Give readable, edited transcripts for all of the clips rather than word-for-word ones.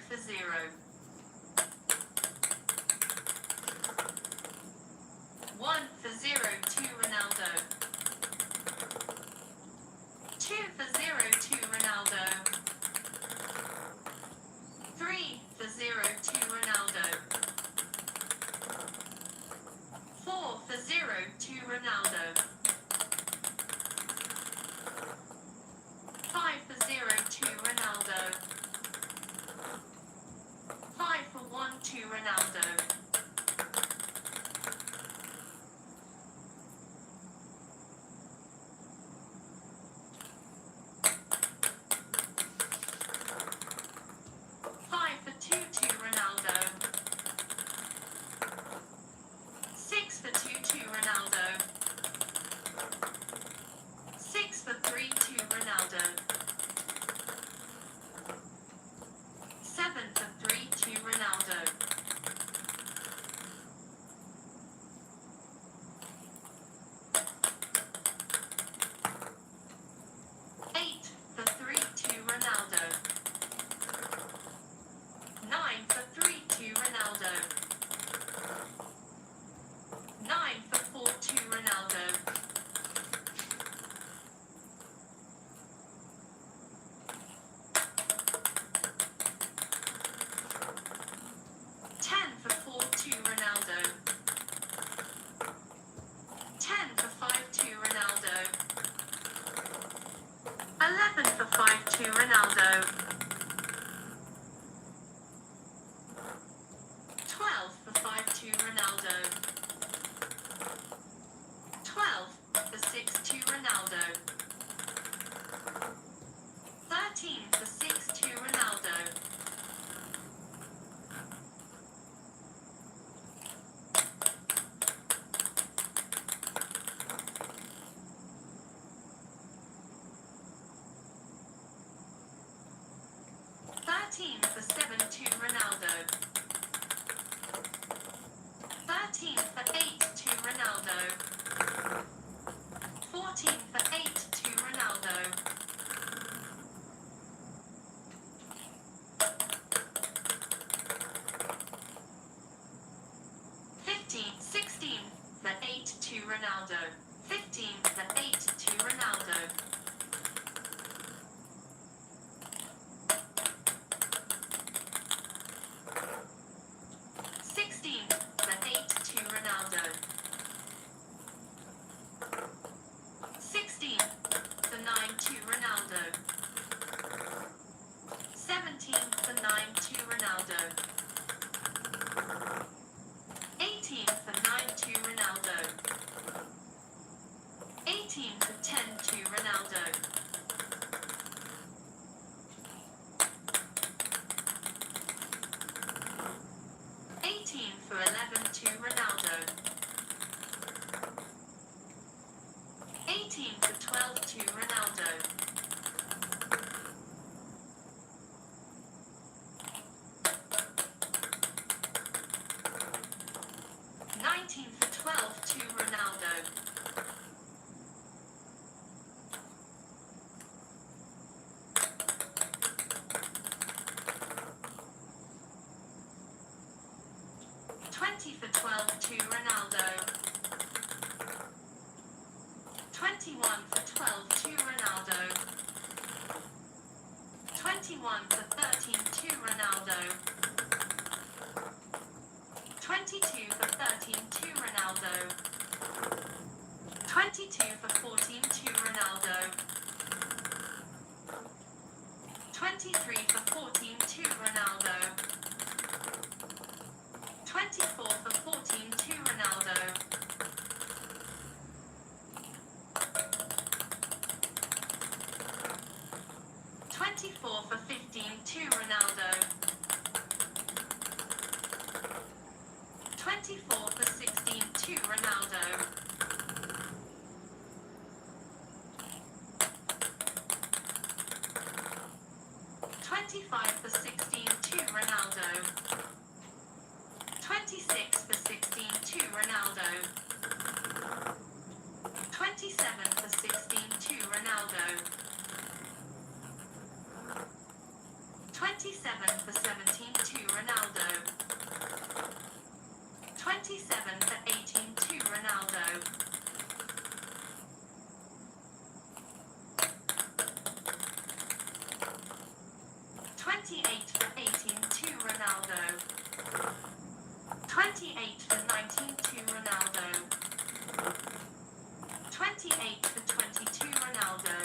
for 0. 1 for 0 to Ronaldo. 2 for 0 to Ronaldo. 3 for 0 to Ronaldo. 4 for 0 to Ronaldo. 5 for 0 to Ronaldo. 5 for 1 to Ronaldo. 5 for 2 to Ronaldo. 6 for 2 to Ronaldo. 6 for 3 to Ronaldo. 7 for 3 to Ronaldo. 8 for 3 to Ronaldo. 9 for 3 to Ronaldo. 9 for 4 to Ronaldo. 10 for 4 to Ronaldo. 10 for 5 to Ronaldo. 11 for 5 to Ronaldo. 12 for 5 to Ronaldo. 12 for 6 to Ronaldo. 13 for 6 to Ronaldo. 13 for 7 to Ronaldo. 13 for 8 to Ronaldo. 14 for 8 to Ronaldo. 15, 16 for 8 to Ronaldo. 15 for 8 to Ronaldo. 16 for 8 to Ronaldo. 16 for 9 to Ronaldo. 17 for 9 to Ronaldo. 18 for 9 to Ronaldo. 18 for 10 to Ronaldo. 18 for 11 to Ronaldo. 18 for 12 to Ronaldo. 19 for 12 to Ronaldo. 20 for 12 to Ronaldo. 21 for 12 to Ronaldo. 21 for 13 to Ronaldo. 22 for 13 to Ronaldo. 22 for 14 to Ronaldo. 23 for 14 to Ronaldo. 24 for 14 to Ronaldo. 24 for 15 to Ronaldo. 24 for 16 to Ronaldo. 25 for 16 to Ronaldo. 26 for 16 to Ronaldo. 27 for 16 to Ronaldo. 27 for 17 27 for 18 to Ronaldo. 28 for 18 to Ronaldo. 28 for 19 to Ronaldo. 28 for 22 Ronaldo.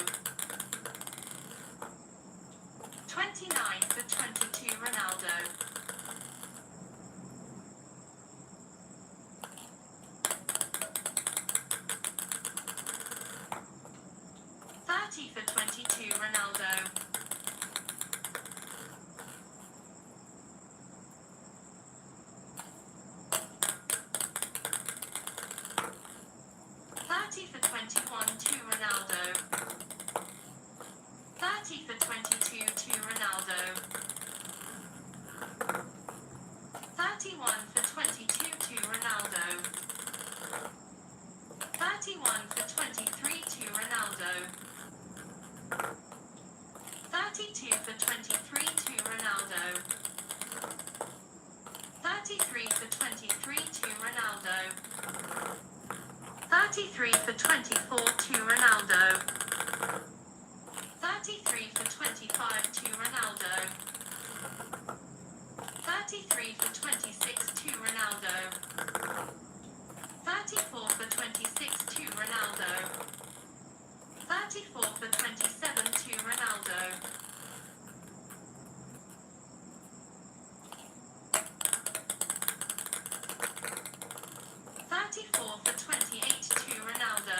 29 for 22 Ronaldo. 30 for 22 Ronaldo. 30 for 21 to Ronaldo. 30 for 22 to Ronaldo. 31 for 22 to Ronaldo. 31 for 23 to Ronaldo. 32 for 23 to Ronaldo. 33 for 23 to Ronaldo. 33 for 24 to Ronaldo. 33 for 25 to Ronaldo. 33 for 26 to Ronaldo. 34 for 26 to Ronaldo. 34 for 27 to Ronaldo. 34 for 28 to Ronaldo.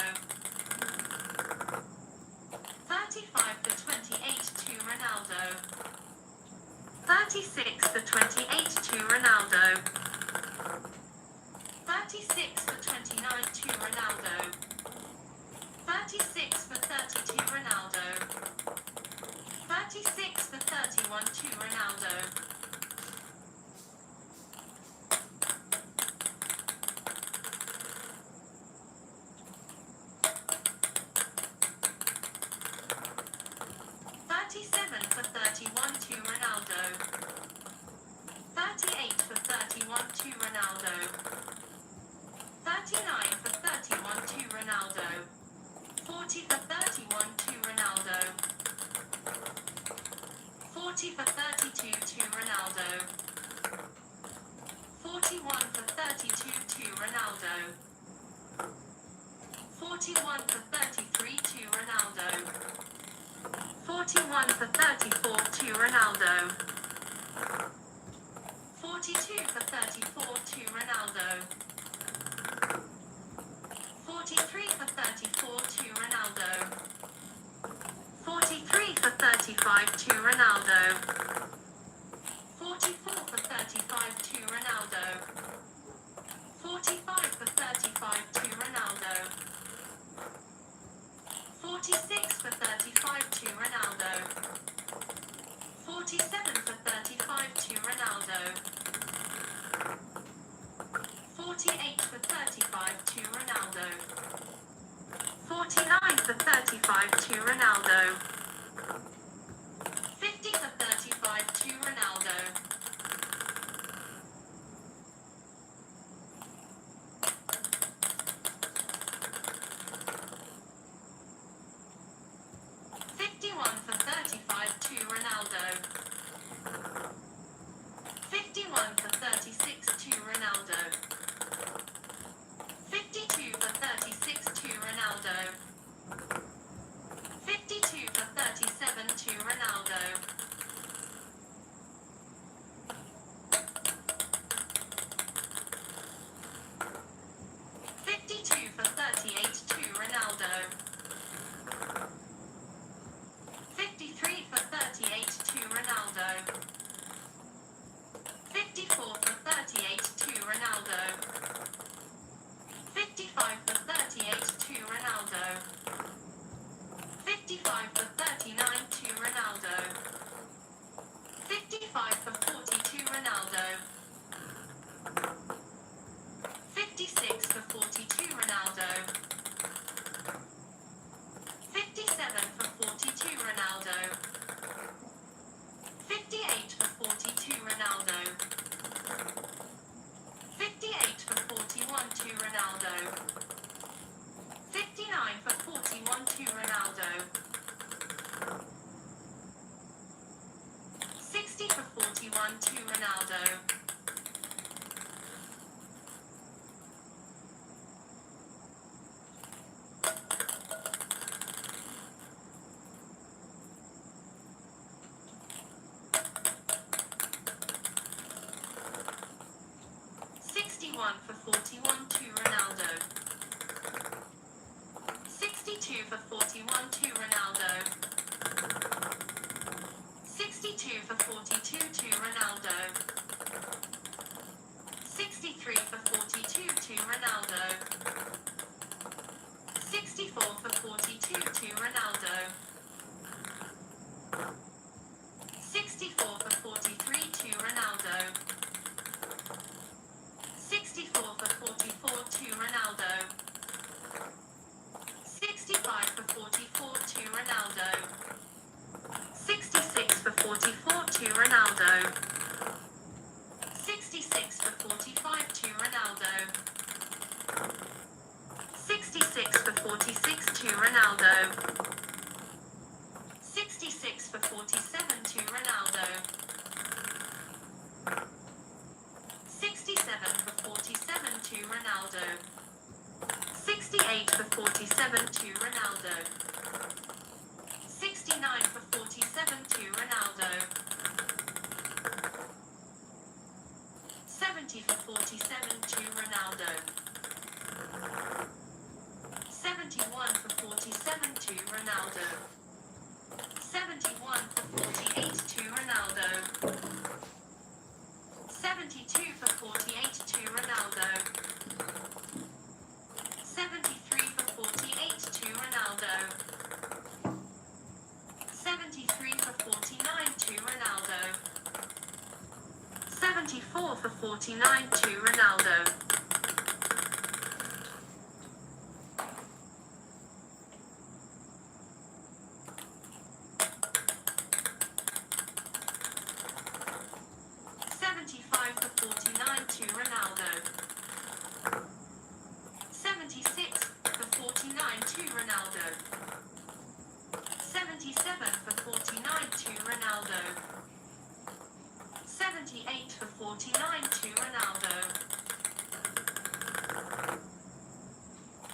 35 for 28 to Ronaldo. 36 for 28 to Ronaldo. 36 for 29 to Ronaldo. 36 for 30 to Ronaldo. 36 for 31 to Ronaldo. 37 for 31 to Ronaldo. 38 for 31 to Ronaldo. 39 for 31 to Ronaldo. 40 for 31 to Ronaldo. 40 for 32 to Ronaldo. 41 for 32 to Ronaldo. 41 for 33 to Ronaldo. 41 for 34 to Ronaldo. 42 for 34 to Ronaldo. 43 for 34 to Ronaldo. 43 for 35 to Ronaldo. 44 for 35 to Ronaldo. 45 for 35 to Ronaldo. 46 for 35 to Ronaldo. 47 for 35 to Ronaldo. 48 for 35 to Ronaldo. 49 for 35 to Ronaldo. 50 for 35 to Ronaldo. 51 for 35 to Ronaldo. 51 for 36 to Ronaldo. 52 for 36 to Ronaldo. 52 for 37 to Ronaldo. 52 for 38 to Ronaldo. 53 for 38 to Ronaldo. 54 for 38 to Ronaldo. 55 for 38 to Ronaldo. 55 for 39 to Ronaldo. 55 for 40 to Ronaldo. 56 for 40 to Ronaldo. 57 for 40 to Ronaldo. 58 for 40 to Ronaldo. 58 for 41 to Ronaldo. 59 for 41 to Ronaldo. 60 for 41 to Ronaldo. 61 for 41 to Ronaldo. 62 for 41 to Ronaldo. 62 for 42 to Ronaldo. 63 for 42 to Ronaldo. 64 for 42 to Ronaldo. 64 for 43 to Ronaldo. 64 for 44 to Ronaldo. 65 for 44 to Ronaldo. 66 for 44 to Ronaldo. 66 for 45 to Ronaldo. 66 for 46 to Ronaldo. 66 for 47 to Ronaldo. 67 for 47 to Ronaldo. 68 for 47 to Ronaldo. 69 for 47 to Ronaldo. 70 for 47 to Ronaldo. 71 for 47 to Ronaldo. 71 for 48 to Ronaldo. 72 for 48 to Ronaldo. 73 for 48 to Ronaldo. 73 for 49 to Ronaldo. 74 for 49 to Ronaldo. 75 for 49 to Ronaldo. 76 for 49 to Ronaldo. 77 for 49 to Ronaldo. 78 for 49 to Ronaldo.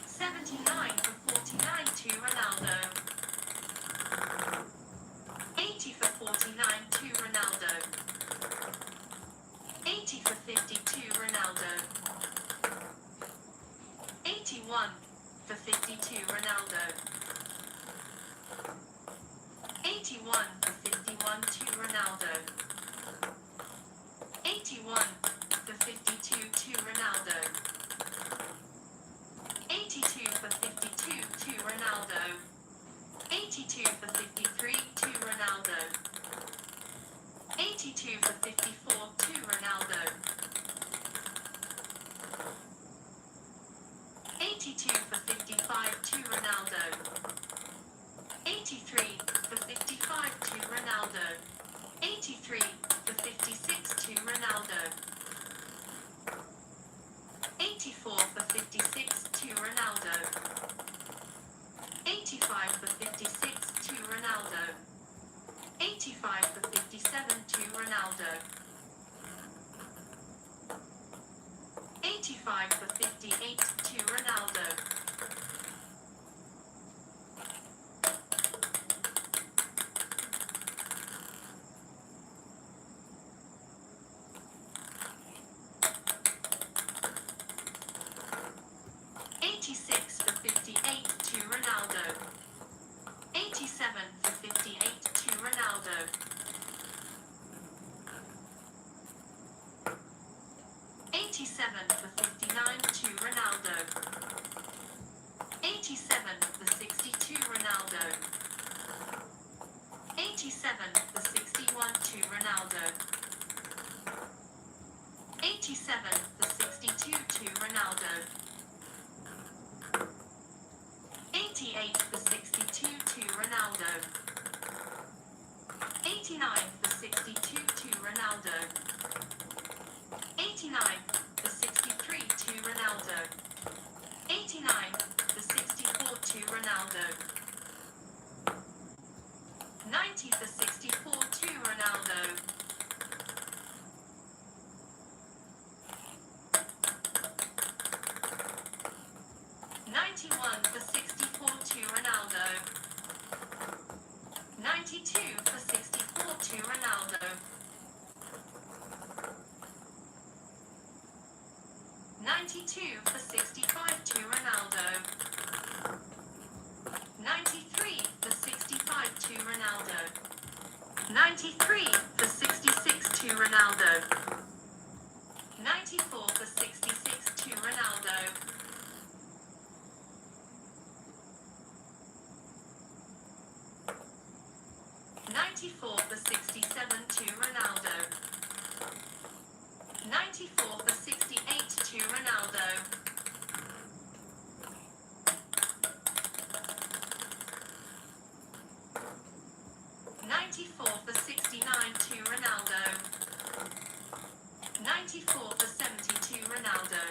79 for 49 to Ronaldo. 80 for 49 to Ronaldo. 80 for 52 Ronaldo. 81 for 52 Ronaldo. 81 for 51 to Ronaldo. 81 for 52 to Ronaldo. 82 for 52 to Ronaldo. 82 for 53 to Ronaldo. 82 for 54 to Ronaldo. 82 for 55 to Ronaldo. 83 for 55 to Ronaldo. 83 for 56 to Ronaldo. 84 for 56 to Ronaldo. 85 for 56 to Ronaldo. 85 for 57 to Ronaldo. 85 for 58 to Ronaldo. 86 for 58 to Ronaldo. 87 for 58 to Ronaldo. 87 for 59 to Ronaldo. 87 for 62 Ronaldo. 87 for 61 to Ronaldo. 87 for 62 to Ronaldo. 88 for 62 to Ronaldo. 89 for 62 to Ronaldo. 89 for 63 to Ronaldo. to Ronaldo. 90 for 64 to Ronaldo. 91 for 64 to Ronaldo. 92 for 64 to Ronaldo. 92 for 65 to Ronaldo. 93 for 65 to Ronaldo. 93 for 66 to Ronaldo. 94 for 66 to Ronaldo. 94 for 67 to Ronaldo. 94 for 68 to Ronaldo. 94 for 69 to Ronaldo. 94 for 70 to Ronaldo.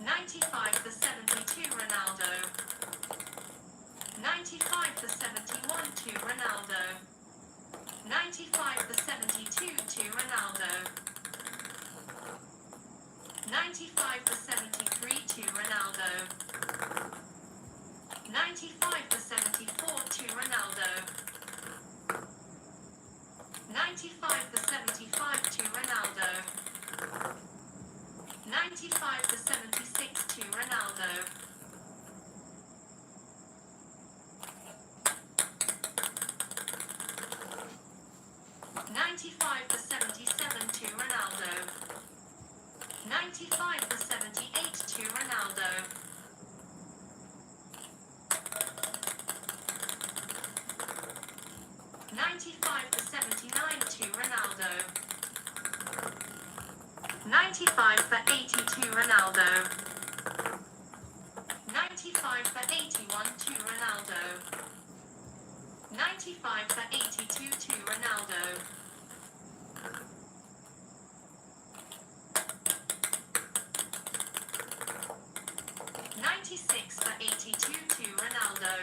95 for 70 to Ronaldo. 95 for 71 to Ronaldo. 95 for 72 to Ronaldo. 95 for 73 to Ronaldo. 95 for 74 to Ronaldo. 95 for 75 to Ronaldo. 95 for 76 to Ronaldo. 95 for 77 to Ronaldo. 95 for 78 to Ronaldo. 95 for 79 to Ronaldo. 95 for 80 to Ronaldo. 95 for 81 to Ronaldo. 95 for 82 to Ronaldo. 96 for 82 to Ronaldo.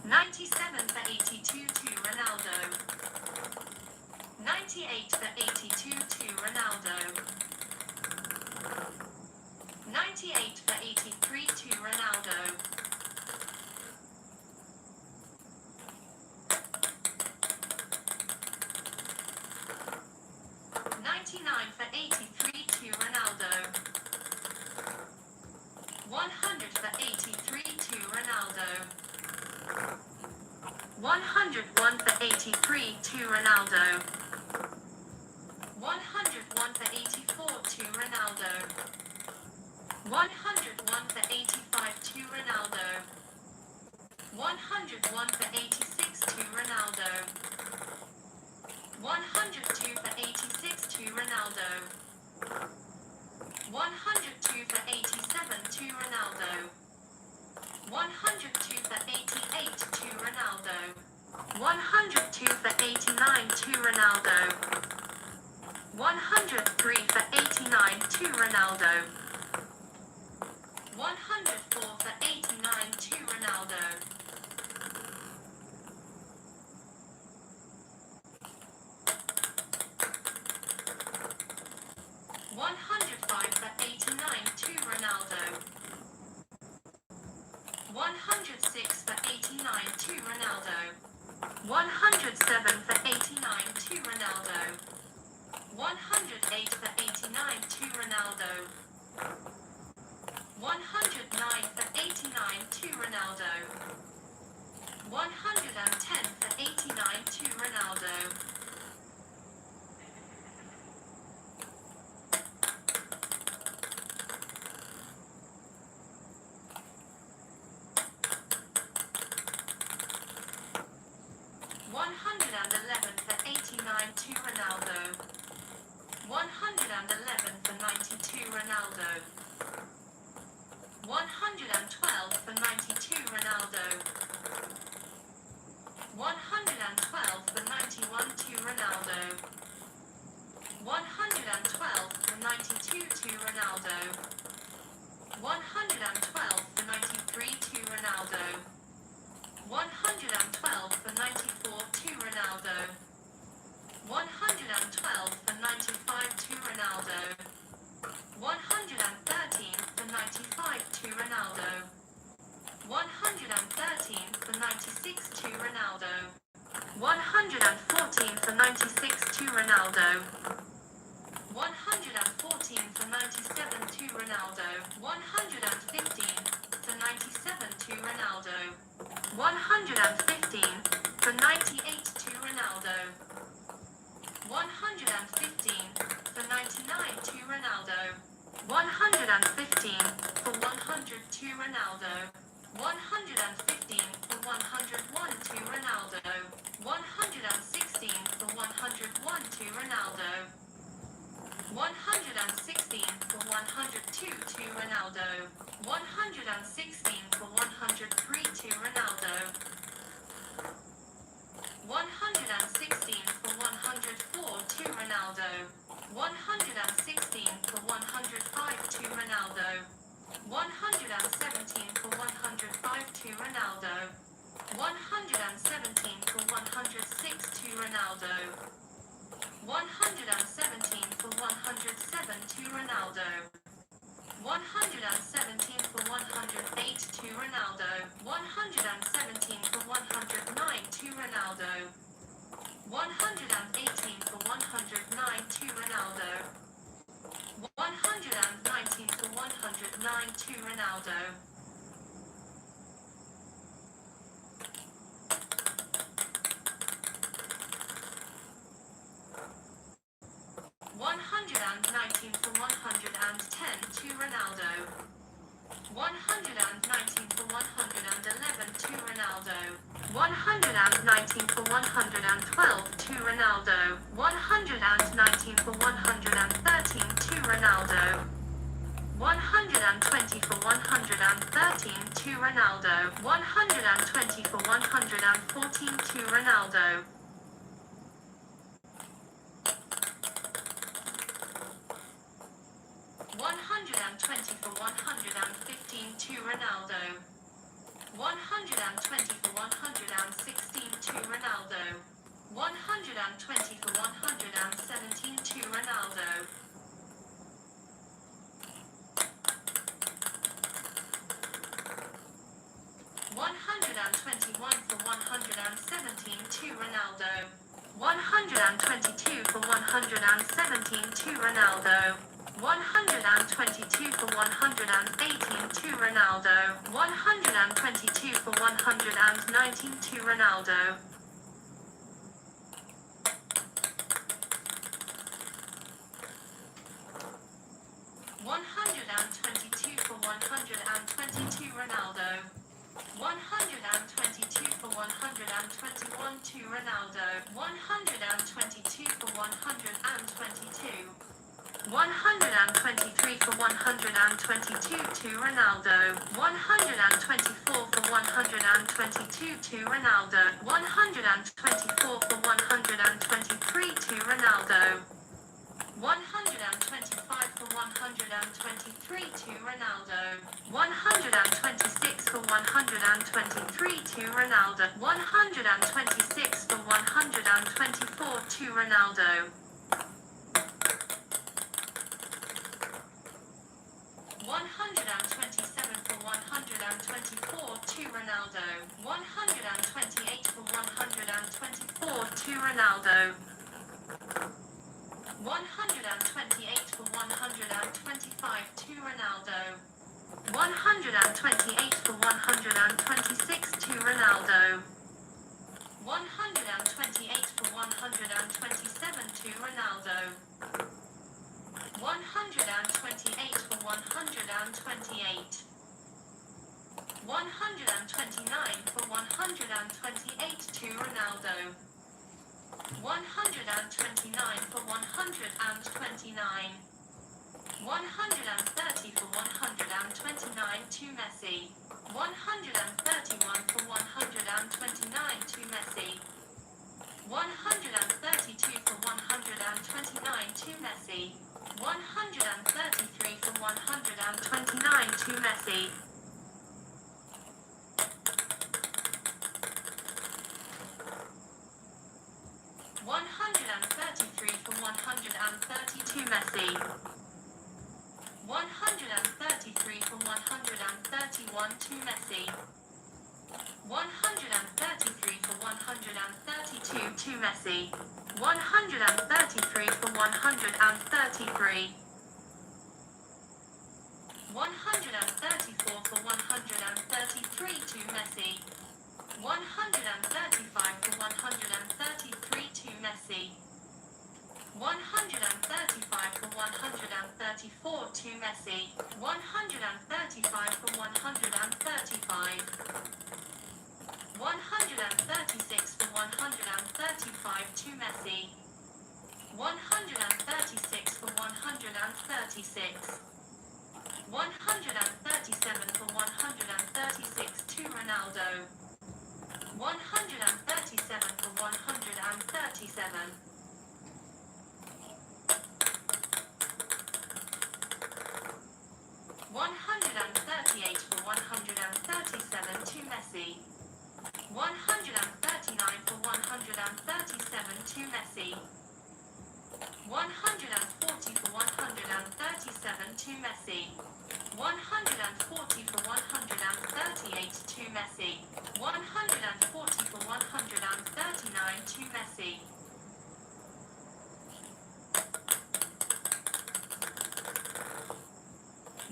97 for 82 to Ronaldo. 98 for 82 to Ronaldo. 98 for 83 to Ronaldo. 99 for 83 to Ronaldo. 100 for 83 to Ronaldo. 101 for 83 to Ronaldo. 101 for 84 to Ronaldo. 101 for 85 to Ronaldo. 101 for 86 to Ronaldo. 102 for 86 to Ronaldo. 102 for 87 to Ronaldo. 102 for 88 to Ronaldo. 102 for 89 to Ronaldo. 103 for 89 to Ronaldo. 104 for 89 to Ronaldo. 105 for 89 to Ronaldo. 106 for 89 to Ronaldo. 107 for 89 to Ronaldo. 108 for 89 to Ronaldo. 109 for 89 to Ronaldo. 110 for 89 to Ronaldo. 111 for 89 to Ronaldo. 111 for 92 Ronaldo. 112 for 92 Ronaldo. 112 for 91 to Ronaldo. 112 for 92 to Ronaldo. 112 for 93 to Ronaldo. 112 for 94 to Ronaldo. 112 for 95 to Ronaldo. 113 for 95 to Ronaldo. 113 for 96 to Ronaldo. 114 for 96 to Ronaldo. 114 for 97 to Ronaldo. 115 for 97 to Ronaldo. 115 for 98 to Ronaldo. 115 for 99 to Ronaldo. 115 for 100 to Ronaldo. 115 for 101 to Ronaldo. 116 for 101 to Ronaldo. 116 for 102 to Ronaldo. 116 for 103 to Ronaldo. 116 for 104 to Ronaldo. 116 for 105 to Ronaldo. 117 for 105 to Ronaldo. 117 for 106 to Ronaldo. 117 for 107 to Ronaldo. 117 for 108 to Ronaldo. 117 for 109 to Ronaldo. 118 for 109 to Ronaldo. 119 for 109 to Ronaldo. 119 for 110 to Ronaldo. 119 for 111 to Ronaldo. 119 for 112 to Ronaldo. 119 for 113 to Ronaldo. 120 for 113 to Ronaldo. 120 for 114 to Ronaldo. 120 for 115 to Ronaldo. 120 for 116 to Ronaldo. 120 for 117 to Ronaldo. 121 for 117 to Ronaldo. 122 for 117 to Ronaldo. 122 for 118 to Ronaldo. 122 for 119 to Ronaldo. 122 for 122 Ronaldo. 122 for 121 to Ronaldo. 122 for 122. 123 for 122 to Ronaldo. 124 for 122 to Ronaldo. 124 for 123 to Ronaldo. 125 for 123 to Ronaldo. 126 for 123 to Ronaldo. 126 for 124 to Ronaldo. 127 for 124 to Ronaldo. 128 for 124 to Ronaldo. 128 for 125 to Ronaldo. 128 for 126 to Ronaldo. 128 for 127 to Ronaldo. 128 for 128. 129 for 128 to Ronaldo. 129 for 129. 130 for 129 to Messi. 131 for 129 to Messi. 132 for 129 to Messi. 133 for 129 to 131 to Messi. 133 for 132 to Messi. 133 for 133. 134 for 133 to Messi. 135 for 133 to Messi. 135 for 134 to Messi. 135 for 135. 136 for 135 to Messi. 136 for 136. 137 for 136 to Ronaldo. 137 for 137. 138 for 137 to Messi. 139 for 137 to Messi. 140 for 137 to Messi. 140 for 138 to Messi. 140 for 139 to Messi.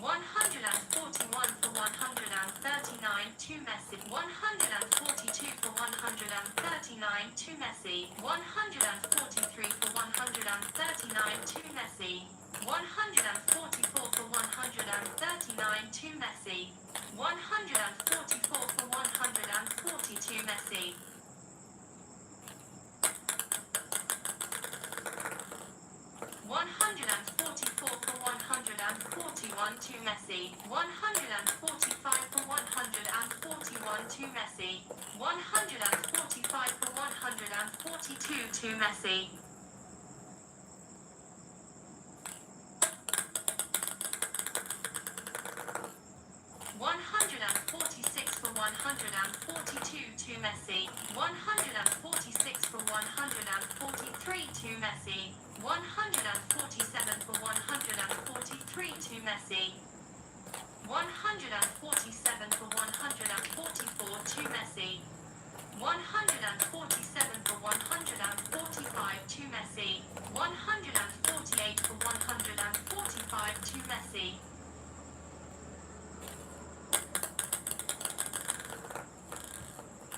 141 for 139 to Messi. 142 for 139 to Messi. 143 for 139 to Messi. 144 for 139 to Messi. 144 for 140 to Messi. 144 for 141 to Messi. 145 for 141 to Messi. 145 for 142 to Messi. 146 for 142 to Messi. 146 for 143 to Messi. 147 for 143 to Messi. 147 for 144 to Messi. 147 for 145 to Messi. 148 for 145 to Messi.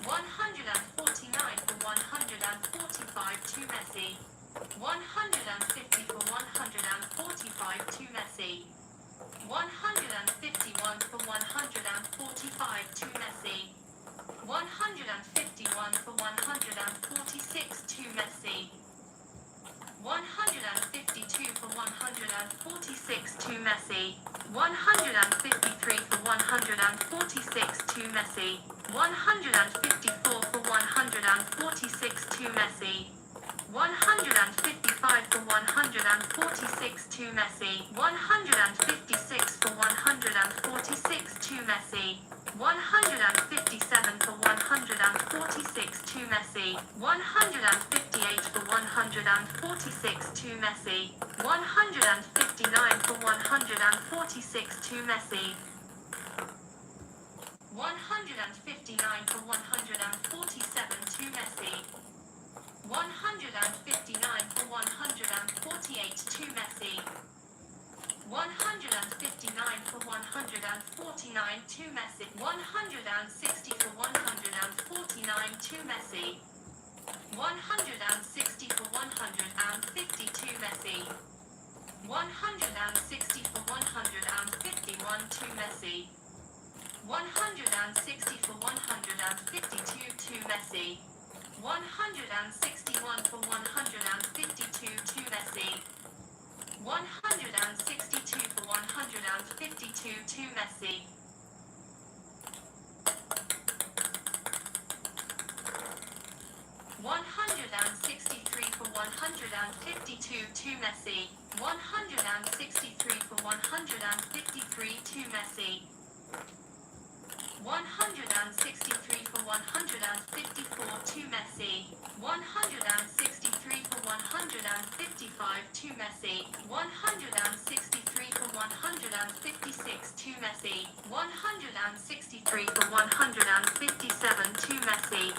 149 for 145 to Messi. 150 for 145 to Messi. 151 for 145 to Messi. 151 for 146 to Messi. 152 for 146 to Messi. 153 for 146 to Messi. 154 for 146 to Messi. 155 for 146 to Messi. 156 for 146 to Messi. 157 for 146 to Messi. 158 for 146 to Messi. 159 for 146 to Messi. 159 for 147 to Messi. 159 for 148 to Messi. 159 for 149 to Messi. 160 for 149 to Messi. 160 for 150 to Messi. 160 for 151 to Messi. 160 for 152 to Messi. 161 for 152 to Messi. 162 for 152 to Messi. 163 for 152 to Messi. 163 for 153 to Messi. 163 for 154 to Messi. 163 for 155 to Messi. 163 for 100 156 to Messi. 163 for 157 to Messi.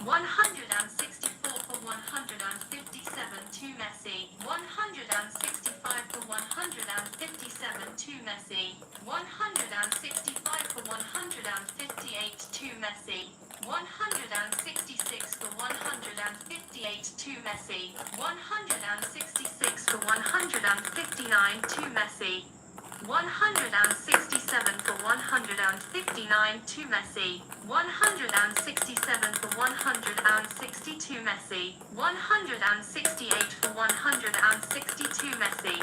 164 for 157 to Messi. 165 for 157 to Messi. 165 for 158 to Messi. 166 for 158 to Messi. 166 for 159 to Messi. 167 for 159 to Messi. 167 for 162 Messi. 168 for 162 Messi.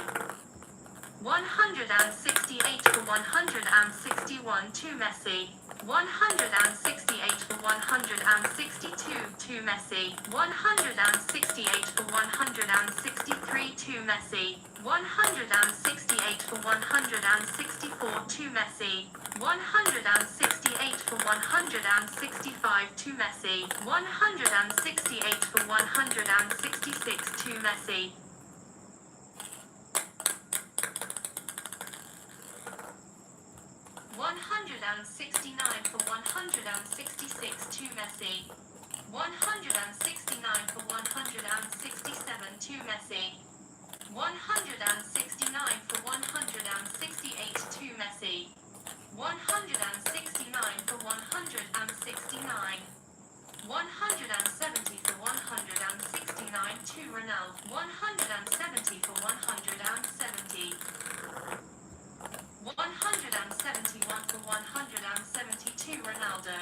168 for 161 to Messi. 168 for 162 to Messi. 168 for 163 to Messi. 168 for 164 to Messi. 168 for 165 to Messi. 168 for 166 to Messi. 169 for 166 to Messi. 169 for 167 to Messi. 169 for 168 to Messi. 169 for 169. 170 for 169 to Ronaldo. 170 for 170. 171 for 172 Ronaldo.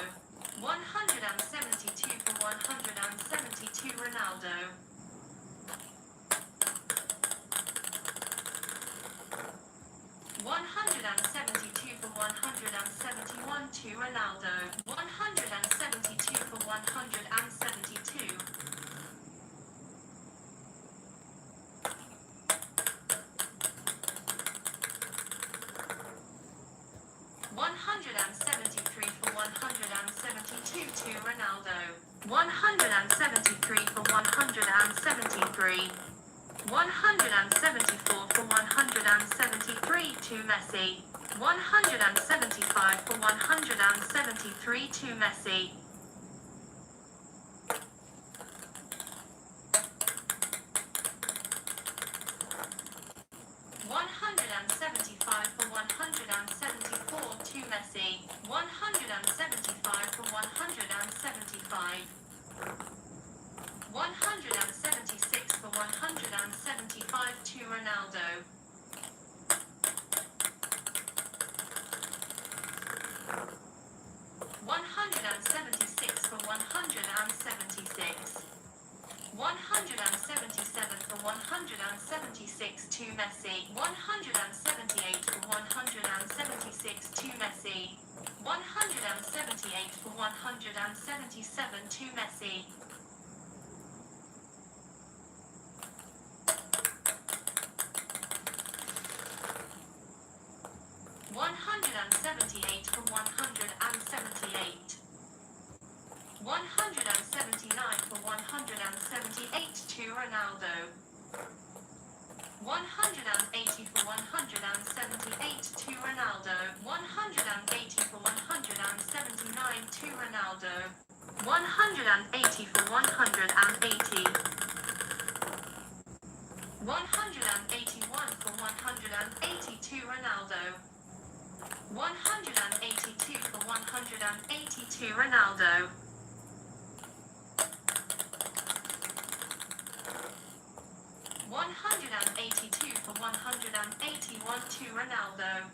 172 for 172 Ronaldo. 172 for 171 to Ronaldo. 172 for 172. 173 for 172 to Ronaldo. 173 for 173. 174 for 173 to Messi. 175 for 173 to Messi. 175 for 174 to Messi. 175 for 175. 176 for 175 to Ronaldo. 176 for 176. 177 for 176 to Messi. 178 for 176 to Messi. 178 for 177 to Messi. 178 for 178. 179 for 178 to Ronaldo. 180 for 178 to Ronaldo. 180 for 179 to Ronaldo. 180 for 180. 181 for 180 to Ronaldo. 182 for 180 to Ronaldo. 182 for 181 to Ronaldo.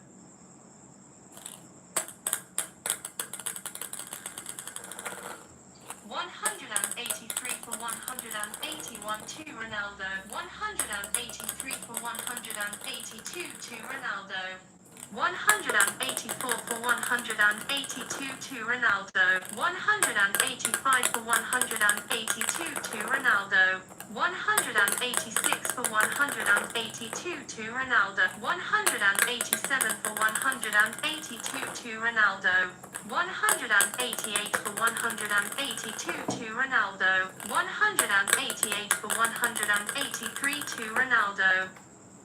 183 for 181 to Ronaldo. 183 for 182 to Ronaldo. 184 for 182 to Ronaldo. 185 for 182 to Ronaldo. 186 for 182 to Ronaldo. 187 for 182 to Ronaldo. 188 for 182 to Ronaldo. 188 for 183 to Ronaldo.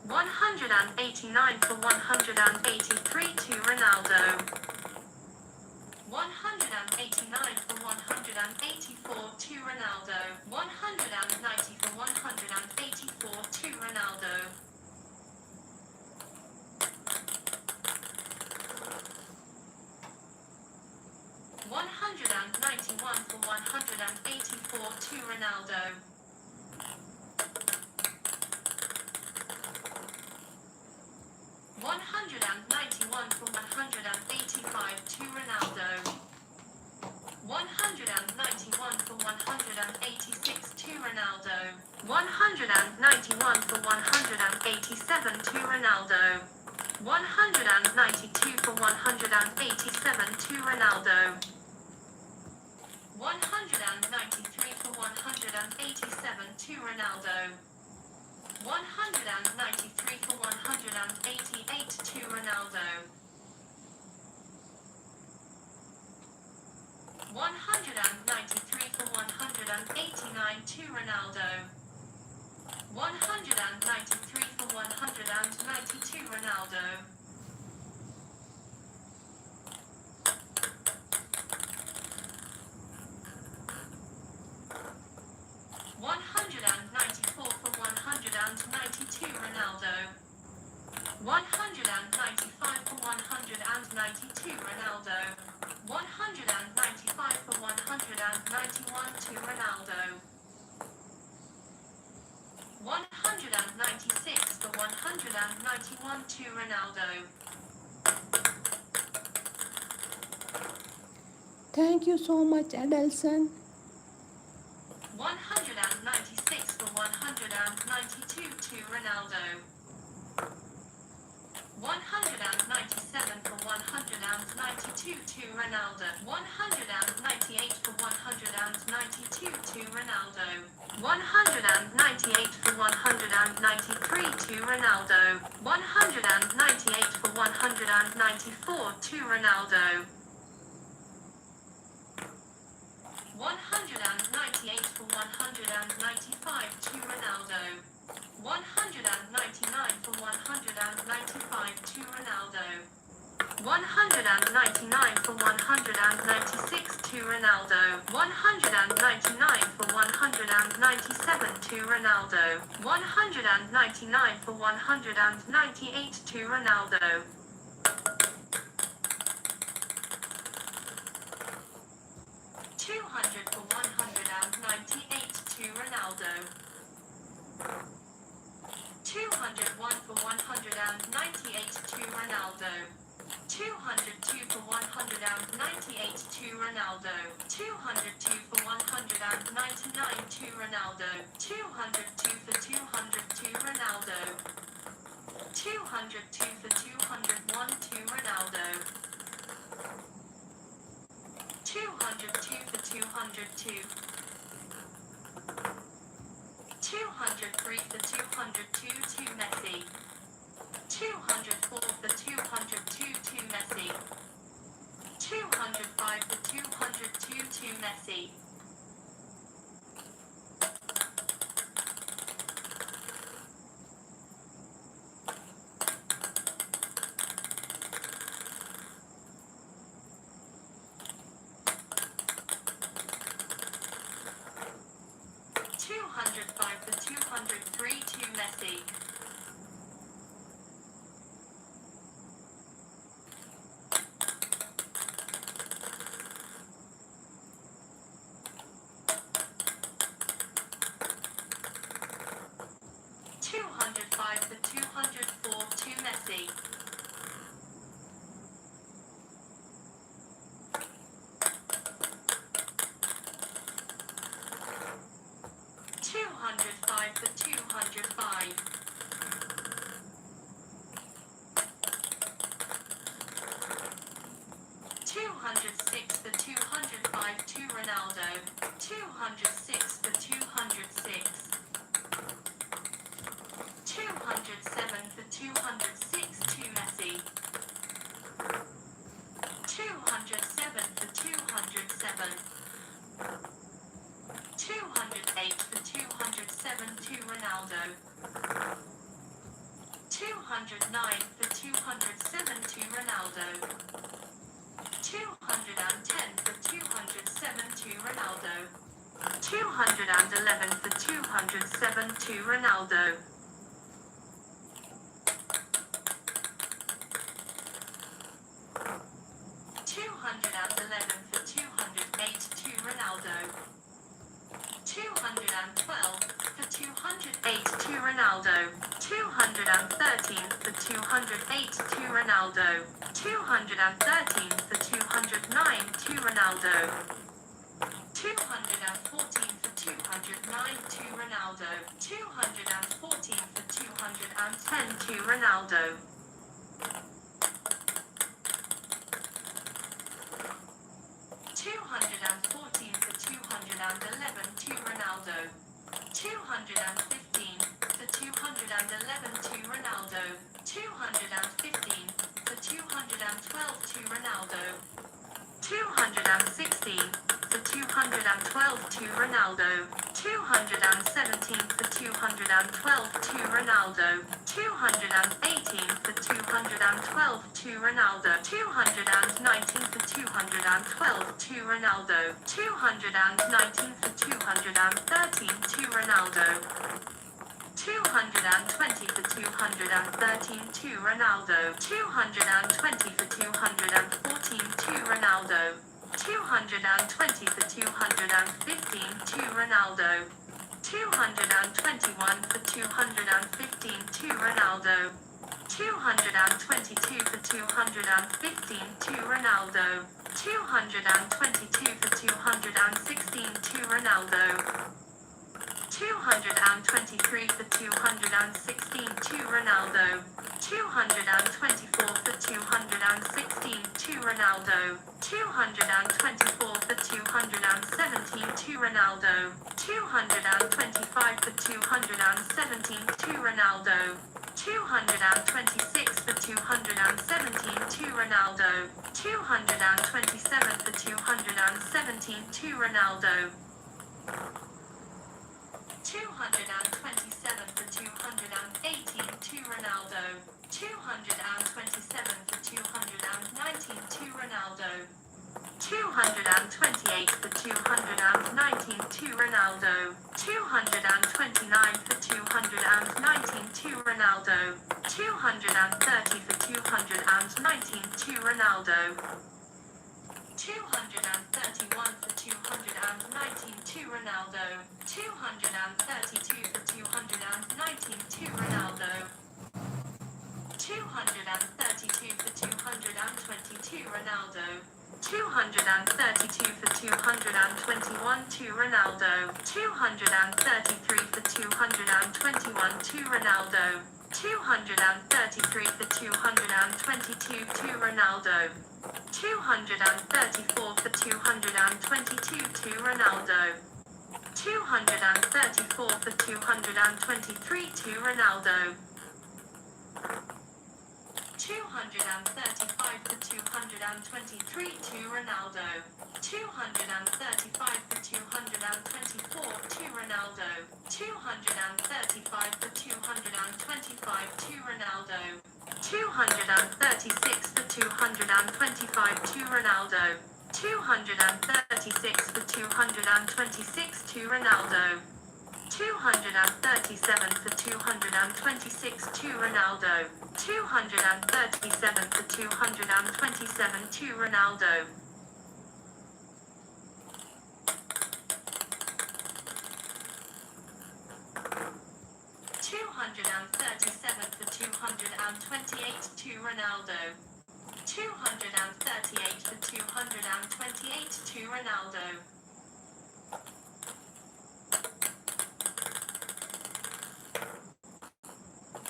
189 for 183 to Ronaldo. 189 for 184 to Ronaldo. 190 for 184 to Ronaldo. 191 for 184 to Ronaldo. 191 for 185 to Ronaldo. 191 for 186 to Ronaldo. 191 for 187 to Ronaldo. 192 for 187 to Ronaldo. 193 for 187 to Ronaldo. 193 for 188 to Ronaldo. 193 for 189 to Ronaldo. 193 for 192 Ronaldo. 194 for 192 Ronaldo. 195 for 192 Ronaldo. 195 for 191 to Ronaldo. 196 for 191 to Ronaldo. Thank you so much, Adelson. 196 for 192 to Ronaldo. 197 for 192 to Ronaldo. 198 for 192 to Ronaldo. 198 for 193 to Ronaldo. 198 for 194 to Ronaldo. 198 for 195 to Ronaldo. 199 for 195 to Ronaldo. 199 for 196 to Ronaldo. 199 for 197 to Ronaldo. 199 for 198 to Ronaldo. 200 for 198 to Ronaldo. 201 for 198 to Ronaldo. 202 for 198 to Ronaldo. 202 for 199 to Ronaldo. 202 for 200 to Ronaldo. 202 for 201 to Ronaldo. 202 for 202. 203 for 202 to Messi. 204 for 202 to Messi. 205 for 202 to Messi. 205 for 203 to Messi. 205 for 204 to Messi. 205 for 205. 206 for 205 to Ronaldo. 206 for 206. 207 for 206 to Messi. 207 for 207. 208 for 207 to Ronaldo. 209 for 207 to Ronaldo. 210 for 207 to Ronaldo. 211 for 207 to Ronaldo. 211 for 208 to Ronaldo. 212 for 208 to Ronaldo. 213 for 208 to Ronaldo. 213 for 209 to Ronaldo. 214 for 209 to Ronaldo. 214 for 210 to Ronaldo. 214 for 211 to Ronaldo. 215 for 211 to Ronaldo. 215 for 212 to Ronaldo. 216 for 212 to Ronaldo. 217 for 212 to Ronaldo. 218 for 212 to Ronaldo. 219 for 212 to Ronaldo. 219 for 213 to Ronaldo. 220 for 213 to Ronaldo. 220 for 214 to Ronaldo. 220 for 215 to Ronaldo. 221 for 215 to Ronaldo. 222 for 215 to Ronaldo. 222 for 216 to Ronaldo. 223 for 216 to Ronaldo. 224 for 216 to Ronaldo. 224 for 217 to Ronaldo. 225 for 217 to Ronaldo. 226 for 217 to Ronaldo. 227 for 217 to Ronaldo. 227 for 218 to Ronaldo. 227 for 219 to Ronaldo. 228 for 219 to Ronaldo. 229 for 219 to Ronaldo. 230 for 219 to Ronaldo. 231 for 219 to Ronaldo. 232 for 219 to Ronaldo. 232 for 220 to Ronaldo. 232 for 221 to Ronaldo. 233 for 221 to Ronaldo. 233 for 222 to Ronaldo. 234 for 222 to Ronaldo. 234 for 223 to Ronaldo. 235 for 223 to Ronaldo. 235 for 224 to Ronaldo. 235 for 225 to Ronaldo. 236 for 225 to Ronaldo. 236 for 226 to Ronaldo. 237 for 226 to Ronaldo. 237 for 227 to Ronaldo. 237 for 228 to Ronaldo. 238 for 228 to Ronaldo.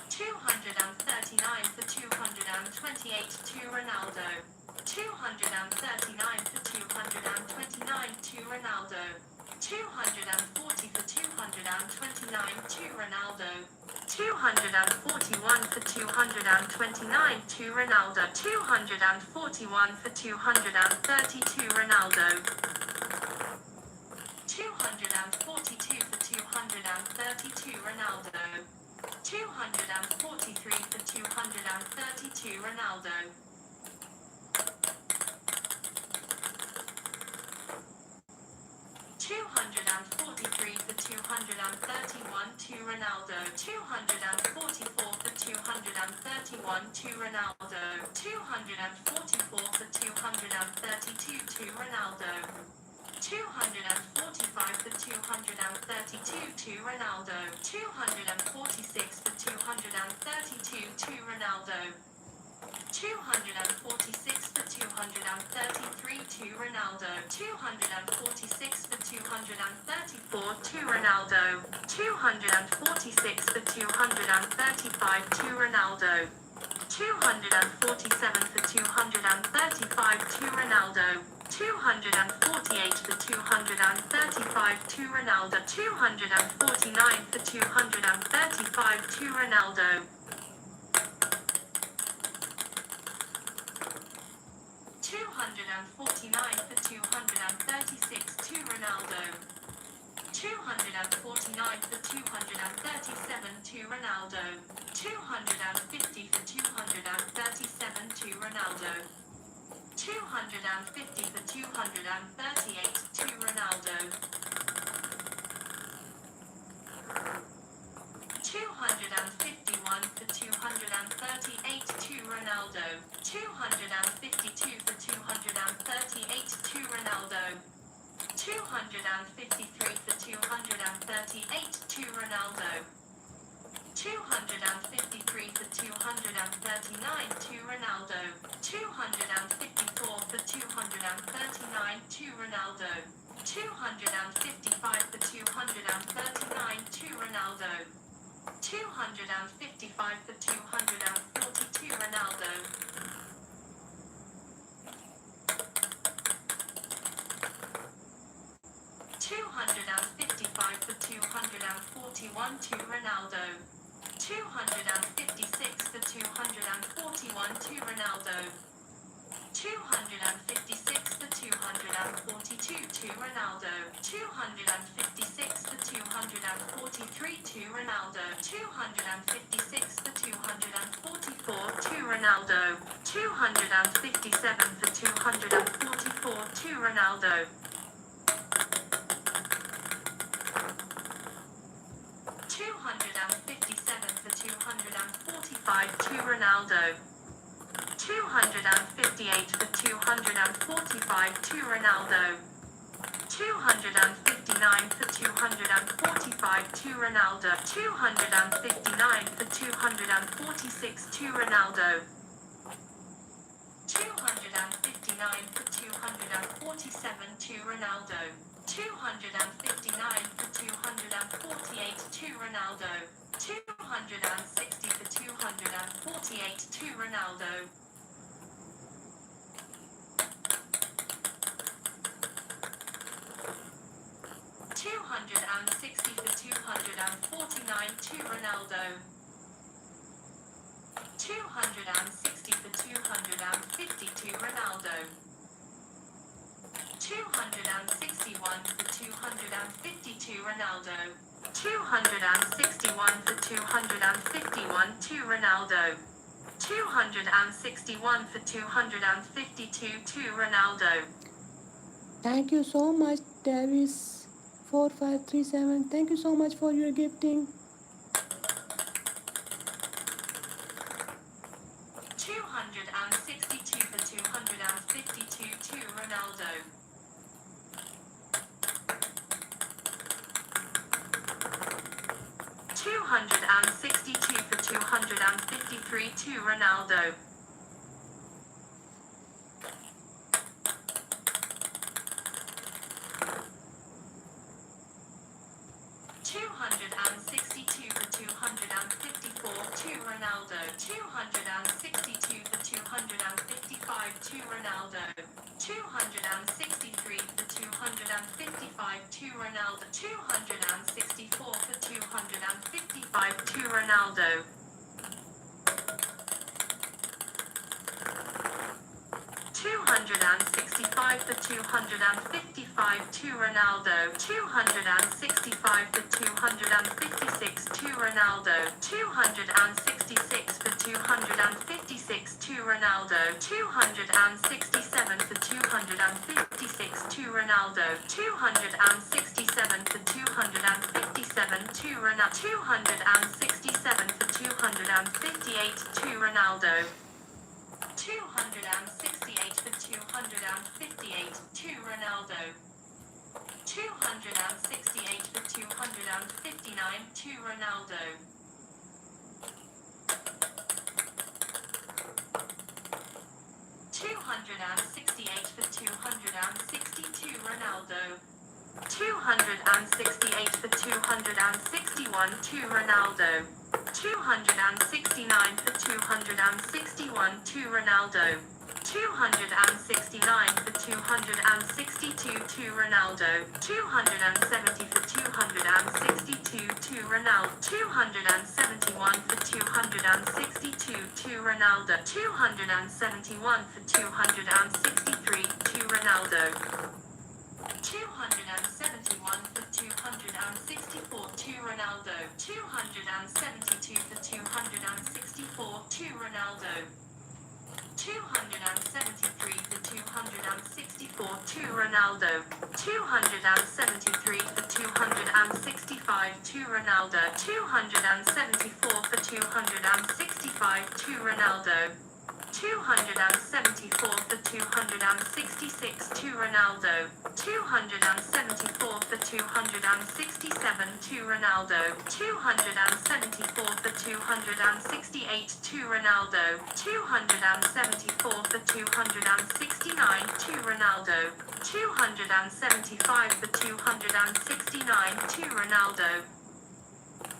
239 for 228 to Ronaldo. 239 for 229 to Ronaldo. 240 for 229 to Ronaldo. 241 for 229 to Ronaldo. 241 for 230 to Ronaldo. 242 for 230 to Ronaldo. 243 for 232 Ronaldo. 243 for 231 to Ronaldo. 244 for 231 to Ronaldo. 244 for 232 to Ronaldo. 245 for 232 to Ronaldo. 246 for 232 to Ronaldo. 246 for 233 to Ronaldo. 246 for 234 to Ronaldo. 246 for 235 to Ronaldo. 247 for 235 to Ronaldo. 248 for 235 to Ronaldo. 249 for 235 to Ronaldo. 249 for 236 to Ronaldo. 249 for 237 to Ronaldo. 250 for 237 to Ronaldo. 250 for 238 to Ronaldo. 251 for 238 to Ronaldo. 252 for 238 to Ronaldo. 253 for 238 to Ronaldo. 253 for 239 to Ronaldo. 254 for 239 to Ronaldo. 255 for 239 to Ronaldo. 255 for 242 Ronaldo. 255 for 241 to Ronaldo. 256 for 241 to Ronaldo. 256 for 242 to Ronaldo. 256 for 243 to Ronaldo. 256 for 244 to Ronaldo. 257 for 244 to Ronaldo. 257 for 245 to Ronaldo. 258 for 245 to Ronaldo. 259 for 245 to Ronaldo. 259 for 246 to Ronaldo. 259 for 247 to Ronaldo. 259 for 248 to Ronaldo. 260 for 248 to Ronaldo. 260 for 249 to Ronaldo. 260 for 250 to Ronaldo. 261 for 250 to Ronaldo. 261 for 251 to Ronaldo. 261 for 252 to Ronaldo. Thank you so much, Davis 4537. Thank you so much for your gifting. 262 for 252 to Ronaldo. 262 for 253 to Ronaldo. 262 for 254 to Ronaldo. 262 for 255 to Ronaldo. 263 for 255 to Ronaldo. 264 for 255 to Ronaldo. 265 for 255 to Ronaldo. 265 for 256 to Ronaldo. 266 for 256 to Ronaldo. 267 for 256 to Ronaldo. 267 for 257 to Ronaldo. 267 for 258 to Ronaldo. 268 for 258 to Ronaldo. 268 for 259 to Ronaldo. 268 for 262 Ronaldo. 268 for 261 to Ronaldo. 269 for 261 to Ronaldo. 269 for 262 to Ronaldo. 270 for 262 to Ronaldo. 271 for 262 to Ronaldo. 271 for 263 to Ronaldo. 271 for 264 to Ronaldo. 272 for 264 to Ronaldo. 273 for 264 to Ronaldo. 273 for 265 to Ronaldo. 274 for 265 to Ronaldo. 274 for 266 to Ronaldo. 274 for 267 to Ronaldo. 274 for 268 to Ronaldo. 274 for 269 to Ronaldo. 275 for 269 to Ronaldo.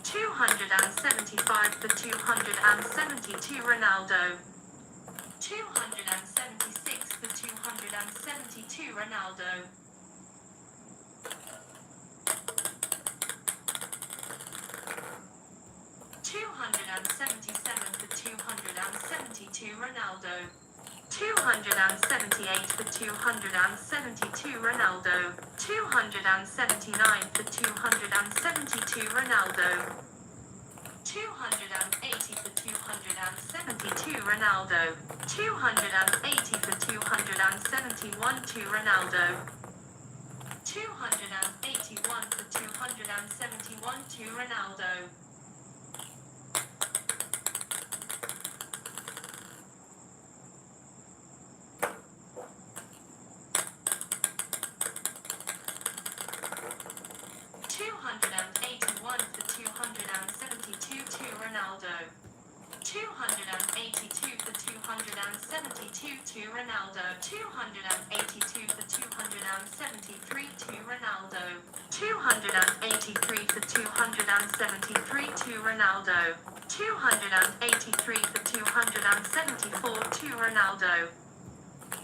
275 for 270 to Ronaldo. 276 for 272 Ronaldo. 277 for 272 Ronaldo. 278 for 272 Ronaldo. 279 for 272 Ronaldo. 280 for 272 Ronaldo. 280 for 271 to Ronaldo. 281 for 271 to Ronaldo. 281 for 272 to Ronaldo. 282 for 272 to Ronaldo. 282 for 273 to Ronaldo. 283 for 273 to Ronaldo. 283 for 274 to Ronaldo.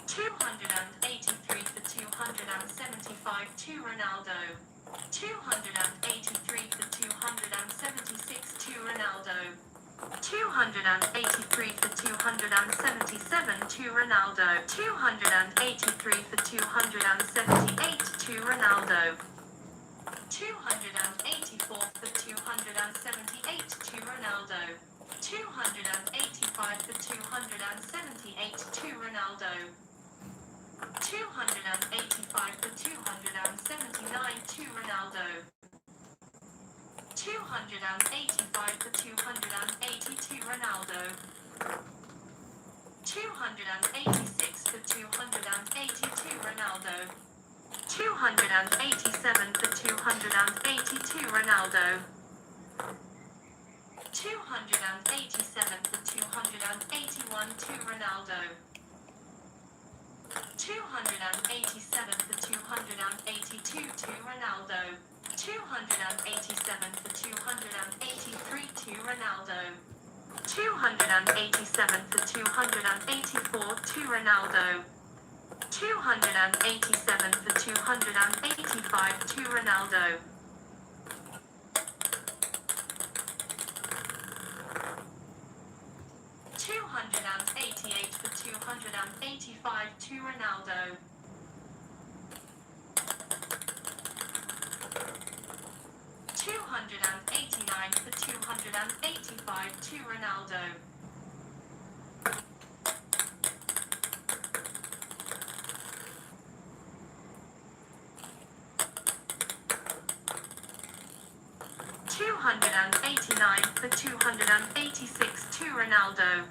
283 for 275 to Ronaldo. 283 for 276 to Ronaldo. 283 for 277 to Ronaldo. 283 for 278 to Ronaldo. 284 for 278 to Ronaldo. 285 for 278 to Ronaldo. 285 for 279 to Ronaldo. 285 for 282 Ronaldo. 286 for 282 Ronaldo. 287 for 282 Ronaldo. 287 for 281 to Ronaldo. 287 for 282 to Ronaldo. 287 for 283 to Ronaldo. 287 for 284 to Ronaldo. 287 for 285 to Ronaldo. 288 for 289 285 to Ronaldo. 289 for 285 to Ronaldo. 289 for 286 to Ronaldo.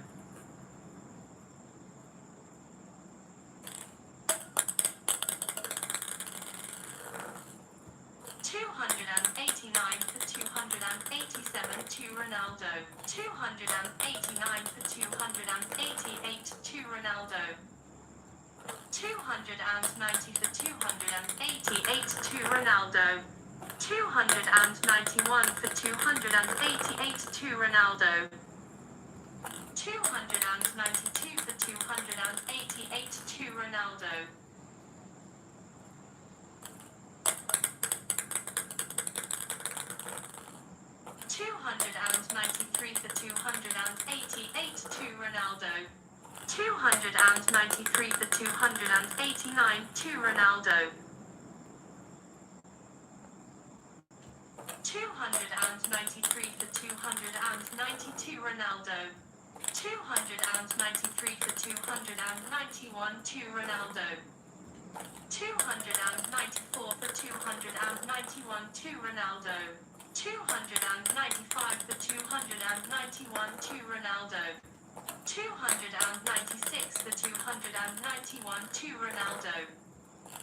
289 for 287 to Ronaldo. 289 for 288 to Ronaldo. 290 for 288 to Ronaldo. 291 for 288 to Ronaldo. 292 for 288 to Ronaldo. 293 for 288 to Ronaldo. 293 for 289 to Ronaldo. 293 for 292 Ronaldo. 293 for 291 to Ronaldo. 294 for 291 to Ronaldo. 295 for 291 to Ronaldo. 296 for 291 to Ronaldo.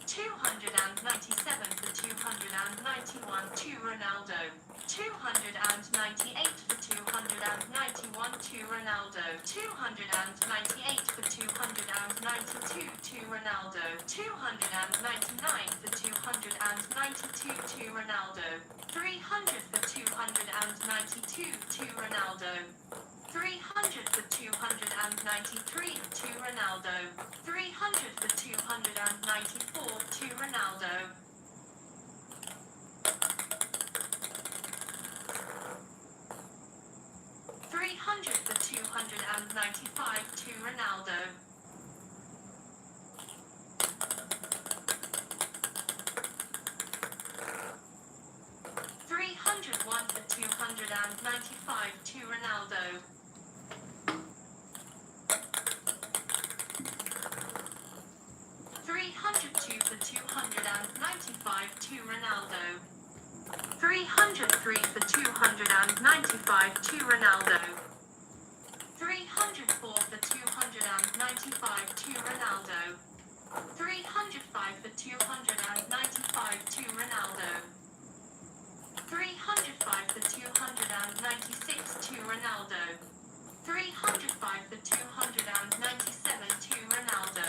297 for 291 to Ronaldo. 298 for 291 to Ronaldo. 298 for 292 to Ronaldo. 299 for 292 to Ronaldo. 300 for 292 to Ronaldo. 300 for 293 to Ronaldo. 300 for 294 to Ronaldo. 300 for 295 to Ronaldo. 301 for 295 to Ronaldo. 302 for 295 to Ronaldo. 303 for 295 to Ronaldo. 304 for 295 to Ronaldo. 305 for 295 to Ronaldo. 305 for 296 to Ronaldo. 305 for 297 to Ronaldo.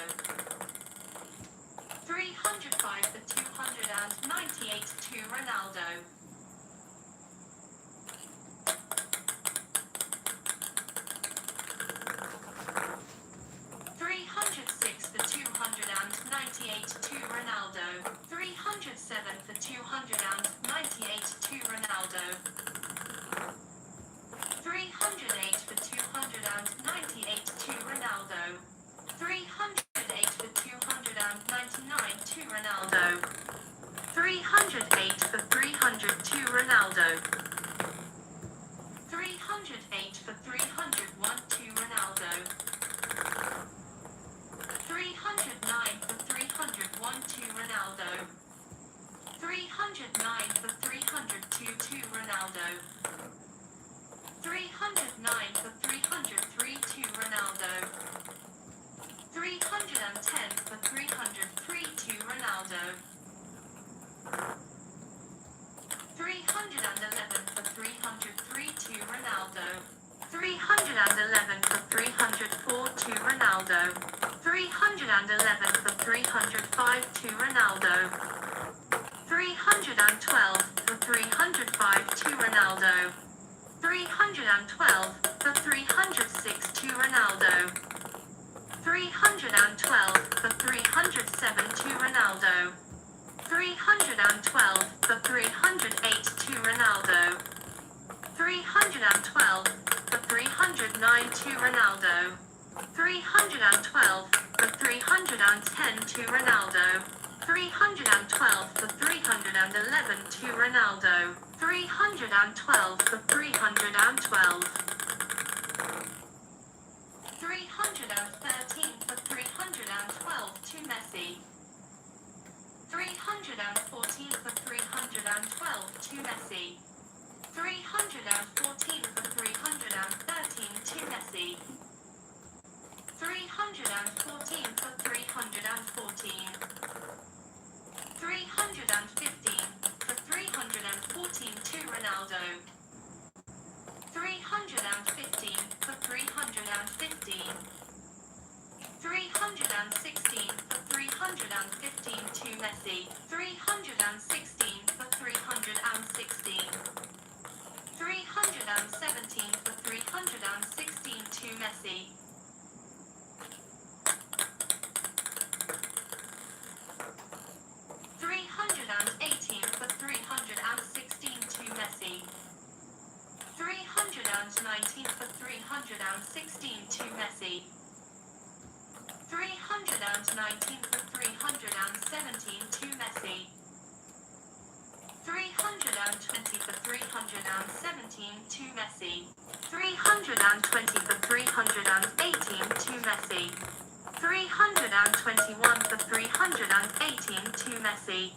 305 for 298 to Ronaldo. 306 for 298 to Ronaldo. 307 for 298 to Ronaldo. 308 for 298 to Ronaldo. 308 for 299 to Ronaldo. 308 for 300 to Ronaldo. 308 for 301 to Ronaldo. 309 for 301 to Ronaldo. 309 for 302 to Ronaldo. 309 for 303 to Ronaldo. 310 for 303 to Ronaldo. 311 for 303 to Ronaldo. 311 for 304 to Ronaldo. 311 for 305 to Ronaldo. 312 for 305 to Ronaldo. 312 for 306 to Ronaldo. 312 for 307 to Ronaldo. 312 for 308 to Ronaldo. 312 for 309 to Ronaldo. 312 for 310 to Ronaldo. 312 for 311 to Ronaldo. 312 for 312. 313 for 312 to Messi. 314 for 312 to Messi. 314 for 313 to Messi. 314 for 314. 315 for 314 to Ronaldo. 315 for 315. 316 for 315 to Messi. 316 for 316. 317 for 316 to Messi. 318 for 316 to Messi. 319 for 316 to Messi. 319 for 317 to Messi. 320 for 317 to Messi. 320 for 318 to Messi. 321 for 318 to Messi.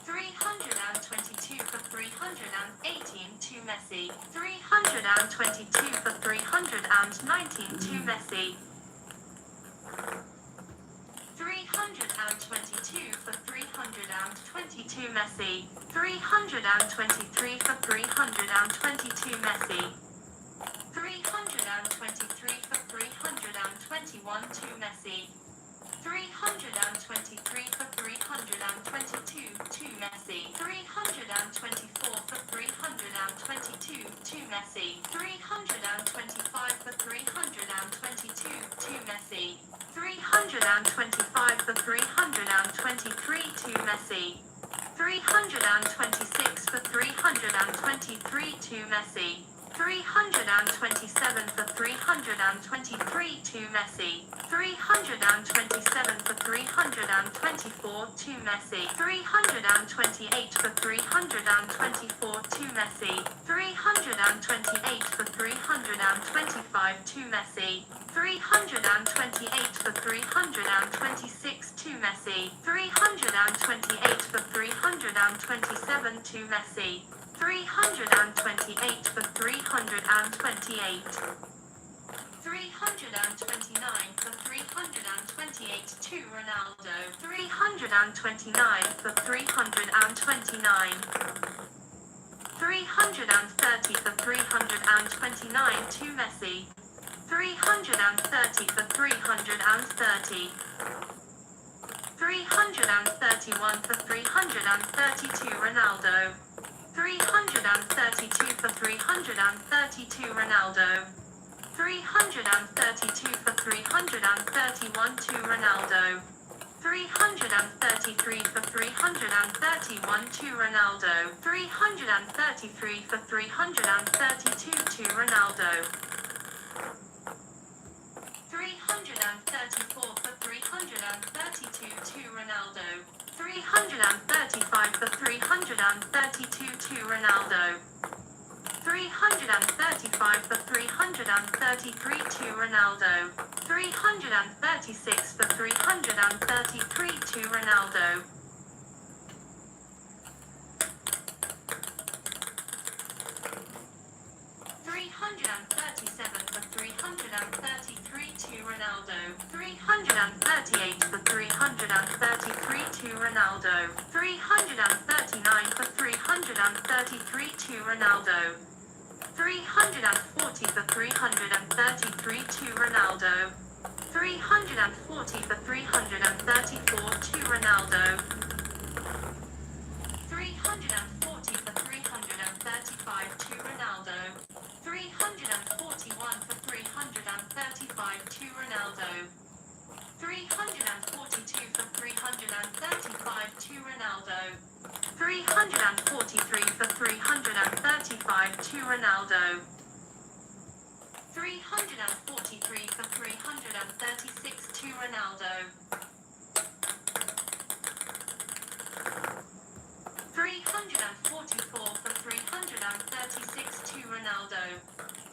322 for 318 to Messi. 322 for 319 to Messi. 322 for 322 Messi. 323 for 322 Messi. 323 for 321 to Messi. 323 for 322 to Messi. 324 for 322 to Messi. 325 for 322 to Messi. 325 for 323 to Messi. 326 for 323 to Messi. 327 for 323 to Messi. 327 for 324 to Messi. 328 for 324 to Messi. 328 for 325 to Messi. 328 for 326 to Messi. 328 for 327 to Messi. 328 for 328. 329 for 328 to Ronaldo. 329 for 329. 330 for 329 to Messi. 330 for 330. 331 for 330 to Ronaldo. 332 for 332 Ronaldo. 332 for 331 to Ronaldo. 333 for 331 to Ronaldo. 333 for 332 to Ronaldo. 334 for 332 to Ronaldo. 335 for 332 to Ronaldo. 335 for 333 to Ronaldo. 336 for 333 to Ronaldo. 337 for 333 to Ronaldo. 338 for 333 to Ronaldo. 339 for 333 to Ronaldo. 340 for 333 to Ronaldo. 340 for 334 to Ronaldo. 340 for 335 to Ronaldo. 341 for 335 to Ronaldo. 342 for 335 to Ronaldo. 343 for 335 to Ronaldo. 343 for 336 to Ronaldo. 344 for 336 to Ronaldo.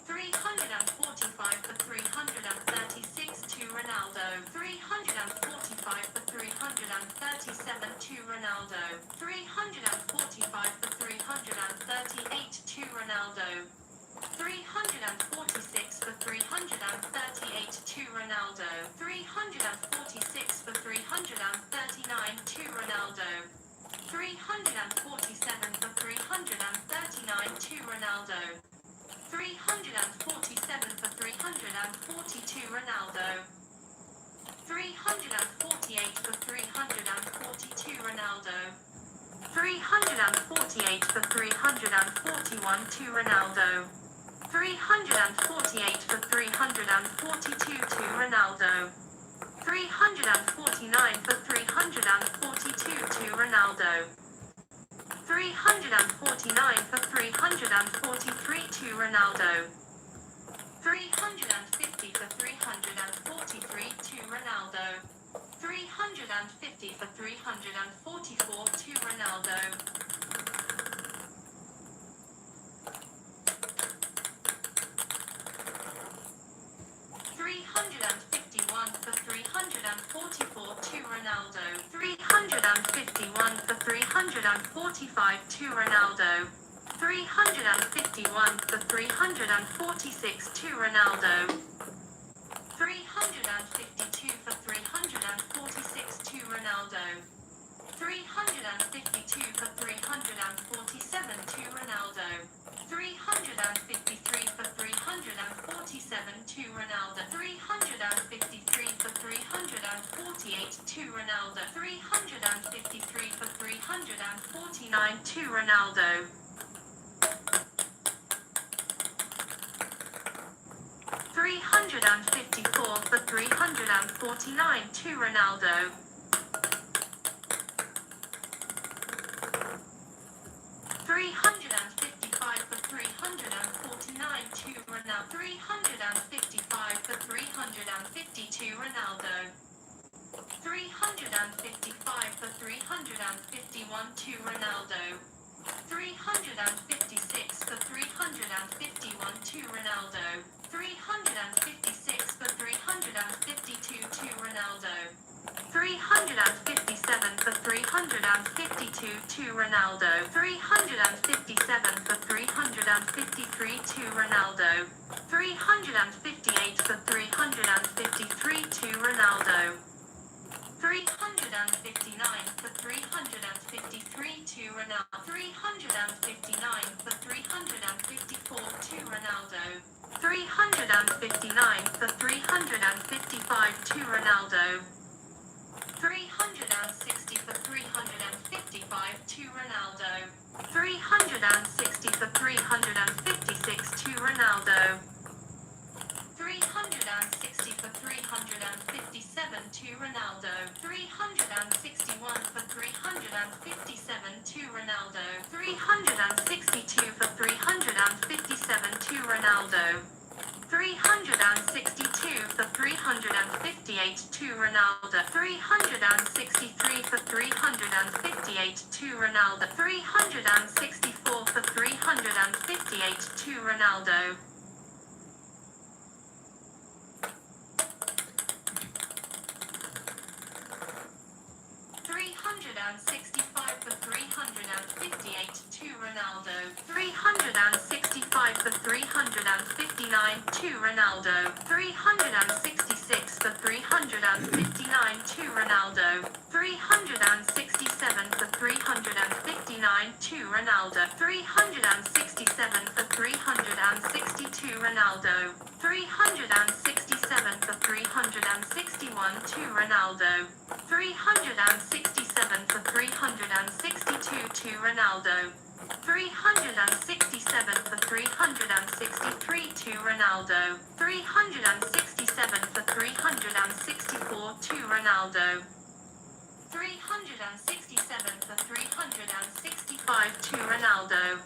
345 for 336 to Ronaldo. 345 for 337 to Ronaldo. 345 for 338 to Ronaldo. 346 for 338 to Ronaldo. 346 for 339 to Ronaldo. 347 for 339 to Ronaldo. 347 for 342 Ronaldo. 348 for 342 Ronaldo. 348 for 341 to Ronaldo. 348 for 342 to Ronaldo. 349 for 342 to Ronaldo. 349 for 343 to Ronaldo. 350 for 343 to Ronaldo. 350 for 344 to Ronaldo. 351 for 344 to Ronaldo. 351 for 345 to Ronaldo. 351 for 346 to Ronaldo. 352 for 346 to Ronaldo. 352 for 347 to Ronaldo. 353 for 347 to Ronaldo. 353 for 348 to Ronaldo. 353 for 349 to Ronaldo. 354 for 349 to Ronaldo. 355 for 349 to Ronaldo. 355 for 352 Ronaldo. 355 for 351 to Ronaldo. 356 for 351 to Ronaldo. 356 for 352 to Ronaldo. 357 for 352 to Ronaldo. 357 for 353 to Ronaldo. 358 for 353 to Ronaldo. 359 for 353 to Ronaldo. 359 for 354 to Ronaldo. 359 for 355 to Ronaldo. 360 for 355 to Ronaldo. 360 for 356 to Ronaldo. 360 for 357 to Ronaldo. 361 for 357 to Ronaldo. 362 for 357 to Ronaldo. 362 for 358 to Ronaldo. 363 for 358 to Ronaldo. 364 for 358 to Ronaldo. 365 for 358 to Ronaldo. 365 for 359 to Ronaldo. 366 for 359 to Ronaldo. 367 for 359 to Ronaldo. 367 for 362 Ronaldo. 367 for 361 to Ronaldo. 367 for 362 to Ronaldo. 367 for 363 to Ronaldo. 367 for 364 to Ronaldo. 367 for 365 to Ronaldo.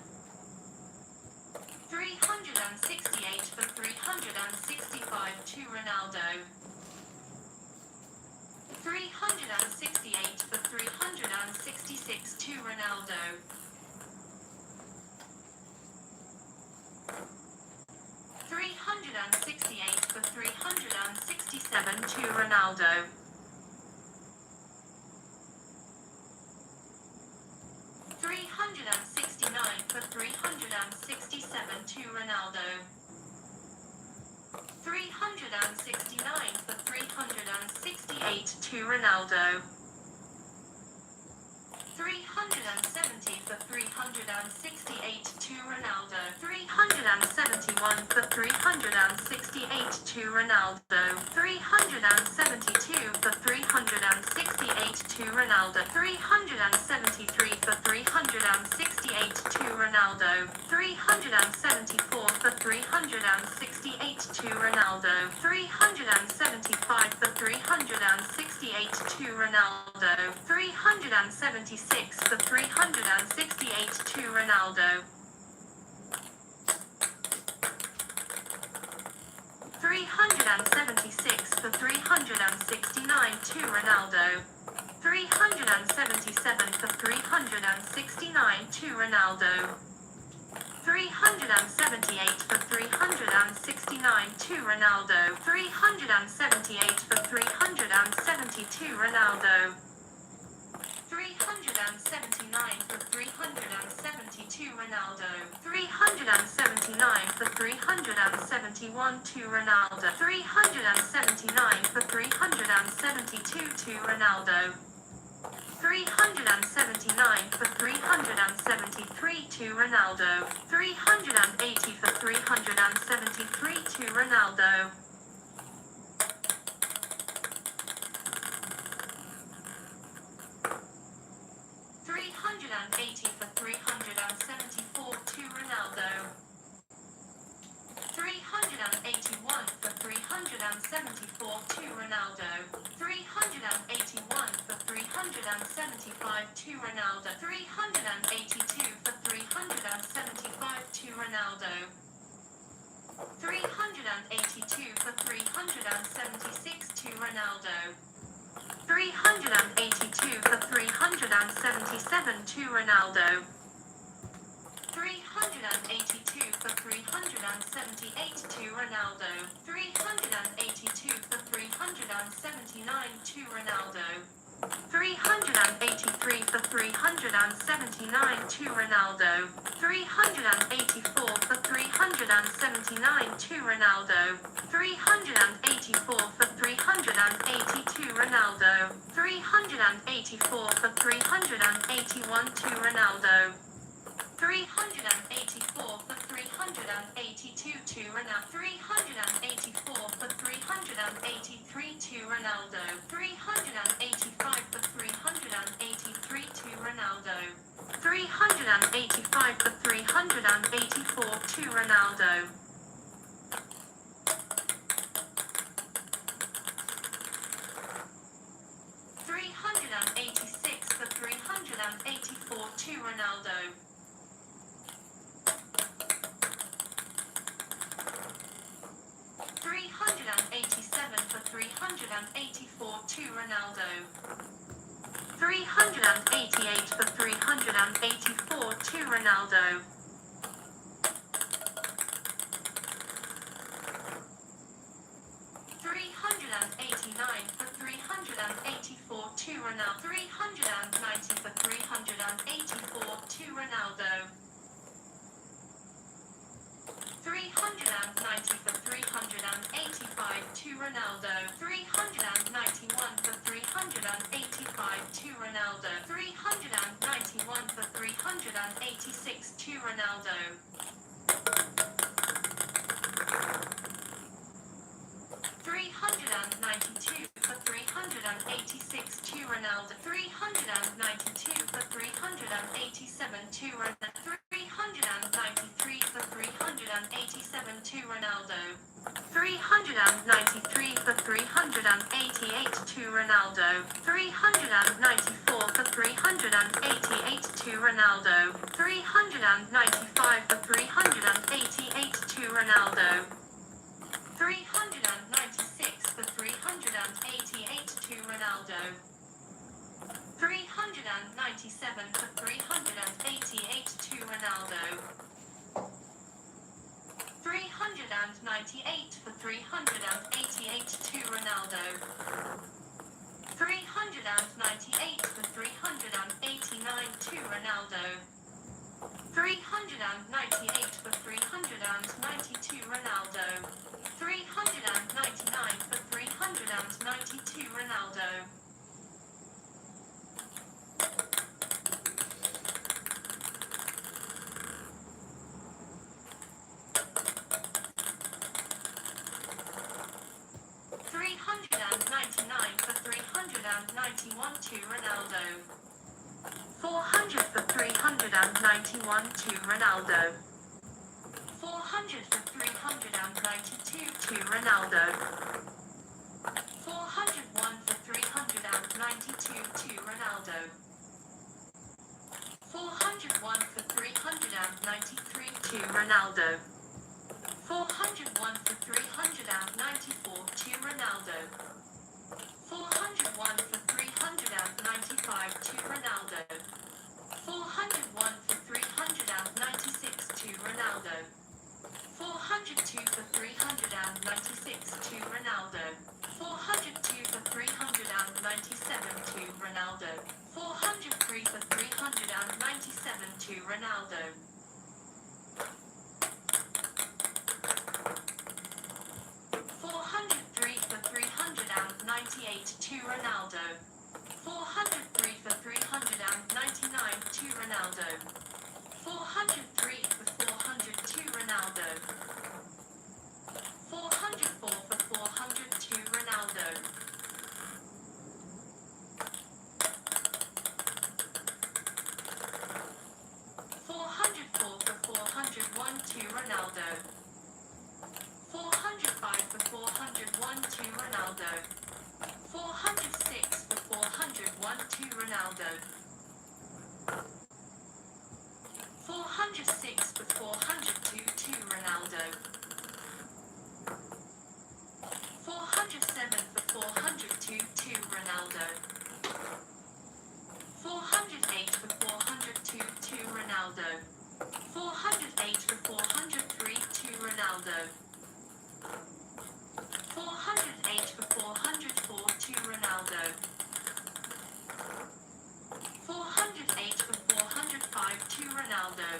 368 for 365 to Ronaldo. 368 for 366 to Ronaldo. 368 for 367 to Ronaldo. 369 for 367 to Ronaldo. 369 for 368 to Ronaldo. 370 for 368 to Ronaldo. 371 for 368 to Ronaldo. 372 for 368 to Ronaldo. 373 for 368 to Ronaldo. 374 for 368 to Ronaldo. 375 for 368 to Ronaldo. 376 for 368 to Ronaldo. 376 for 369 to Ronaldo. 377 for 369 to Ronaldo. 378 for 369 to Ronaldo. 378 for 372 Ronaldo. 379 for 372 Ronaldo. 379 for 371 to Ronaldo. 379 for 372 to Ronaldo. 379 for 373 to Ronaldo. 380 for 373 to Ronaldo. 380 for 374 to Ronaldo. 381 for 374 to Ronaldo. 381 for 375 to Ronaldo. 382 for 375 to Ronaldo. 382 for 376 to Ronaldo. 382 for 377 to Ronaldo. 382 for 378 to Ronaldo. 382 for 379 to Ronaldo. 383 for 379 to Ronaldo. 384 for 379 to Ronaldo. 384 for 380 to Ronaldo. 384 for 381 to Ronaldo. 384 for 382 to Ronaldo. 384 for 383 to Ronaldo. 385 for 383 to Ronaldo. 385 for 384 to Ronaldo. 386 for 384 to Ronaldo. 387 for 384 to Ronaldo. 388 for 384 to Ronaldo. 389 for 384 to Ronaldo. 390 for 384 to Ronaldo. 390 for 385 to Ronaldo. 391 for 385 to Ronaldo. 391 for 386 to Ronaldo. 392 for 386 to Ronaldo. 392 for 387 to Ronaldo. 393 for 394 387 to Ronaldo. 393 for 388 to Ronaldo. 394 for 388 to Ronaldo. 395 for 388 to Ronaldo. 396 for 388 to Ronaldo. 397 for 388 to Ronaldo. 398 for 388 to Ronaldo. 398 for 389 to Ronaldo. 398 for 392 Ronaldo. 399 for 392 Ronaldo. 399 for 391 to Ronaldo. 400 for 391 to Ronaldo. 400 for 392 to Ronaldo. 401 for 392 to Ronaldo. 401 for 393 to Ronaldo. 401 for 394 to Ronaldo. 401 for 395 to Ronaldo. 401 for 396 to Ronaldo. 402 for 396 to Ronaldo. 402 for 397 to Ronaldo. 403 for 397 to Ronaldo. 403 for 398 to Ronaldo. 403 for 399 to Ronaldo. 403 for 400 to Ronaldo. 404 for 400 to Ronaldo. 404 for 401 to Ronaldo. 405 for 401 to Ronaldo. 406 for 401 to Ronaldo. 406 for 402 to Ronaldo. 407 for 402 to Ronaldo. 408 for 402 to Ronaldo. 408 for 403 to Ronaldo. 408 for 404 to Ronaldo. 408 for 405 to Ronaldo.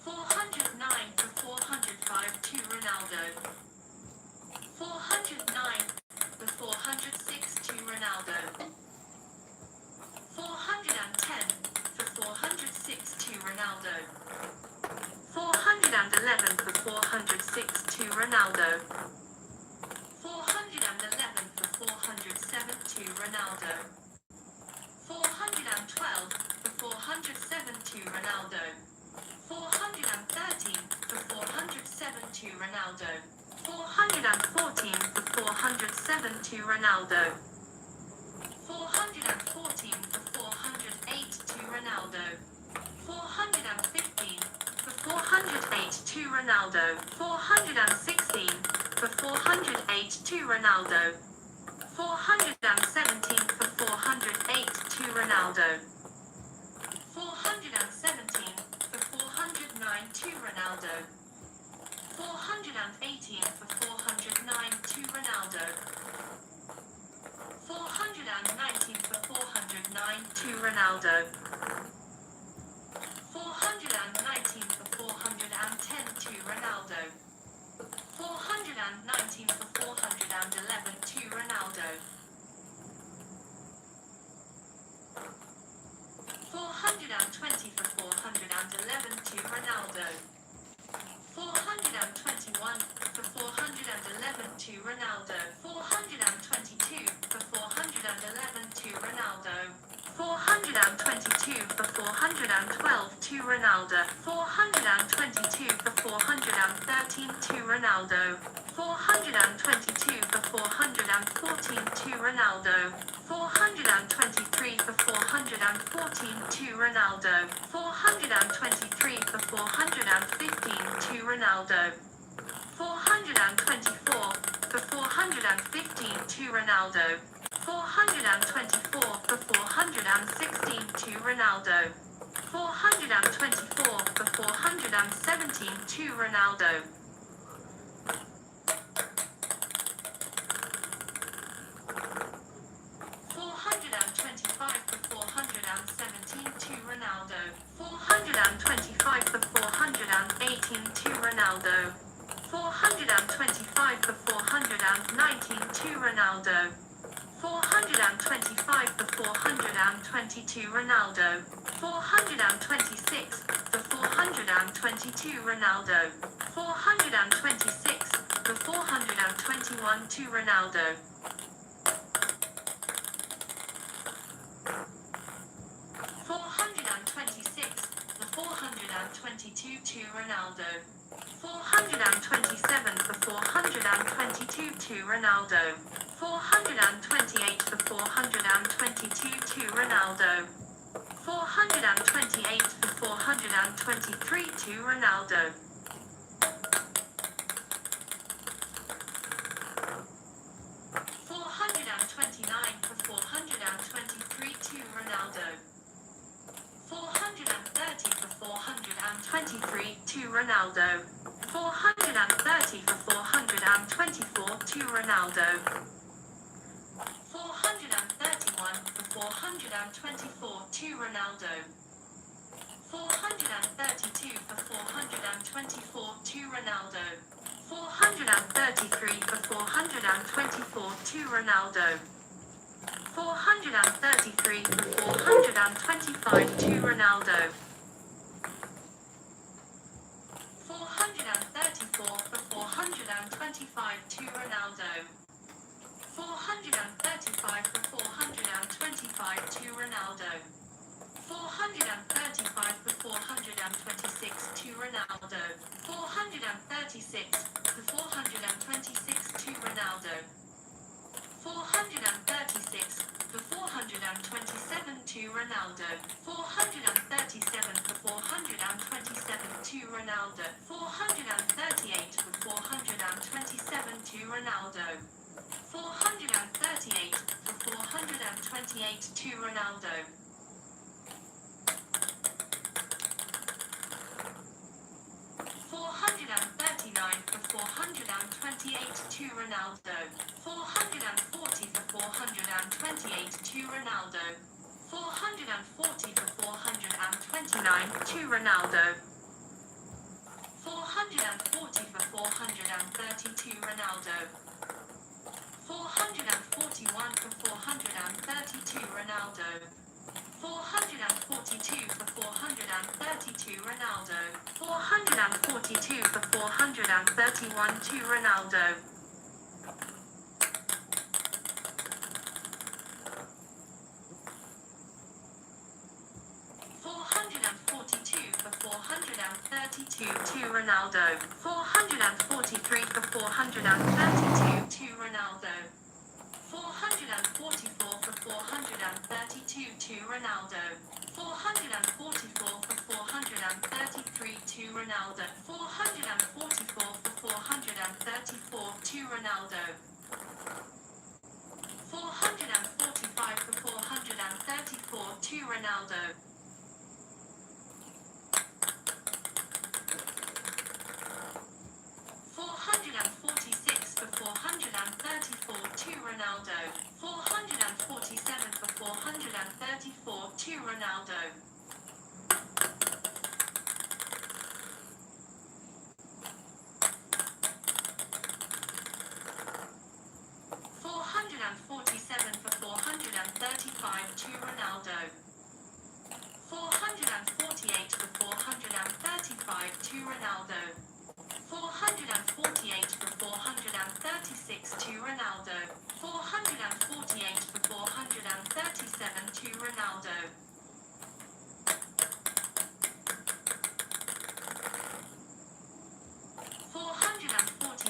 409 for 405 to Ronaldo. 409 for 406 to Ronaldo. 410 for 406 to Ronaldo. 411 for 406 to Ronaldo. 411 for 407 to Ronaldo. 412 for 407 to Ronaldo. 413 for 407 to Ronaldo. 414 for 407 to Ronaldo. 414 for 408 to Ronaldo. 415 for 408 to Ronaldo. 416 for 408 to Ronaldo. 417 for 408 to Ronaldo. 417 for 409 to Ronaldo. 418 for 409 to Ronaldo. 419 for 409 to Ronaldo. 419 for 410 to Ronaldo. 419 for 411 to Ronaldo. 420 for 411 to Ronaldo. 421 for 411 to Ronaldo. 422 for 411 to Ronaldo. 422 for 412 to Ronaldo. 422 for 413 to Ronaldo. 422 for 414 to Ronaldo. 423 for 414 to Ronaldo. 423 for 415 to Ronaldo. 424 for 415 to Ronaldo. 424 for 416 to Ronaldo. 424 for 417 to Ronaldo. 425 for 417 to Ronaldo. 425 for 418 to Ronaldo. 425 for 419 to Ronaldo. 425 for 420 to Ronaldo. 426 for 422 Ronaldo. 426 for 421 to Ronaldo. 426 for 422 to Ronaldo. 427 for 422 to Ronaldo. 428 for 422 to Ronaldo. 428 for 423 to Ronaldo. 429 for 423 to Ronaldo. 430 for 423 to Ronaldo. 430 for 424 to Ronaldo. 431 for 424 to Ronaldo. 432 for 424 to Ronaldo. 433 for 424 to Ronaldo. 433 for 425 to Ronaldo. 434 for 425 to Ronaldo. 435 for 425 to Ronaldo. 435 for 426 to Ronaldo. 436 for 426 to Ronaldo. 436 for 427 to Ronaldo. 437 for 427 to Ronaldo. 438 for 427 to Ronaldo. 438 for 428 to Ronaldo. 439 for 428 to Ronaldo. 440 for 428 to Ronaldo. 440 for 429 to Ronaldo. 440 for 430 to Ronaldo. 441 for 430 to Ronaldo. 442 for 430 to Ronaldo. 442 for 431 to Ronaldo. 442 for 432 to Ronaldo. 443 for 432 to Ronaldo. 444 for 432 to Ronaldo. 444 for 433 to Ronaldo. 444 for 434 to Ronaldo. 445 for 434 to Ronaldo. 446 for 434 to Ronaldo. 447 for 434 to Ronaldo. 447 for 435 to Ronaldo. 448 for 435 to Ronaldo. 448 for 436 to Ronaldo. 448 for 437 to Ronaldo. 449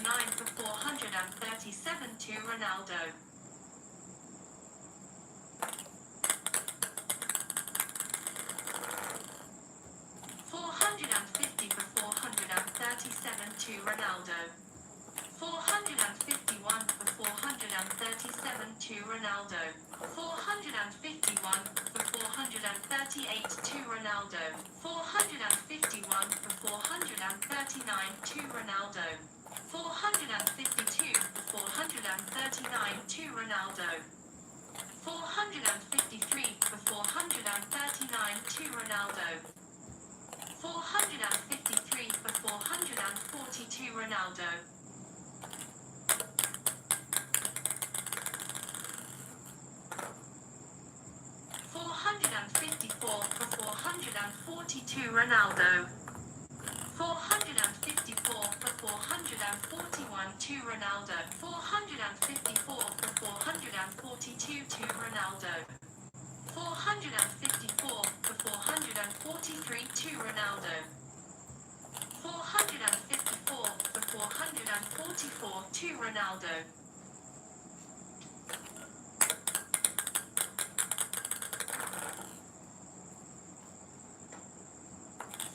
439 for 437 to Ronaldo. 450 for 437 to Ronaldo. 451 for 437 to Ronaldo. 451 for 438 to Ronaldo. 451 for 439 to Ronaldo. 452 for 439 to Ronaldo. 453 for 439 to Ronaldo. 453 for 442 Ronaldo. 454 for 442 Ronaldo. 454 for 441 to Ronaldo. 454 for 442 to Ronaldo. 454 for 443 to Ronaldo. 454 for 444 to Ronaldo.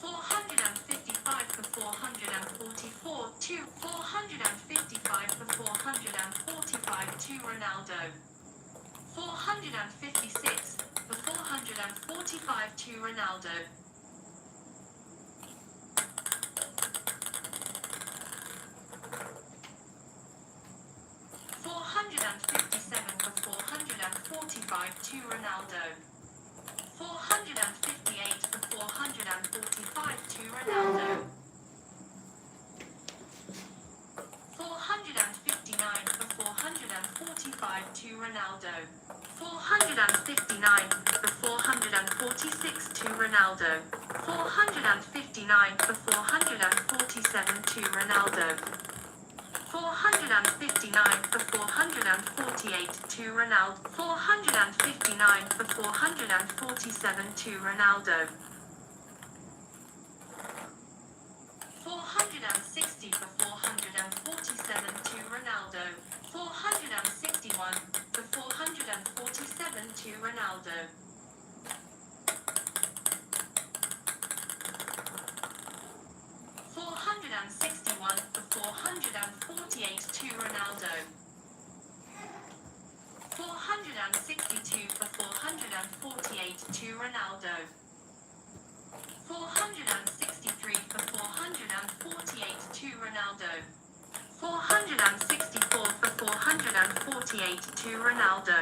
455 for 444 to 455 for 445 to Ronaldo. 456 for 445 to Ronaldo. 457 for 445 to Ronaldo. 458 for 445 to Ronaldo. 459 for 445 to Ronaldo. 459 for 446 to Ronaldo. 459 for 447 to Ronaldo. 459 for 448 to Ronaldo. 459 for 447 to Ronaldo. 460 for 447 to Ronaldo. 461 for 447 to Ronaldo. 461 for 448 to Ronaldo. 462 for 448 to Ronaldo. 463 for 448 to Ronaldo. 464 for 448 to Ronaldo.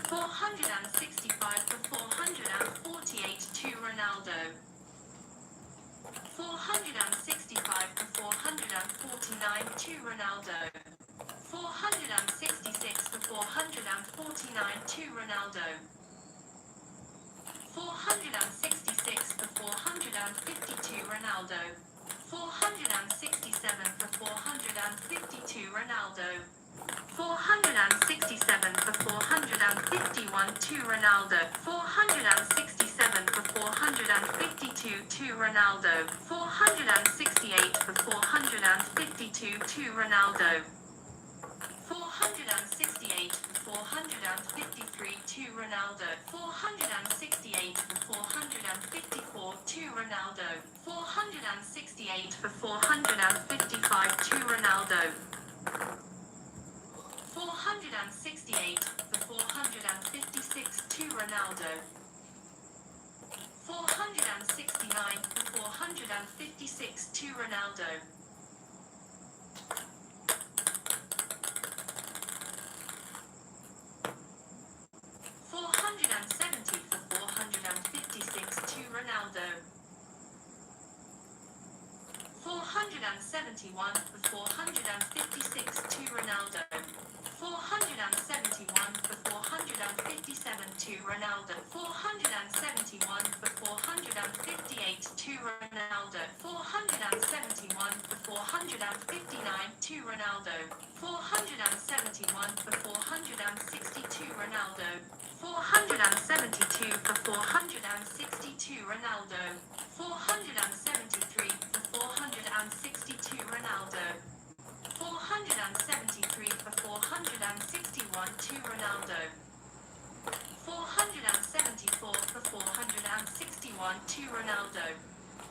465 for 448 to Ronaldo. 465 for 449 to Ronaldo. 466 for 449 to Ronaldo. 466 for 452 Ronaldo. 467 for 452 Ronaldo. 467 for 451 to Ronaldo. 467 for 452 to Ronaldo. 468 for 452 to Ronaldo. 468 for 453 to Ronaldo. 468 for 454 to Ronaldo. 468 for 455 to Ronaldo. 468 for 456 to Ronaldo. 469 for 456 to Ronaldo. 470 for 456 to Ronaldo. 471 for 456 to Ronaldo. 471 for 457 to Ronaldo. 471 for 458 to Ronaldo. 471 for 459 to Ronaldo. 471 for 462 Ronaldo. 472 for 462 Ronaldo. 473 for 462 Ronaldo. 473 for 461 to Ronaldo. 474 for 461 to Ronaldo.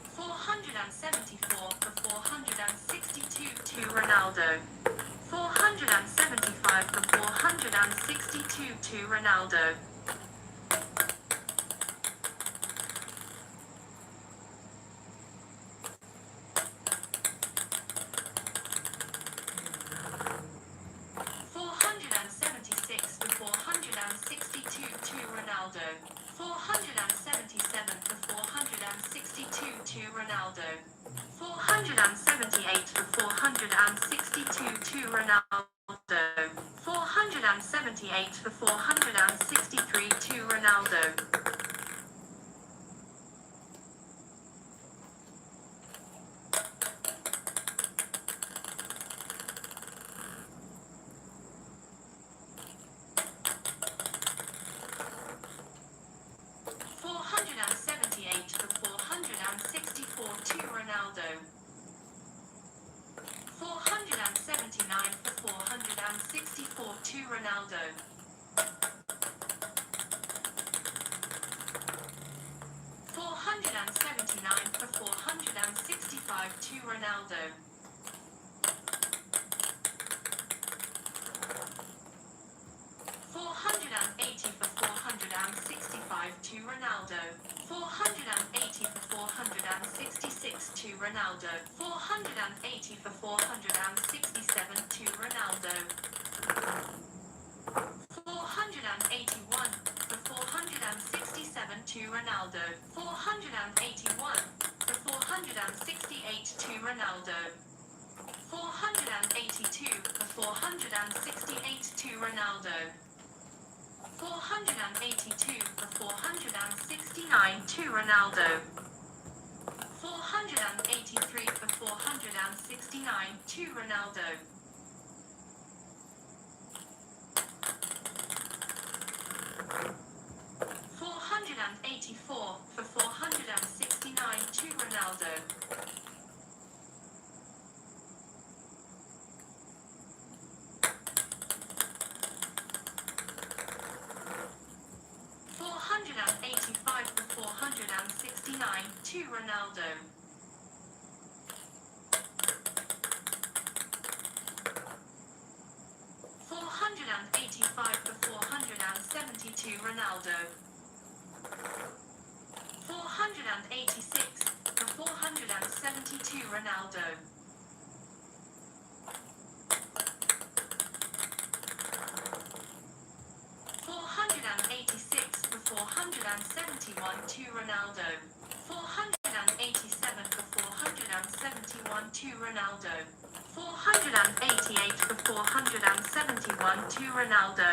474 for 462 to Ronaldo. 475 for 462 to Ronaldo. 476 for 462 to Ronaldo. 477 for 462 to Ronaldo. 478 for 462 to Ronaldo. 478 for 463 to Ronaldo. 478 for 464 to Ronaldo. 479 for 464 to Ronaldo. 479 for 465 to Ronaldo. 480 for 465 to Ronaldo. 480 for 466 to Ronaldo. 480 for 467 to Ronaldo. 481 for 467 to Ronaldo. 481 for 468 to Ronaldo. 482 for 468 to Ronaldo. 482 for 469 to Ronaldo. 483 for 469 to Ronaldo. 484 for 469 to Ronaldo. 485 for 469 to Ronaldo. 485 for 470 to Ronaldo. 486 for 470 to Ronaldo. 486 for 471 to Ronaldo. 487 for 471 to Ronaldo. 488 for 471 to Ronaldo.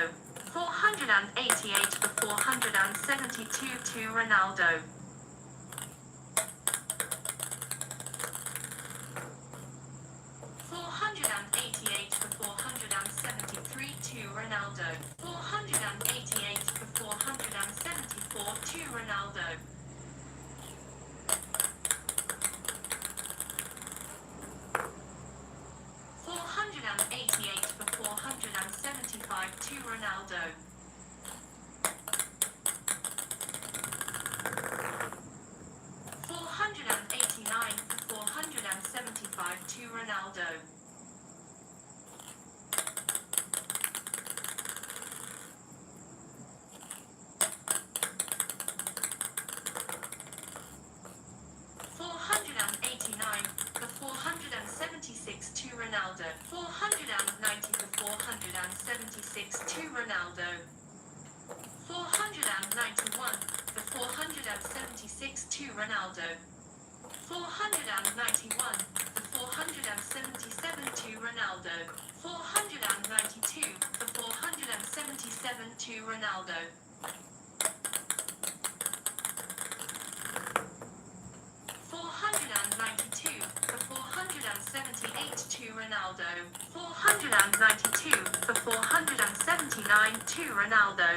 488 for 472 to Ronaldo. 488 for 473 to Ronaldo. 488 for 474 to Ronaldo. 488 for 475 to Ronaldo. 489 for 475 to Ronaldo. 489 for 476 to Ronaldo. 490 for 476 to Ronaldo. 491 for 476 to Ronaldo. 491 for 477 to Ronaldo. 492 for 477 to Ronaldo. 492 for 478 to Ronaldo. 492 for 479 to Ronaldo.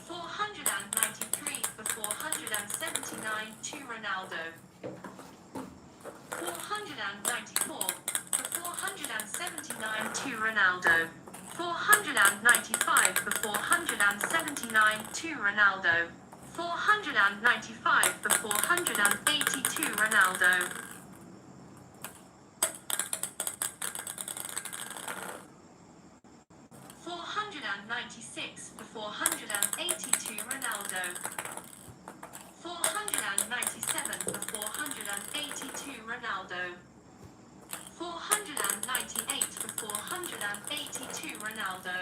490 479 to Ronaldo. 494 for 479 to Ronaldo. 495 for 479 to Ronaldo. 495 for 482 Ronaldo. 496 for 482 Ronaldo. 497 for 482 Ronaldo. 498 for 482 Ronaldo.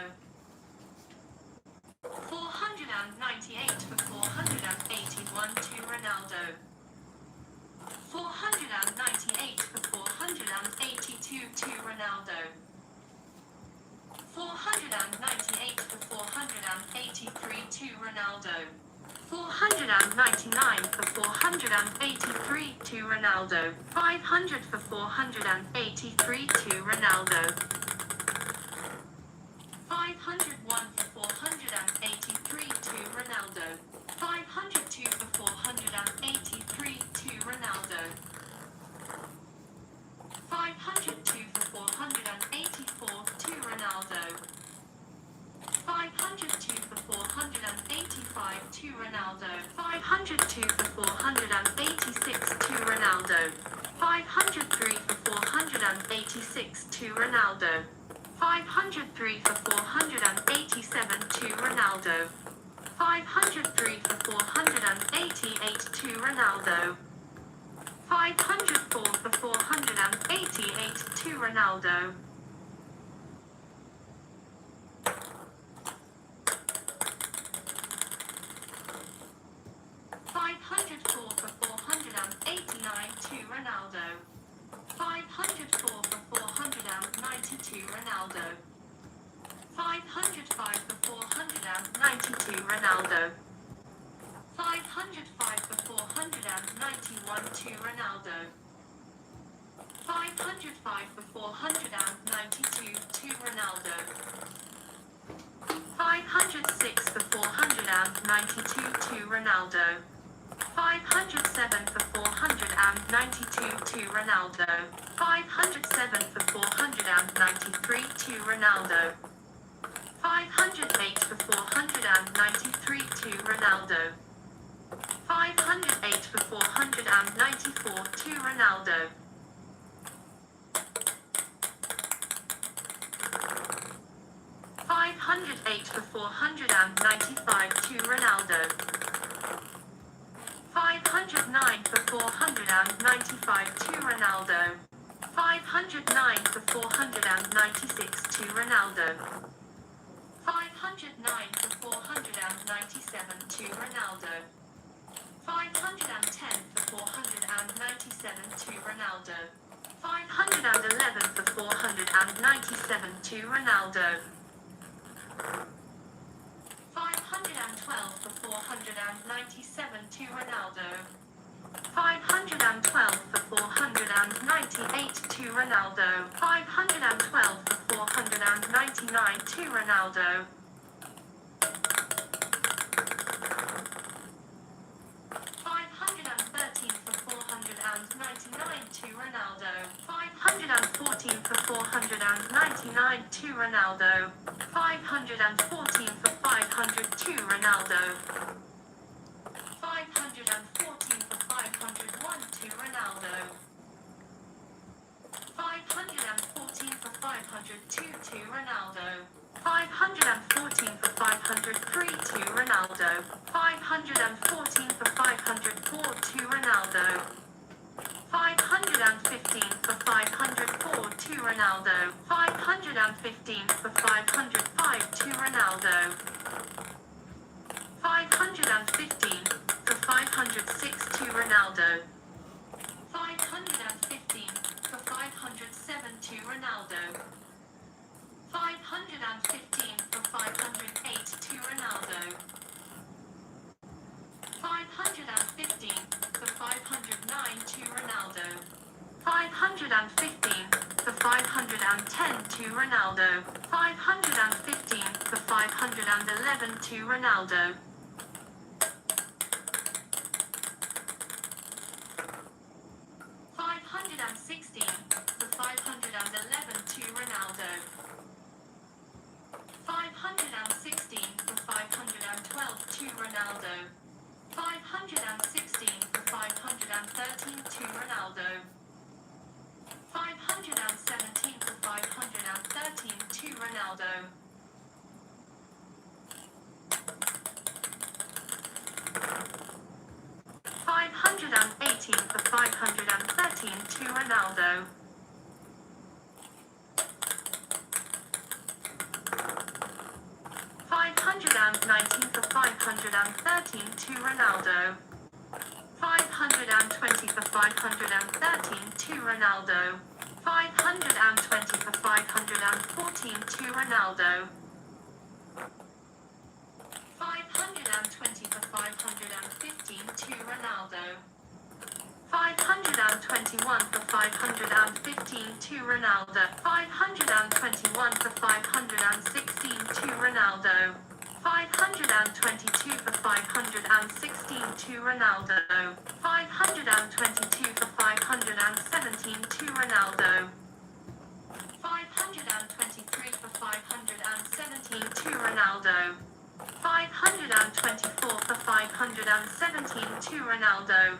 498 for 481 to Ronaldo. 498 for 482 to Ronaldo. 498 for 483 to Ronaldo. 499 for 483 to Ronaldo. 500 for 483 to Ronaldo. 501 for 483 to Ronaldo. 502 for 483 to Ronaldo. 502 for 484 to Ronaldo. 502 for 485 to Ronaldo. 502 for 486 to Ronaldo. 503 for 486 to Ronaldo. 503 for 487 to Ronaldo. 503 for 488 to Ronaldo. 504 for 488 to Ronaldo. 504 for 489 to Ronaldo. 504 for 492 Ronaldo. 505 for 492 Ronaldo. 505 for 491 to Ronaldo. 505 for 492 to Ronaldo. 506 for 492 to Ronaldo. 507 for 492 to Ronaldo. 507 for 493 to Ronaldo. 508 for 493 to Ronaldo. 508 for 494 to Ronaldo. 508 for 495 to Ronaldo. 509 for 495 to Ronaldo. 509 for 496 to Ronaldo. 509 for 497 to Ronaldo. 510 for 497 to Ronaldo. 511 for 497 to Ronaldo. 512 for 497 to Ronaldo. 512 for 498 to Ronaldo. 512 for 499 to Ronaldo. 513 for 499 to Ronaldo. 514 for 499 to Ronaldo. 514 for 500 to Ronaldo. 514 for 501 to Ronaldo. 514 for 502 to Ronaldo. 514 for 503 to Ronaldo. 514 for 504 to Ronaldo. 515 for 504 to Ronaldo. 515 for 505 to Ronaldo. 515 for 506 to Ronaldo. 515 for 507 to Ronaldo. 515 for 508 to Ronaldo. 515 for 509 to Ronaldo. 515 for 510 to Ronaldo. 515 for 511 to Ronaldo. 516 for 511 to Ronaldo. 516 for 512 to Ronaldo. 516 for 513 to Ronaldo. 517 for 513 to Ronaldo. 518 for 513 to Ronaldo. 519 for 513 to Ronaldo. 520 for 513 to Ronaldo. 520 for 514 to Ronaldo. 520 for 515 to Ronaldo. 521 for 515 to Ronaldo. 521 for 516 to Ronaldo. 522 for 516 to Ronaldo. 522 for 517 to Ronaldo. 523 for 517 to Ronaldo. 524 for 517 to Ronaldo.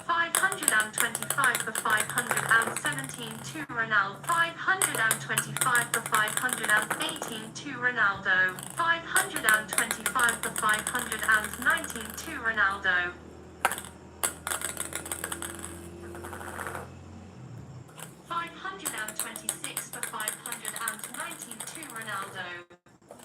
525 for 517 to Ronaldo. 525 for 518 to Ronaldo. 525 for 519 to Ronaldo. 526 for 519 to Ronaldo.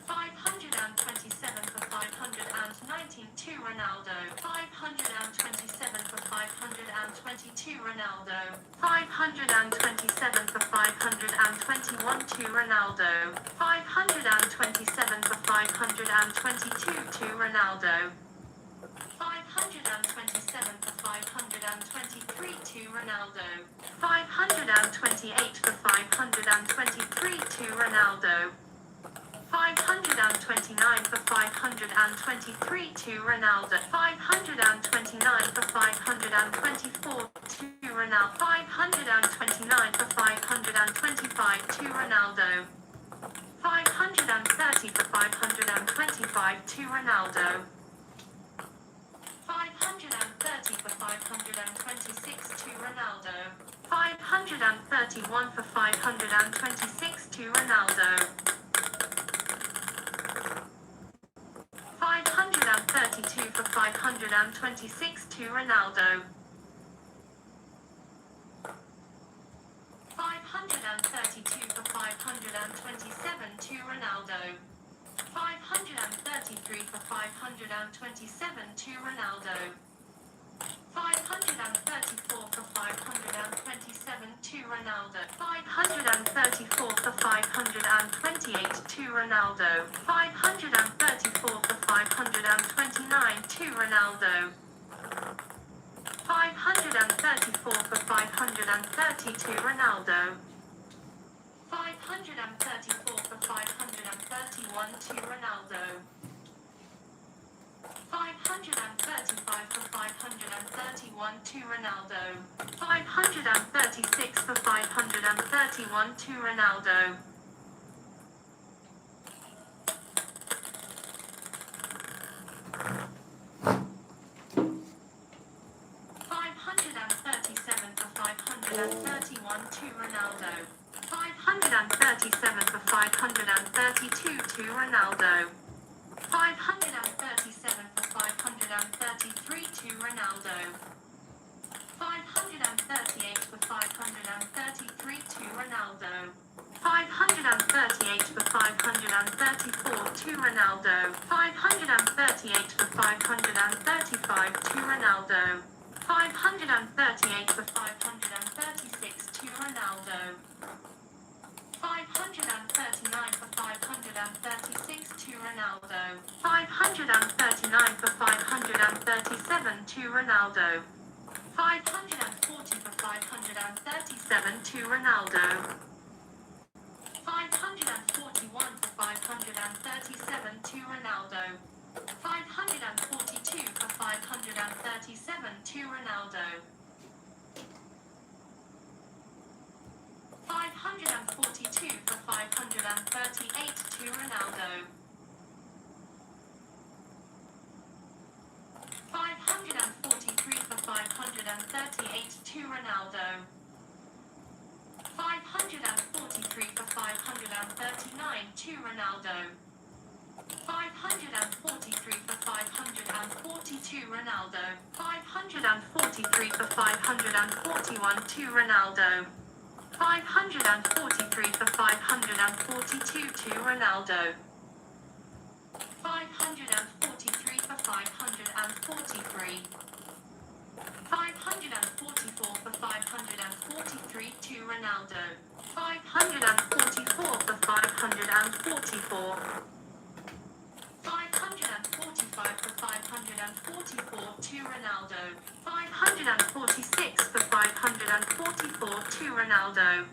527 for 519 to Ronaldo. 527 for 520 to Ronaldo. 527 for 521 to Ronaldo. 527 for 522 to Ronaldo. 527 for 523 to Ronaldo. 528 for 523 to Ronaldo. 529 for 523 to Ronaldo. 529 for 524 to Ronaldo. 529 for 525 to Ronaldo. 530 for 525 to Ronaldo. 530 for 526 to Ronaldo. 531 for 526 to Ronaldo. 532 for 526 to Ronaldo. 532 for 527 to Ronaldo. 533 for 527 to Ronaldo. 534 for 527 to Ronaldo. 534 for 528 to Ronaldo. 534 for 529 to Ronaldo. 534 for 530 to Ronaldo. 534 for 531 to Ronaldo. 535 for 531 to Ronaldo. 536 for 531 to Ronaldo. 537 for 531 to Ronaldo. 537 for 532 to Ronaldo. 537 for 533 to Ronaldo. 538 for 533 to Ronaldo. 538 for 534 to Ronaldo. 538 for 535 to Ronaldo. 538 for 536 to Ronaldo. 539 for 536 to Ronaldo. 539 for 537 to Ronaldo. 540 for 537 to Ronaldo. 541 for 537 to Ronaldo. 542 for 537 to Ronaldo. 2 for 538 to Ronaldo. 543 for 538 to Ronaldo. 543 for 539 to Ronaldo. 543 for 542 Ronaldo. 543 for 541 to Ronaldo. 543 for 542 to Ronaldo. 543 for 543. 544 for 543 to Ronaldo. 544 for 544. 545 for 544 to Ronaldo. 546 for 544 to Ronaldo.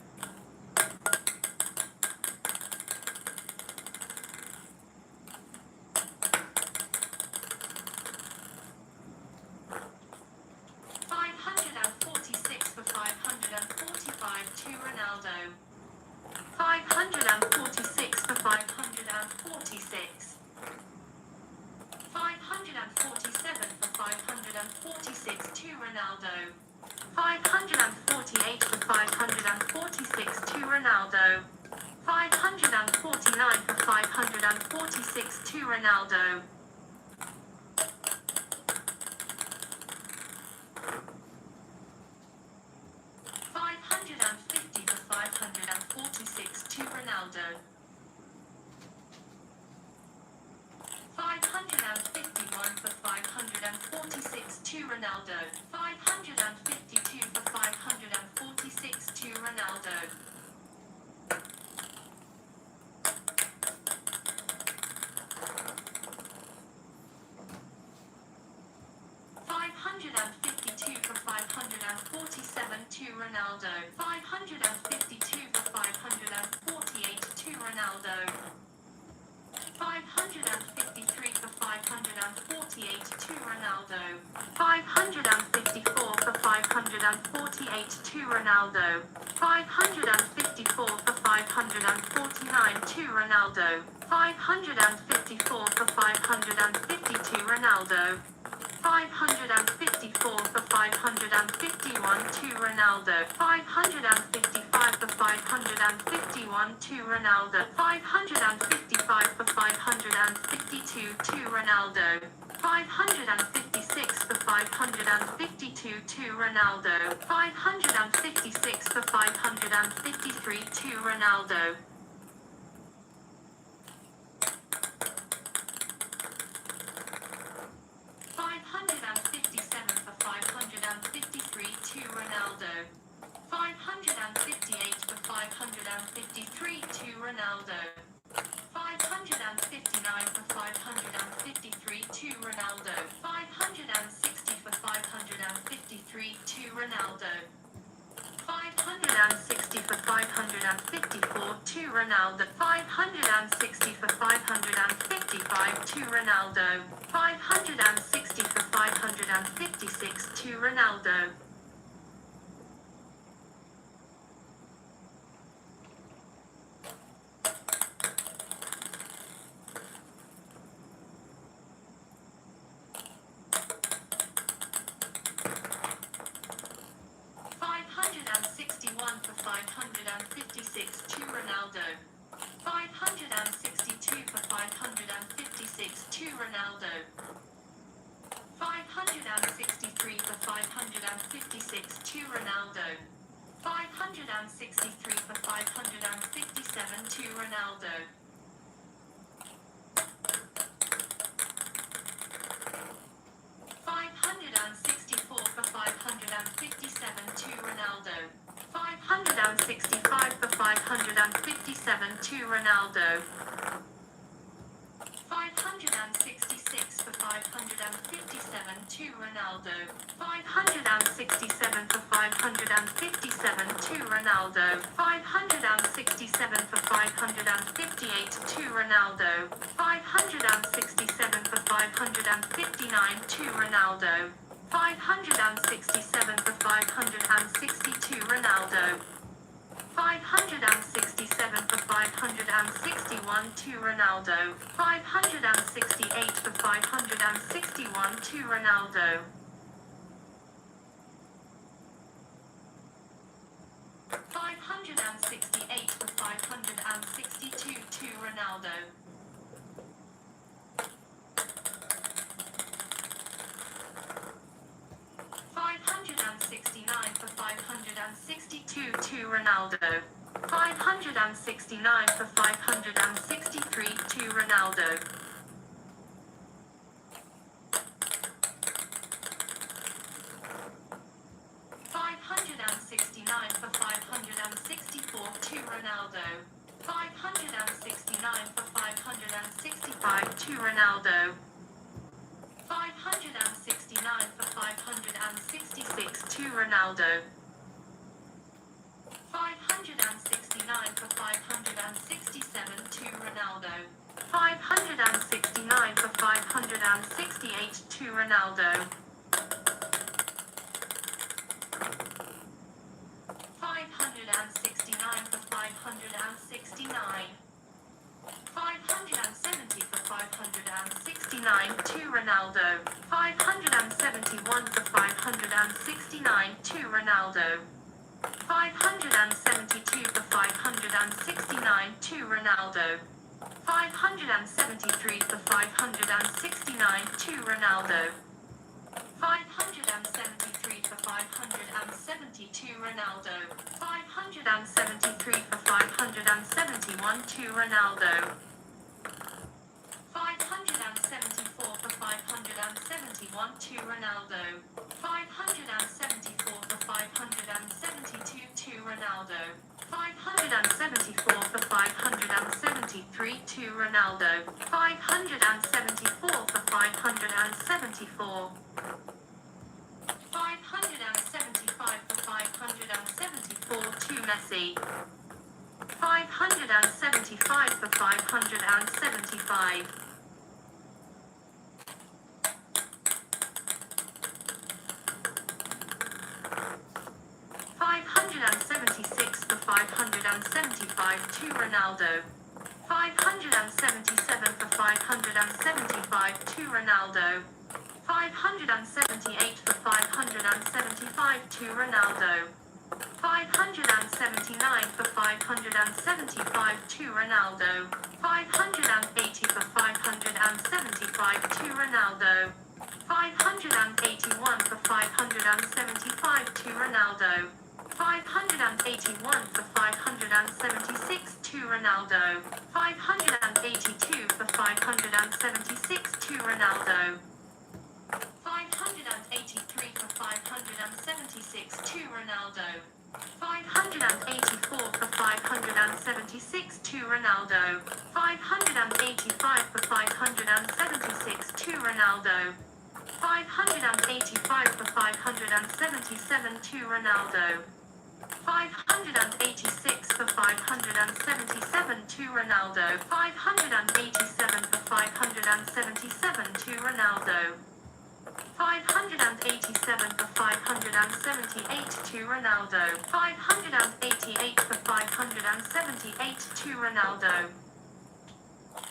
546 for 545 to Ronaldo. 546 for 546. 547 for 546 to Ronaldo. 548 for 546 to Ronaldo. 549 for 546 to Ronaldo. 550 for 546 to Ronaldo. 551 for 546 to Ronaldo. 552 for 546 to Ronaldo. 552 for 547 to Ronaldo. 552 for 548 to Ronaldo. 553 for 548 to Ronaldo. 554 for 548 to Ronaldo. 554 for 549 to Ronaldo. 554 for 550 to Ronaldo. 554 for 551 to Ronaldo. 555 for 551 to Ronaldo. 555 for 552 to Ronaldo. 556 for 552 to Ronaldo. 556 for 553 to Ronaldo. 557 for 553 to Ronaldo. 558 for 553 to Ronaldo. 559 for 553 to Ronaldo. 560 for 553 to Ronaldo. 560 for 554 to Ronaldo. 560 for 555 to Ronaldo. 560 for 556 to Ronaldo. 561 for 556 to Ronaldo. 562 for 556 to Ronaldo. 563 for 556 to Ronaldo. 563 for 557 to Ronaldo. 564 for 557 to Ronaldo. 565 for 557 to Ronaldo. 566 for 557 to Ronaldo. 567 for 557 to Ronaldo. 567 for 558 to Ronaldo. 567 for 559 to Ronaldo. 567 for 560 to Ronaldo. 567 for 561 to Ronaldo. 568 for 561 to Ronaldo. 568 for 562 to Ronaldo. 569 for 562 to Ronaldo. 569 for 563 to Ronaldo. 569 for 564 to Ronaldo. 569 for 565 to Ronaldo. 569 for 566 to Ronaldo. 569 for 567 to Ronaldo. 569 for 568 to Ronaldo. 569 for 569. 570 for 569 to Ronaldo. 571 for 569 to Ronaldo. 572 for 569 to Ronaldo. 573 for 569 to Ronaldo. 573 for 572 Ronaldo. 573 for 571 to Ronaldo. 574 for 571 to Ronaldo. 574 for 572 to Ronaldo. 574 for 573 to Ronaldo. 574 for 574. 575 for 574 to Messi. 575 for 575. 576 for 575 to Ronaldo. 577 for 575 to Ronaldo. 578 for 575 to Ronaldo. 579 for 575 to Ronaldo. 580 for 575 to Ronaldo. 581 for 575 to Ronaldo. 581 for 576 to Ronaldo. 582 for 576 to Ronaldo. 583 for 576 to Ronaldo. 584 for 576 to Ronaldo. 585 for 576 to Ronaldo. 585 for 577 to Ronaldo. 586 for 577 to Ronaldo. 587 for 577 to Ronaldo. 587 for 578 to Ronaldo. 588 for 578 to Ronaldo.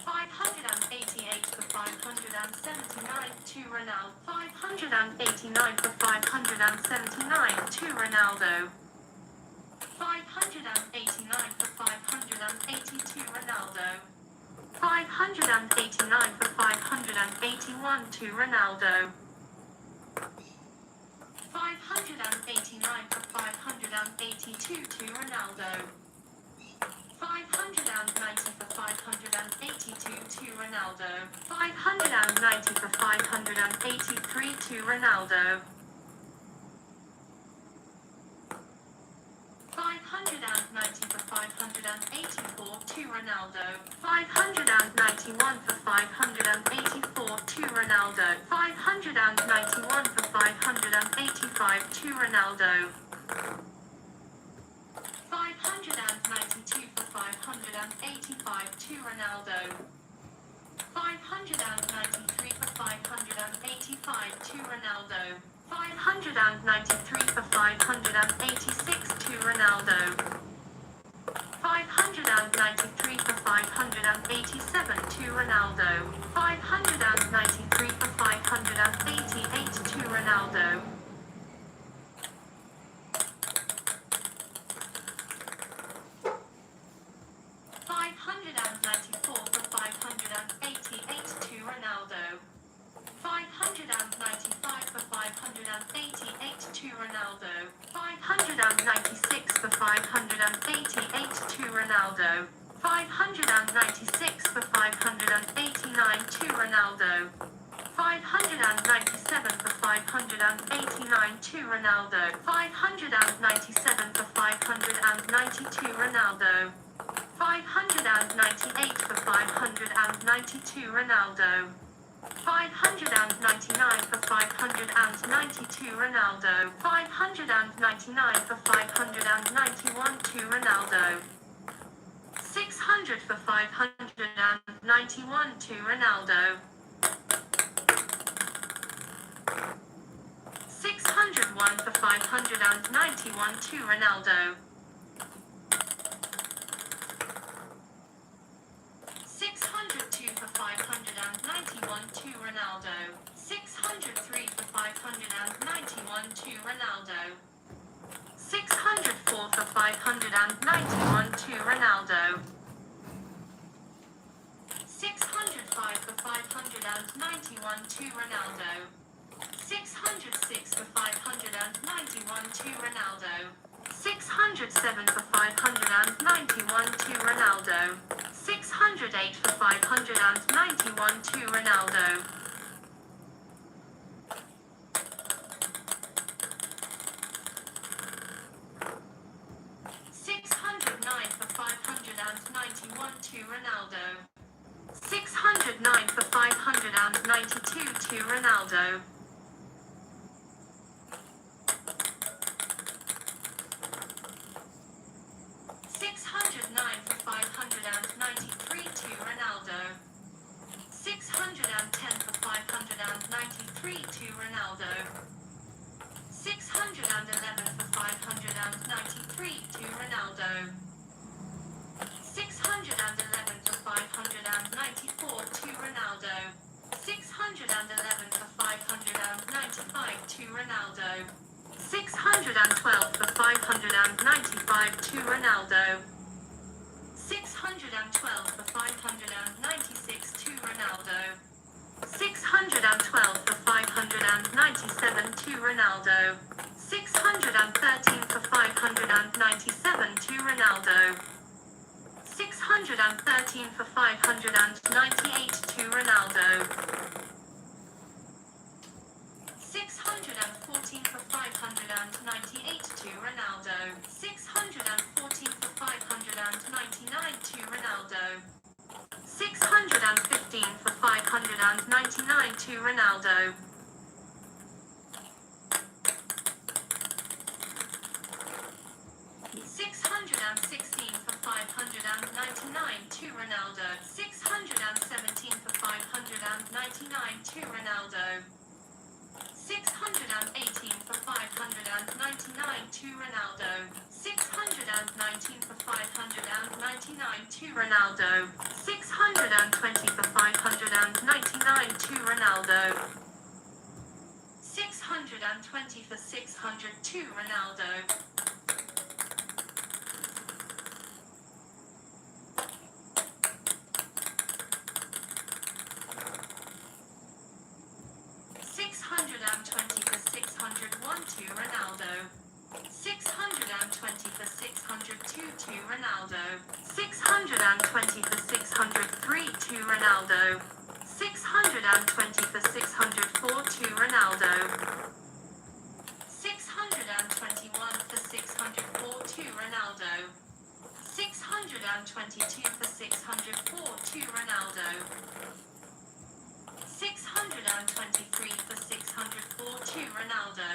588 for 579 to Ronaldo. 589 for 579 to Ronaldo. 589 for 580 to Ronaldo. 589 for 581 to Ronaldo. 589 for 582 to Ronaldo. 590 for 582 to Ronaldo. 590 for 583 to Ronaldo. 590 for 584 to Ronaldo. 591 for 584 to Ronaldo. 591 for 585 to Ronaldo. 592 for 585 to Ronaldo. 593 for 585 to Ronaldo. 593 for 586 to Ronaldo. 593 for 587 to Ronaldo. 593 for 588 to Ronaldo. 594 for 588 to Ronaldo. 595 for 588 to Ronaldo. 596 for 588 to Ronaldo. 596 for 589 to Ronaldo. 597 for 589 to Ronaldo. 597 for 592 Ronaldo. 598 for 592 Ronaldo. 599 for 592 Ronaldo. 599 for 591 to Ronaldo. 600 for 591 to Ronaldo. 601 for 591 to Ronaldo. 602 for 591 to Ronaldo. 603 for 591 to Ronaldo. 604 for 591 to Ronaldo. 605 for 591 to Ronaldo. 606 for 591 to Ronaldo. 607 for 591 to Ronaldo. 608 for 591 to Ronaldo. 609 for 591 to Ronaldo. 609 for 592 to Ronaldo. 609 for 593 to Ronaldo. 610 for 593 to Ronaldo. 611 for 593 to Ronaldo. 611 for 594 to Ronaldo. 611 for 595 to Ronaldo. 612 for 595 to Ronaldo. 612 for 596 to Ronaldo. 612 for 597 to Ronaldo. 613 for 597 to Ronaldo. 613 for 598 to Ronaldo. 614 for 598 to Ronaldo. 614 for 599 to Ronaldo. 615 for 599 to Ronaldo. 616 for 599 to Ronaldo. 617 for 599 to Ronaldo. 618 for 599 to Ronaldo. 619 for 599 to Ronaldo. 620 for 599 to Ronaldo. 620 for 600 to Ronaldo. 620 for 601 to Ronaldo. 620 for 602 to Ronaldo. 620 for 603 to Ronaldo. 620 for 604 to Ronaldo. 621 for 604 to Ronaldo. 622 for 604 to Ronaldo. 623 for 604 to Ronaldo.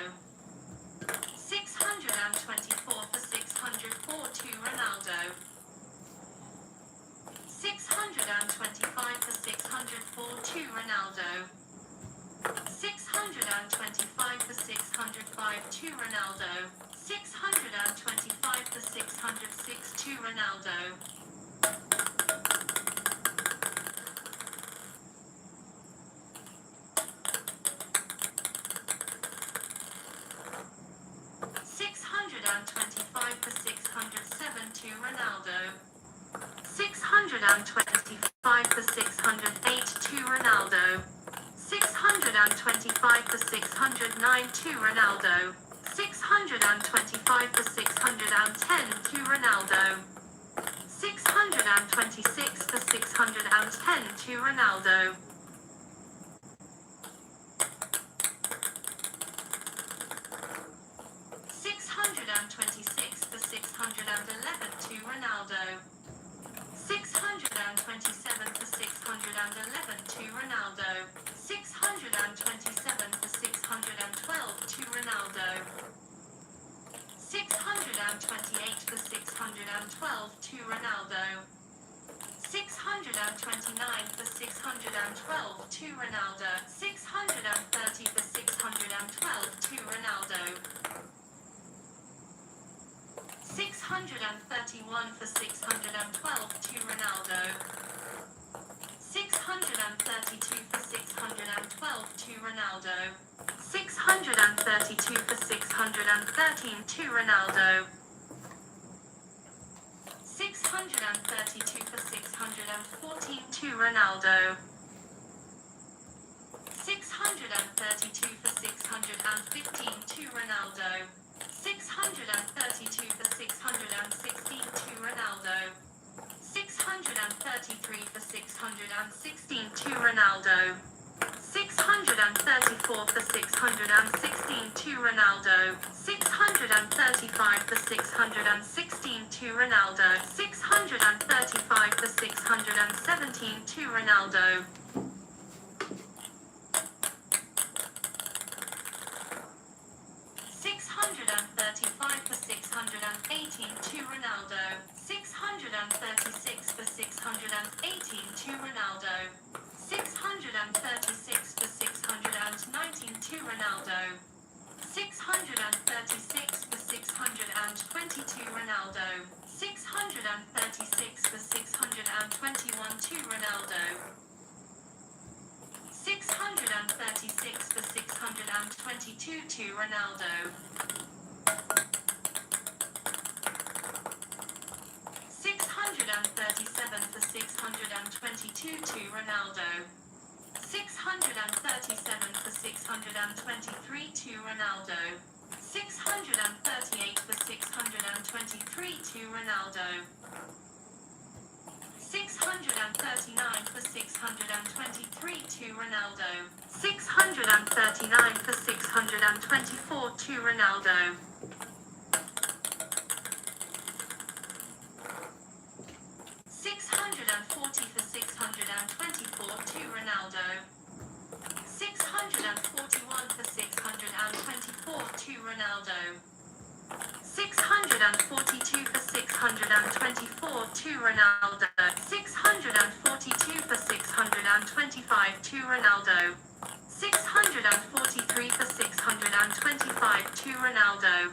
624 for 604 to Ronaldo. 625 for 604 to Ronaldo. 625 for 604 605 to Ronaldo. 625 for 606 to Ronaldo. 625 for 607 to Ronaldo. 625 for 608 to Ronaldo. 625 for 609 to Ronaldo. 625 for 610 to Ronaldo. 626 for 610 to Ronaldo. 626 for 611 to Ronaldo. 627 for 611 to Ronaldo. 627 for 612 to Ronaldo. 628 for 612 to Ronaldo. 629 for 612 to Ronaldo. 630 for 612 to Ronaldo. 631 for 612 to Ronaldo. 632 for 612 to Ronaldo. 632 for 613 to Ronaldo. 632 for 614 to Ronaldo. 632 for 615 to Ronaldo. 632 for 616 to Ronaldo. 633 for 616 to Ronaldo. 634 for 616 to Ronaldo. 635 for 616 to Ronaldo. 635 for 617 to Ronaldo. 635 for 618 to Ronaldo. 636 for 618 to Ronaldo. 636 for 619 to Ronaldo. 636 for 620 to Ronaldo. 636 for 621 to Ronaldo. 636 for 622 to Ronaldo. 637 for 622 to Ronaldo. 637 for 623 to Ronaldo. 638 for 623 to Ronaldo. 639 for 623 to Ronaldo. 639 for 624 to Ronaldo. 640 for 624 to Ronaldo. 641 for 624 to Ronaldo. 642 for 624 to Ronaldo. 642 for 625 to Ronaldo. 643 for 625 to Ronaldo.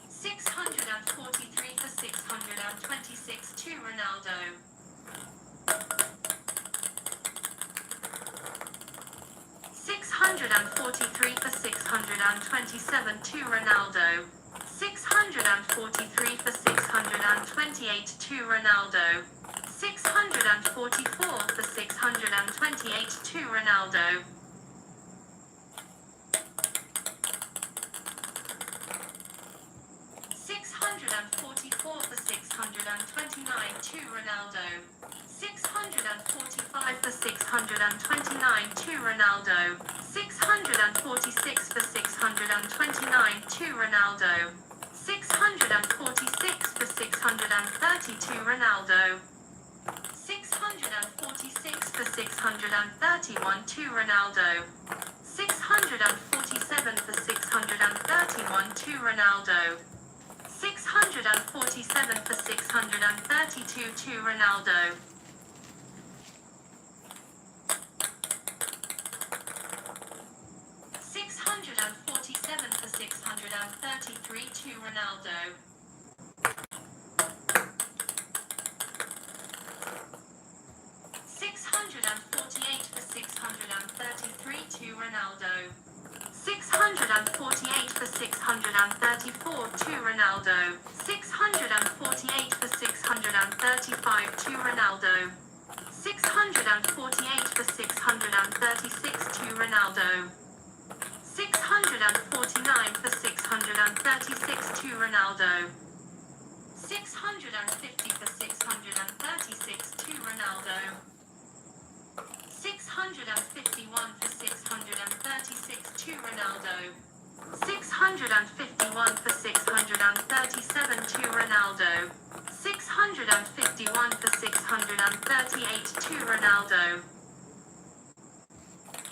643 for 626 to Ronaldo. 643 for 627 to Ronaldo. 643 for 628 to Ronaldo. 644 for 628 to Ronaldo. 644 for 629 to Ronaldo. 645 for 629 to Ronaldo. 646 for 629 to Ronaldo. 646 for 630 to Ronaldo. 646 for 631 to Ronaldo. 647 for 631 to Ronaldo. 647 for 632 to Ronaldo. 648 647 for 633 to Ronaldo. 648 for 633 to Ronaldo. 648 for 634 to Ronaldo. 648 for 635 to Ronaldo. 648 for 636 to Ronaldo. 649 for 636 to Ronaldo. 650 for 636 to Ronaldo. 651 for 636 to Ronaldo. 651 for 637 to Ronaldo. 651 for 638 to Ronaldo.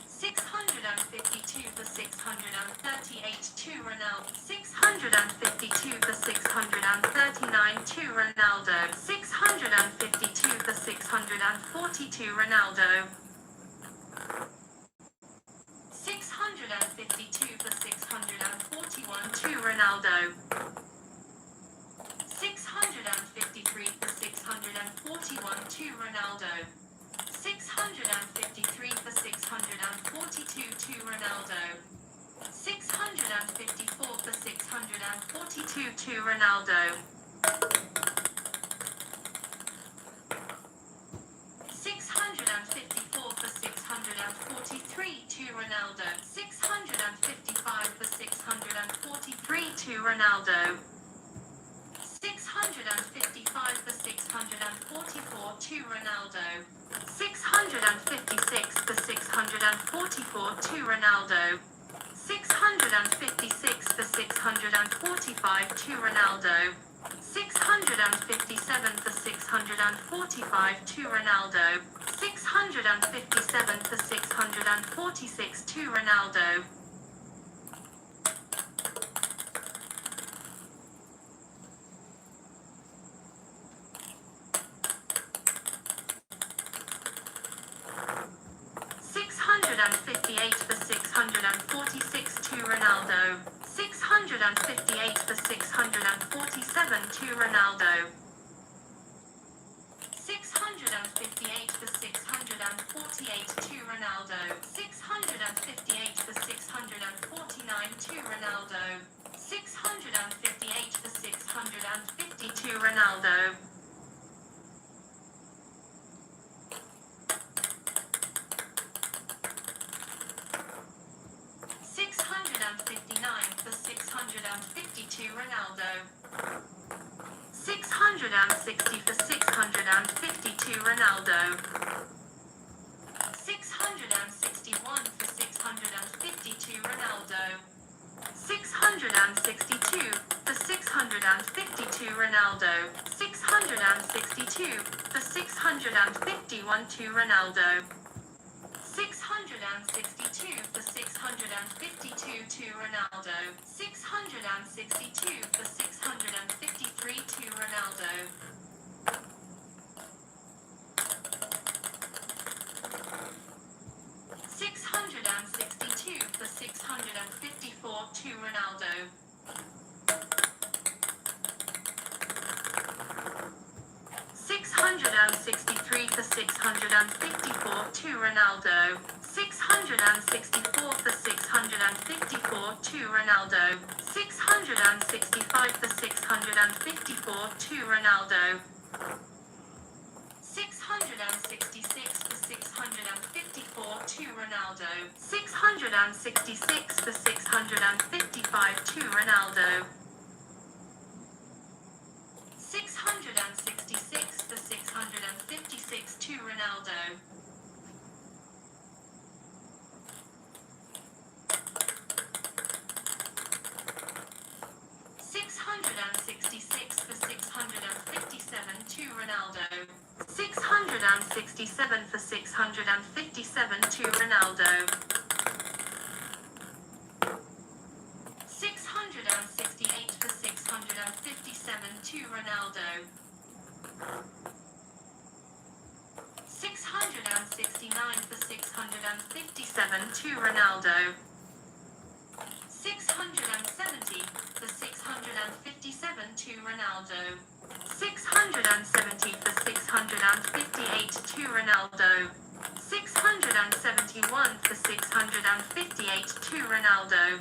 652 for 638 to Ronaldo. 652 for 639 to Ronaldo. 652 for 640 to Ronaldo. 652 for 641 to Ronaldo. 653 for 641 to Ronaldo. 653 for 642 to Ronaldo. 654 for 642 to Ronaldo. 654 for 643 to Ronaldo. 655 for 643 to Ronaldo. 655 for 644 to Ronaldo. 656 for 644 to Ronaldo. 656 for 645 to Ronaldo. 657 for 645 to Ronaldo. 657 for 646 to Ronaldo. 658 for 646 to Ronaldo. 658 for 647 to Ronaldo. 658 for 648 to Ronaldo. 658 for 649 to Ronaldo. 658 for 650 to Ronaldo. 659 for 650 to Ronaldo. 660 for 650 to Ronaldo. 661 for 650 to Ronaldo. 662 for 650 to Ronaldo. 662 for 651 to Ronaldo. 662 for 652 to Ronaldo. 662 for 653 to Ronaldo. 662 for 654 to Ronaldo. 663 for 654 to Ronaldo. 664 for 654 to Ronaldo. 665 for 654 to Ronaldo. 666 for 654 to Ronaldo. 666 for 655 to Ronaldo. 666 for 656 to Ronaldo. 666 for 657 to Ronaldo. 667 for 657 to Ronaldo. 668 for 657 to Ronaldo. 669 for 657 to Ronaldo. 670 for 657 to Ronaldo. 670 for 658 to Ronaldo. 671 for 658 to Ronaldo.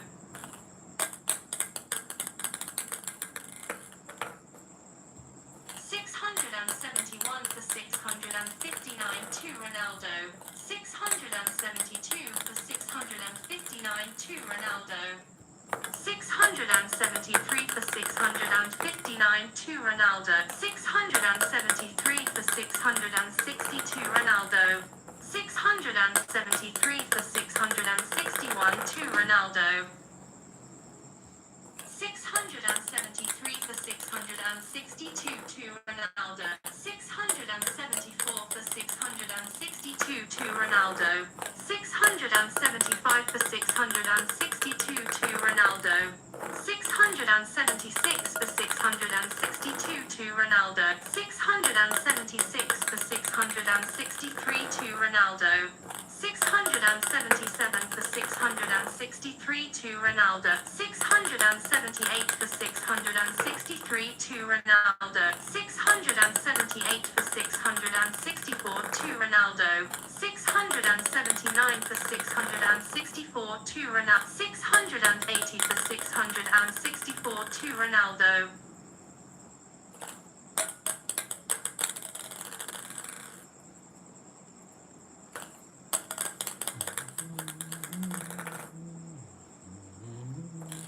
671 for 659 to Ronaldo. 672 for 659 to Ronaldo. 673 for 659 to Ronaldo. 673 for 660 to Ronaldo. 673 for 661 to Ronaldo. 673 for 662 to Ronaldo. 674 for 662 to Ronaldo. 675 for 662 to Ronaldo. 676 for 662 to Ronaldo. 676 for 663 to Ronaldo. 677 for 663 to Ronaldo. 678 for 663 to Ronaldo. 678 for 664 to Ronaldo. 679 for 664 to Ronaldo. 680 for 664 to Ronaldo.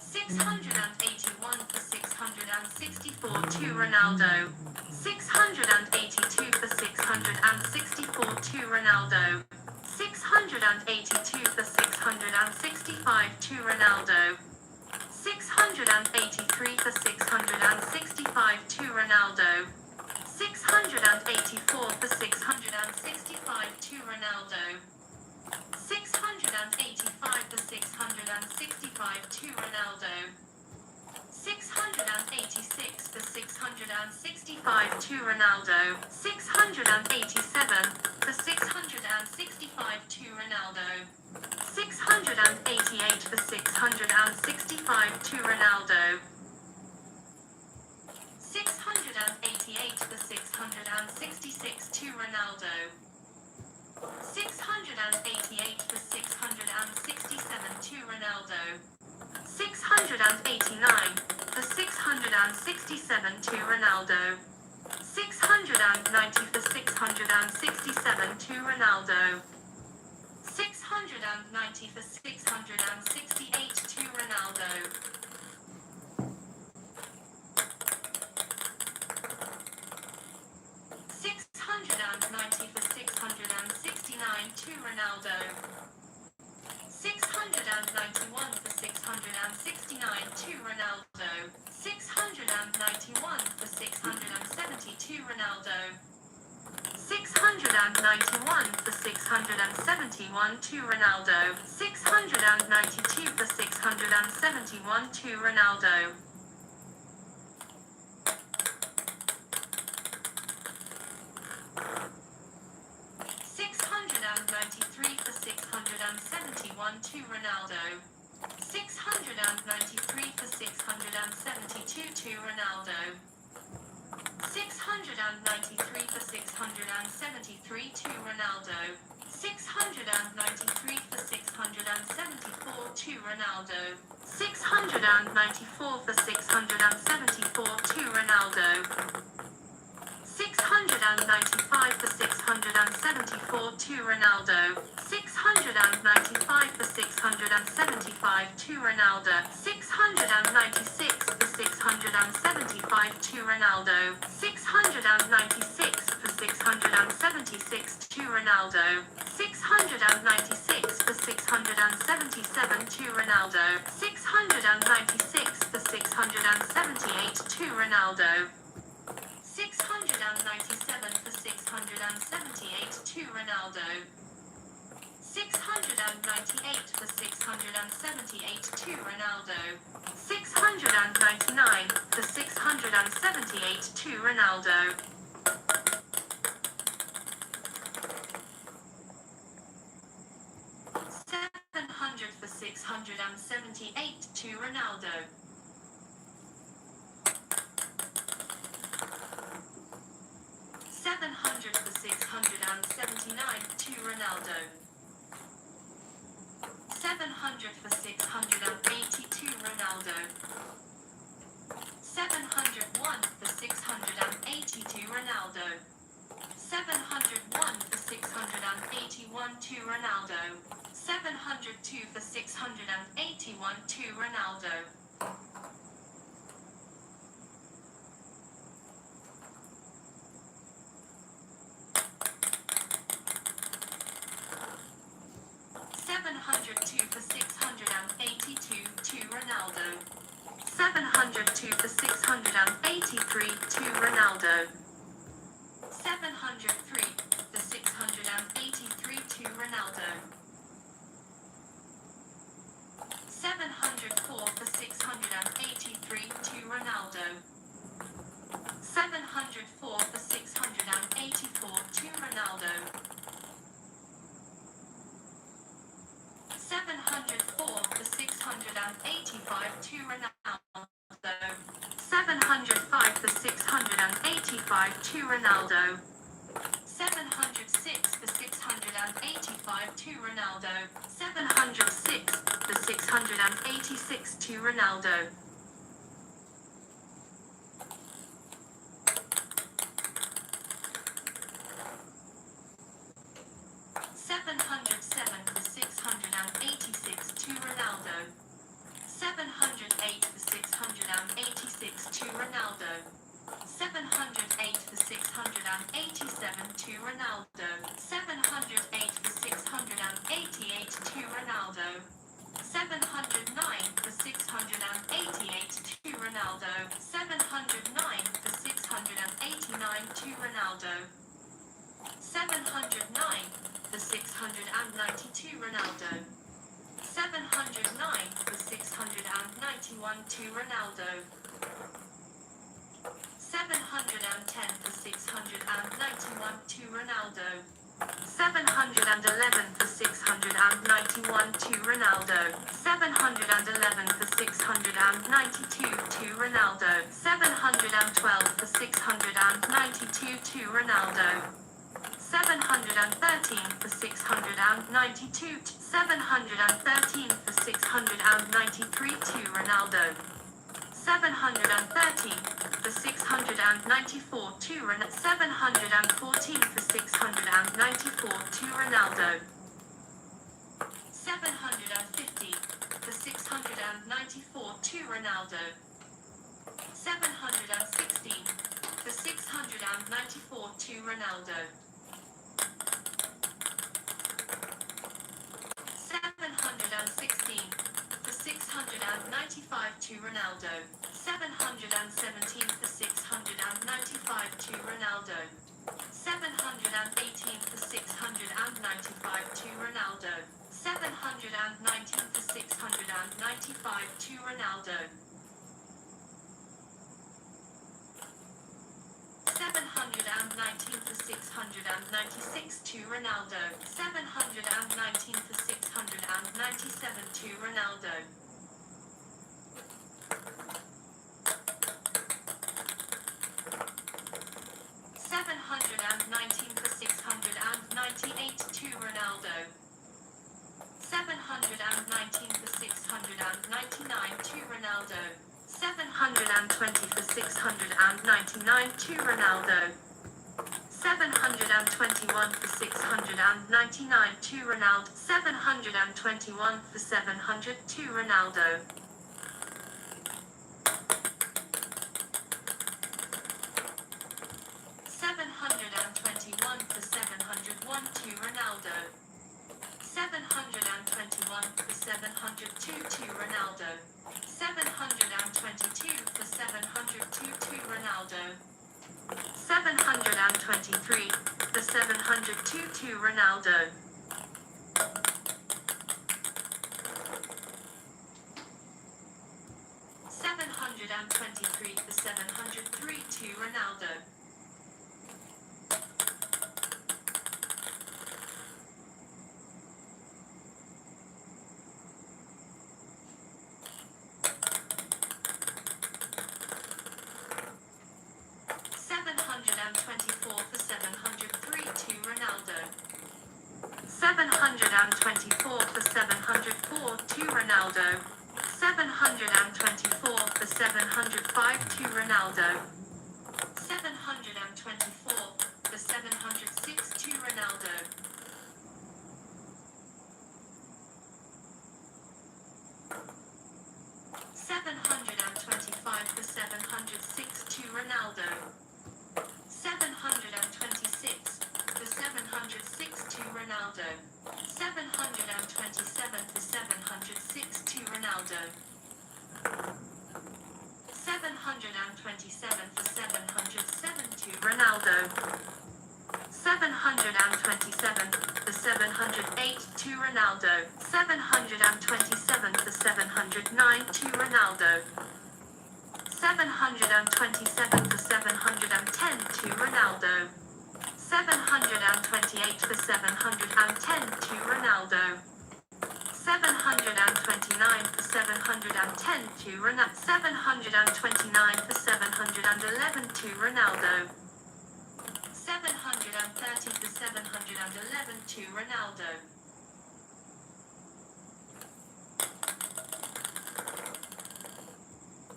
681 for 664 to Ronaldo. 682 for 664 to Ronaldo. 682 for 665 to Ronaldo. 683 for 665 to Ronaldo. 684 for 665 to Ronaldo. 685 for 665 to Ronaldo. 686 for 665 to Ronaldo. 687 for 665 to Ronaldo. 688 for 665 to Ronaldo. 688 for 666 to Ronaldo. 688 for 667 to Ronaldo. 689 for 667 to Ronaldo. 690 for 667 to Ronaldo. 690 for 668 to Ronaldo. 690 for 669 to Ronaldo. 691 for 669 to Ronaldo. 691 for 670 to Ronaldo. 691 for 671 to Ronaldo. 692 for 671 to Ronaldo. 693 for 671 to Ronaldo. 693 for 672 to Ronaldo. 693 for 673 to Ronaldo. 693 for 674 to Ronaldo. 694 for 674 to Ronaldo. 695 for 674 to Ronaldo. 695 for 675 to Ronaldo. 696 for 675 to Ronaldo. 696 for 676 to Ronaldo. 696 for 677 to Ronaldo. 696 for 678 to Ronaldo. 697 for 678 to Ronaldo. 698 for 678 to Ronaldo. 699 for 678 to Ronaldo. 700 for 678 to Ronaldo. 700 for 679 to Ronaldo. 700 for 682 Ronaldo. 701 for 682 Ronaldo. 701 for 681 to Ronaldo. 702 for 681 to Ronaldo. 702 for 682 to Ronaldo. 702 for 683 to Ronaldo. 703 for 683 to Ronaldo. 704 for 683 to Ronaldo. 704 for 684 to Ronaldo. 704 for 685 to Ronaldo. 705 for 685 to Ronaldo. 706 for 685 to Ronaldo. 706 for 686 to Ronaldo. 707 for 686 to Ronaldo. 708 for 686 to Ronaldo. 708 for 687 to Ronaldo. 708 for 688 to Ronaldo. 709 for 688 to Ronaldo. 709 for 689 to Ronaldo. 709 for 692 Ronaldo. 709 for 691 to Ronaldo. 710 for 691 to Ronaldo. 711 for 691 to Ronaldo. 711 for 692 to Ronaldo. 712 for 692 to Ronaldo. 713 for 692 to 713 for 693 to Ronaldo. 713 for 694 to Ronaldo. 714 for 694 to Ronaldo. 750 for 694 to Ronaldo. 716 for 694 to Ronaldo. 716 for 695 to Ronaldo. 717 for 695 to Ronaldo. 718 for 695 to Ronaldo. 719 for 695 to Ronaldo. 719 for 696 to Ronaldo. 719 for 697 to Ronaldo. 719 for 698 to Ronaldo. 719 for 699 to Ronaldo. 720 for 699 to Ronaldo. 721 for 699 to Ronaldo. 721 for 700 to Ronaldo. 721 for 701 to Ronaldo. 721 for 702 to Ronaldo. 722 for 702 to Ronaldo. 723 for 702 to Ronaldo. 723 for 703 to Ronaldo. 724 724 for 703 to Ronaldo. 724 for 704 to Ronaldo. 724 for 705 to Ronaldo. 724 for 706 to Ronaldo. 725 for 706 to Ronaldo. 726 for 706 to Ronaldo. 727 for 706 to Ronaldo. 727 for 707 to Ronaldo. 727 for 708 to Ronaldo. 727 for 709 to Ronaldo. 727 for 710 to Ronaldo. 728 for 710 to Ronaldo. 729 for 710 to Ronaldo. 729 for 711 to Ronaldo. 730 for 711 to Ronaldo.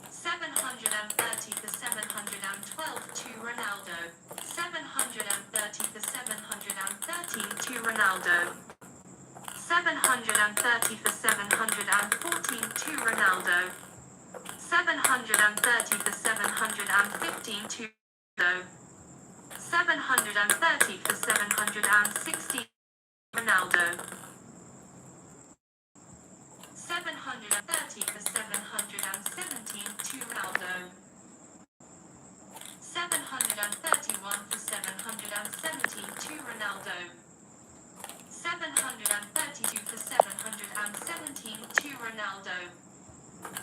730 for 712 to Ronaldo. 730 for 713 to Ronaldo. 730 for 714 to Ronaldo. 730 for 715 to Ronaldo. 730 for 716 Ronaldo. 730 for 717 to Ronaldo. 731 for 717 to Ronaldo. 732 for 717 to Ronaldo.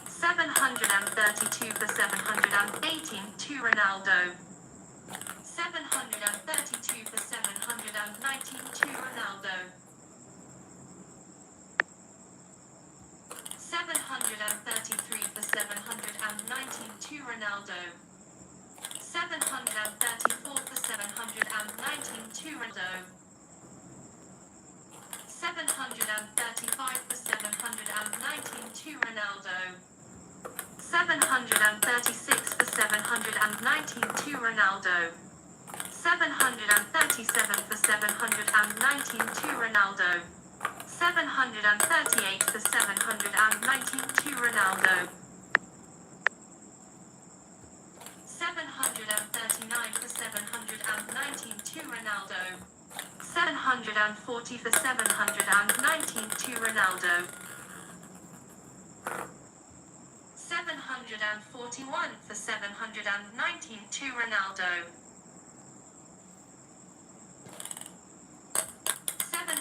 732 for 718 to Ronaldo. 732 for 719 to Ronaldo. 733 for 719 to Ronaldo. 734 for 719 to Ronaldo. 735 for 719 to Ronaldo. 736 for 719 to Ronaldo. 737 for 719 to Ronaldo. 738 for 719 to Ronaldo. 739 for 719 to Ronaldo. 740 for 719 to Ronaldo. 741 for 719 to Ronaldo. 7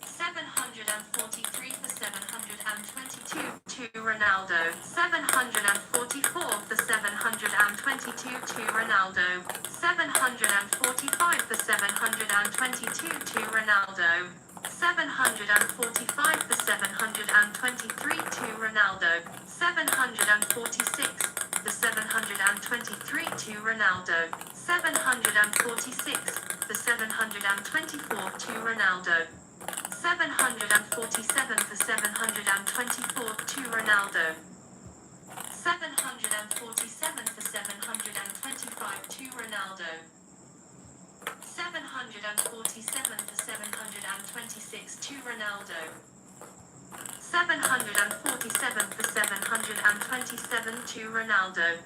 743 for 722 to Ronaldo. 744 for 722 to Ronaldo. 745 for 722 to Ronaldo. 745 for 723 to Ronaldo. 746 for 723 to Ronaldo. 746 for 724 to Ronaldo. 747 for 724 to Ronaldo. 747 for 725 to Ronaldo. 747 for 726 to Ronaldo. 747 for 727 to Ronaldo.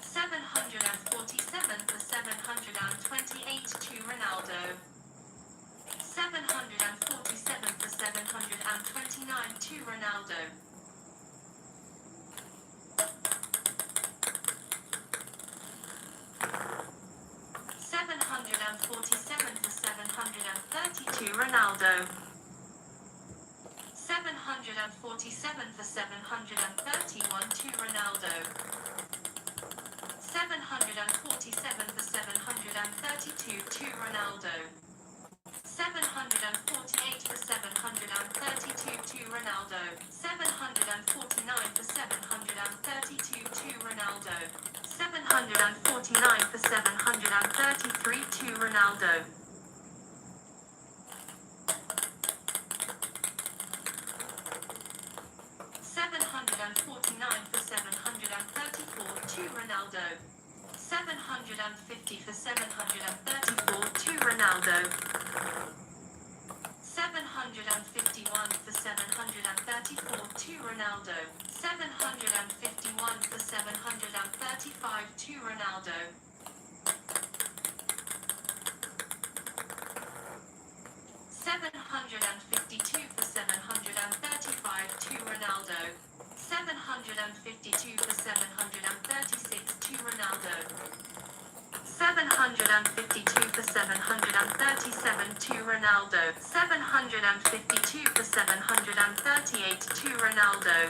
747 for 728 to Ronaldo. 747 for 729 to Ronaldo. 747 for Ronaldo. 747 for 731 to Ronaldo. 747 for 732 to Ronaldo. 748 for 732 to Ronaldo. 749 for 732 to Ronaldo. 749 for 733 to Ronaldo. 749 for 734 to Ronaldo. 750 for 734 to Ronaldo. 751 for 734 to Ronaldo. 751 for 735 to Ronaldo. 752 for 735 to Ronaldo. 752 for 736 to Ronaldo. 752 for 737 to Ronaldo. 752 for 738 to Ronaldo.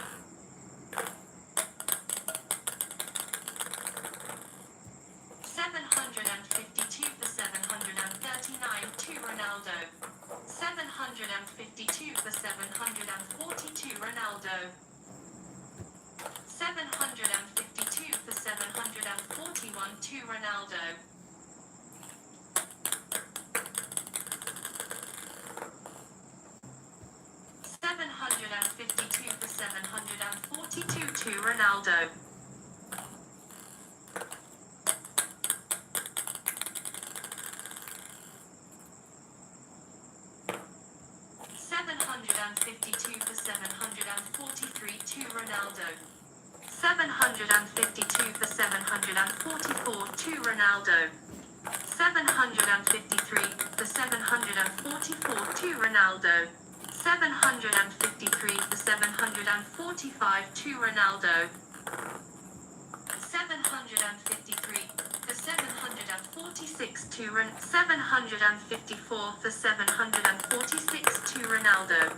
752 for 739 to Ronaldo. 752 for 740 to Ronaldo. 752 for 741 to Ronaldo. 752 for 742 to Ronaldo. 752 for 743 to Ronaldo. 752 for 744 to Ronaldo. 753 for 744 to Ronaldo. 753 for 745 to Ronaldo. 753 for 746 to 754 for 746 to Ronaldo.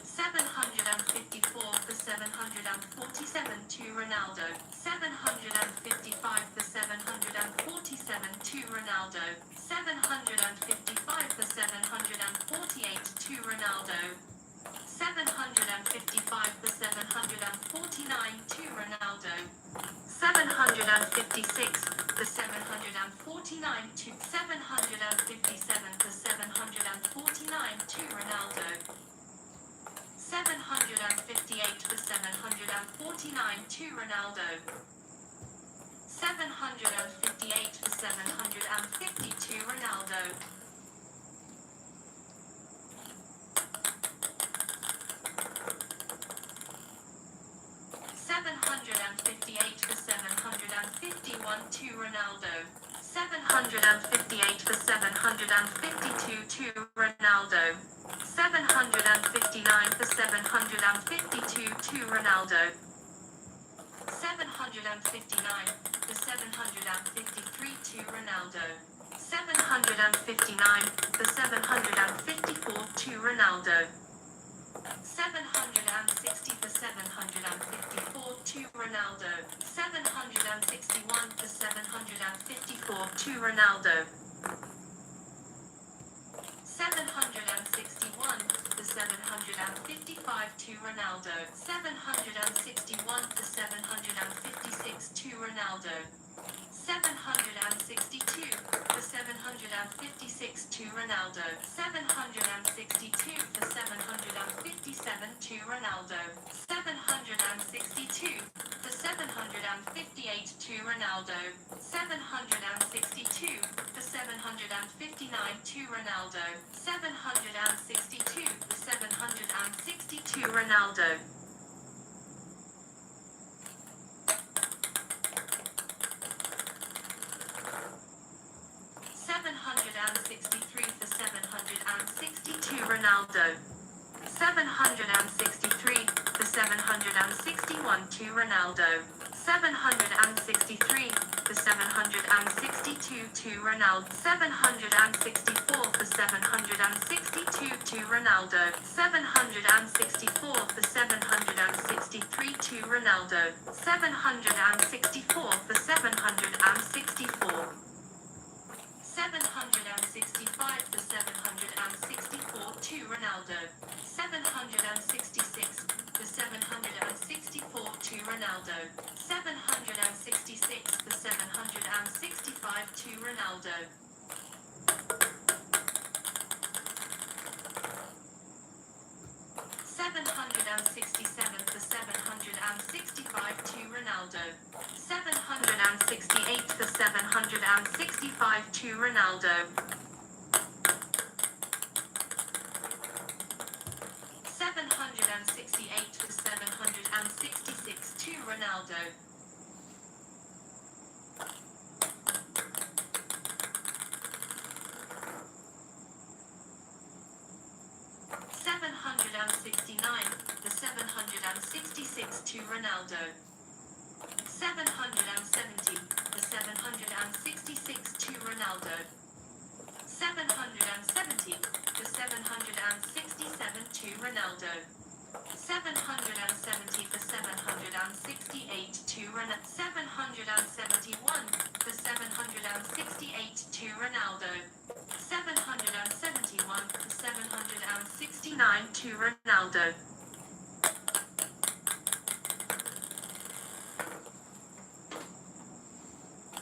754 for 747 to Ronaldo. 755 for 747 to Ronaldo. 755 for 748 to Ronaldo. 755 for 749 to Ronaldo. 756 for 749 to 757 for 749 to Ronaldo. 758 for 749 to Ronaldo. 758 for 750 to Ronaldo. 758 for 751 to Ronaldo. 758 for 752 to Ronaldo. 759 for 752 to Ronaldo. 759 for 753 to Ronaldo. 759 for 754 to Ronaldo. 760 for 754 to Ronaldo. 761 for 754 to Ronaldo. 761 for 755 to Ronaldo. 761 for 756 to Ronaldo. 762 for 756 to Ronaldo. 762 for 757 to Ronaldo. 762 for 758 to Ronaldo. 762 for 759 to Ronaldo. 762 for 760 to Ronaldo. 763 for 762 Ronaldo. 763 for 764 761 to Ronaldo. 763 for 762 to Ronaldo. 764 for 762 to Ronaldo. 764 for 763 to Ronaldo. 764 for 764. 765 for 764 to Ronaldo. 766 for 764 to Ronaldo. 766 for 765 to Ronaldo. 767 for 765 to Ronaldo. 768 for 765 to Ronaldo. 768 for 766 to Ronaldo. 769 for 766 to Ronaldo. 770 for 766 to Ronaldo. 770 for 767 to Ronaldo. 770 for 768 to Ronaldo. 771 for 768 to Ronaldo. 771 for 769 to Ronaldo.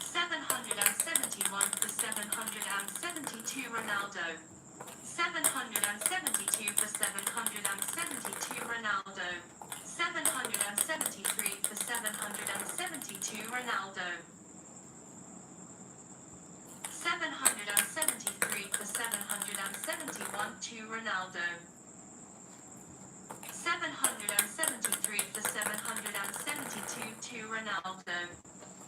771 for 772 Ronaldo. 772 for 772 Ronaldo. 773 for 772 Ronaldo. 773 for 771 to Ronaldo. 773 for 772 to Ronaldo.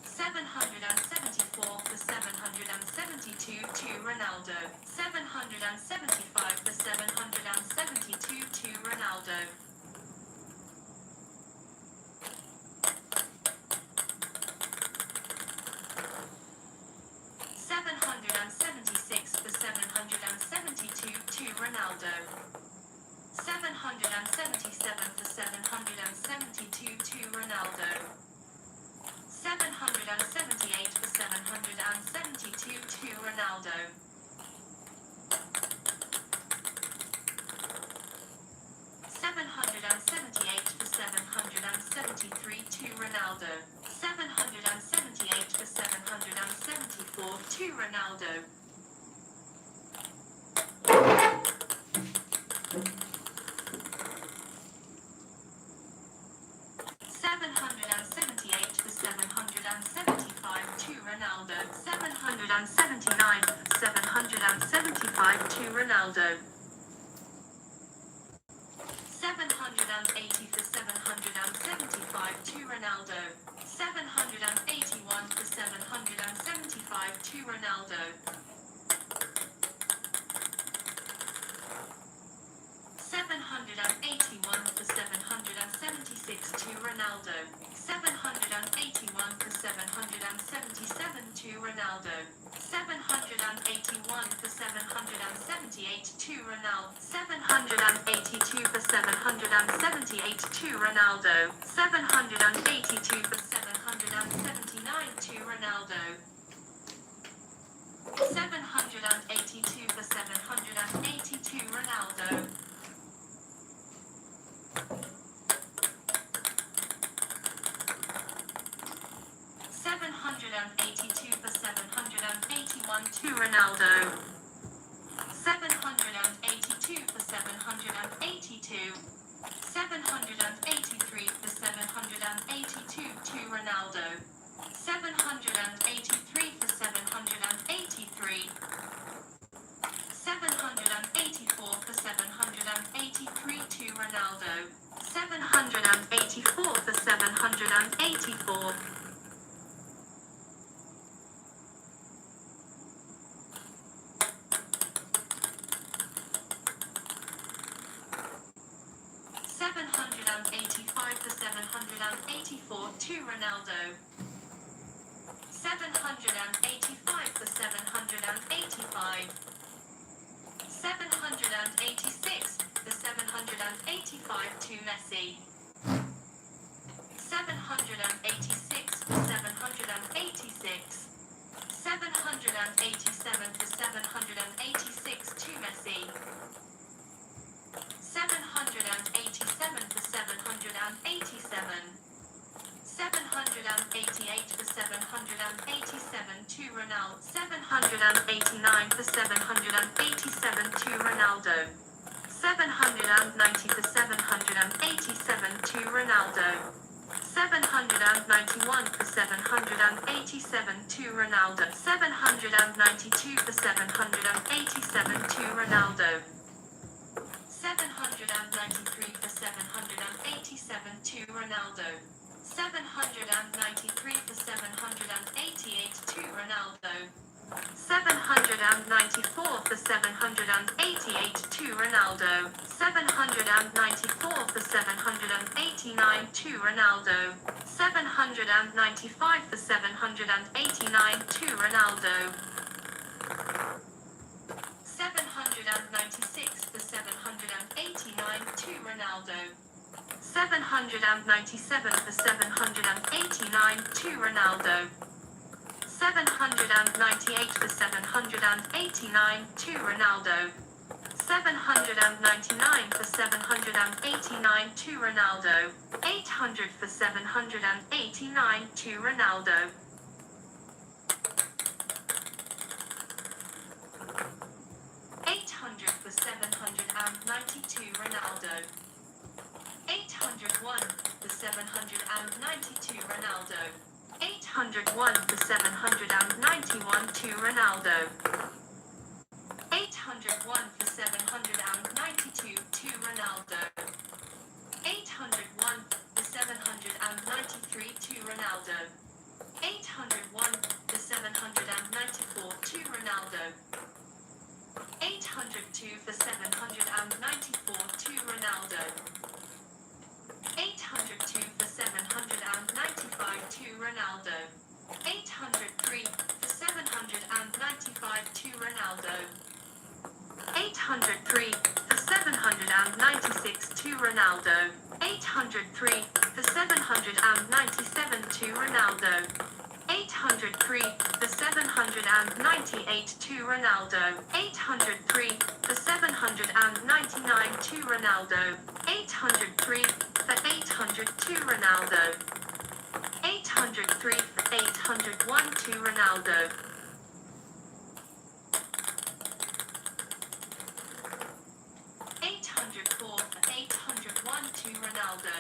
774 for 772 to Ronaldo. 775 for 772 to Ronaldo. 776 for 772 to Ronaldo. 777 for 772 to Ronaldo. 778 for 772 to Ronaldo. 778 for 773 to Ronaldo. 778 for 774 to Ronaldo. 778 for 775 to Ronaldo. 779 775 to Ronaldo. 780 for 775 to Ronaldo. 781 for 775 to Ronaldo. 781 for 776 to Ronaldo. 781 for 777 to Ronaldo. 781 for 778 to Ronaldo. 782 for 778 to Ronaldo. 782 for 779 to Ronaldo. 782 for 782 Ronaldo. 782 for 781 to Ronaldo. 782 for 782. 783 for 782 to Ronaldo. 783 for 783. 784 for 783 to Ronaldo. 784 for 784. 785 for 785 784 to Ronaldo. 785 for 785. 786 for 785 to Messi. 786 for 786. 787 for 786 to Messi. 787 for 787. 788 for 787 to Ronaldo. 789 for 787 to Ronaldo. 790 for 787 to Ronaldo. 791 for 787 to Ronaldo. 792 for 787 to Ronaldo. 793 for 787 to Ronaldo. 793 for 788 to Ronaldo. 794 for 788 to Ronaldo. 794 for 789 to Ronaldo. 795 for 789 to Ronaldo. 796 for 789 to Ronaldo. 797 for 789 to Ronaldo. 798 for 789 to Ronaldo. 799 for 789 to Ronaldo. 800 for 789 to Ronaldo. 800 for 792 Ronaldo. 801 for 792 Ronaldo. 801 for 791 to Ronaldo. 801 for 792 to Ronaldo. 801 for 793 to Ronaldo. 801 for 794 to Ronaldo. 802 for 794 to Ronaldo. 802 for 795 to Ronaldo. 803 for 795 to Ronaldo. 803 for 796 to Ronaldo. 803 for 797 to Ronaldo. 803 for 798 to Ronaldo. 803 for 799 to Ronaldo. 803 for 800 to Ronaldo. 803 for 801 to Ronaldo. 804 for 801 to Ronaldo.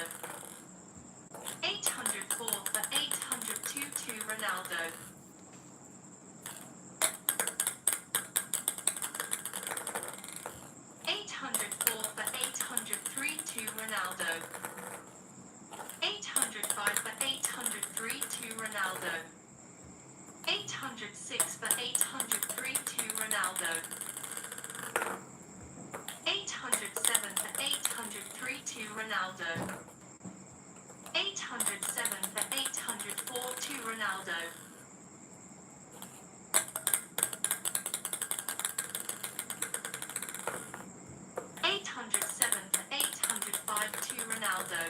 804 for 802 to Ronaldo. 804 for 803 to Ronaldo. 805 for 803 to Ronaldo. 806 for 803 to Ronaldo. 807 for 803 to Ronaldo. 807 for 804 to Ronaldo. 807 for 805 to Ronaldo.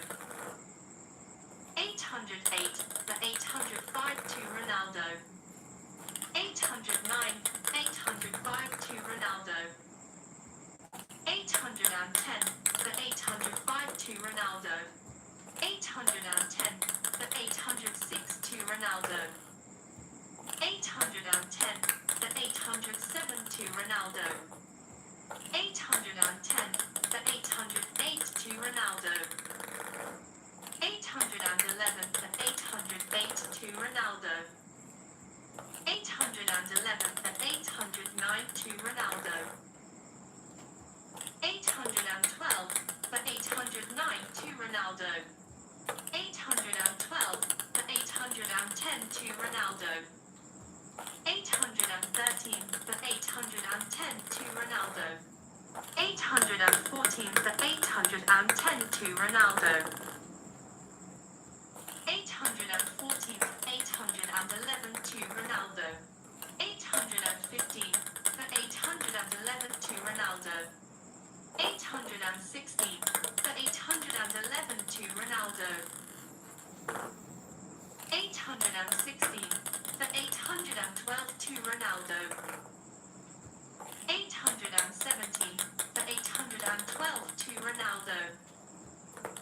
808 for 805 to Ronaldo. 809 805 to Ronaldo. 810 for 805 to Ronaldo. 810 for 806 to Ronaldo. 810 for 807 to Ronaldo. 810 for 808 to Ronaldo. 811 for 808 to Ronaldo. 811 for 809 to Ronaldo. 812 for 809 to Ronaldo. 812 for 810 to Ronaldo. 813 for 810 to Ronaldo. 814 for 810 to Ronaldo. 811 to Ronaldo. 815 for 811 to Ronaldo. 816 for 811 to Ronaldo. 816 for 812 to Ronaldo. 817 for 812 to Ronaldo.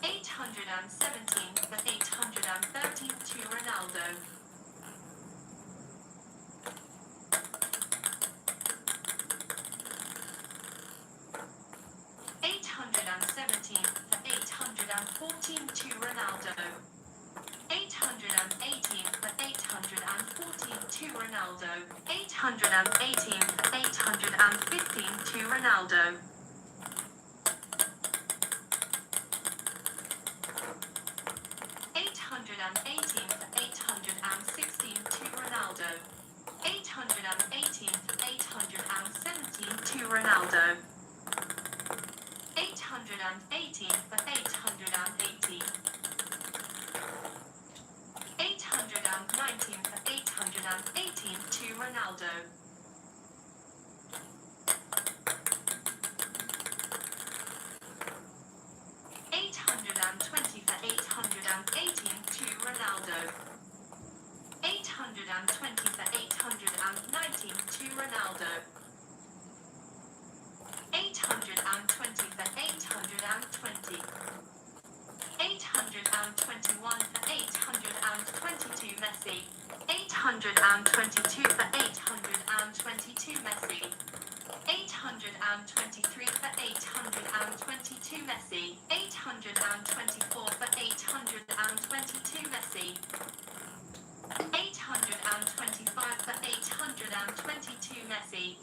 817 for 813 to Ronaldo. 817 for 814 to Ronaldo. 818 for 814 to Ronaldo. 818 for 815 to Ronaldo. 818 for 816 to Ronaldo. 818 for 817 to Ronaldo. 818 for 818. 819 for 818 to Ronaldo. 820 for 818 to Ronaldo. 820 for 819 to Ronaldo. 820 for 820. 821 for 822 Messi. 822 for 822 Messi. 823 for 822 Messi. 824 for 822 Messi. 825 for 822 Messi.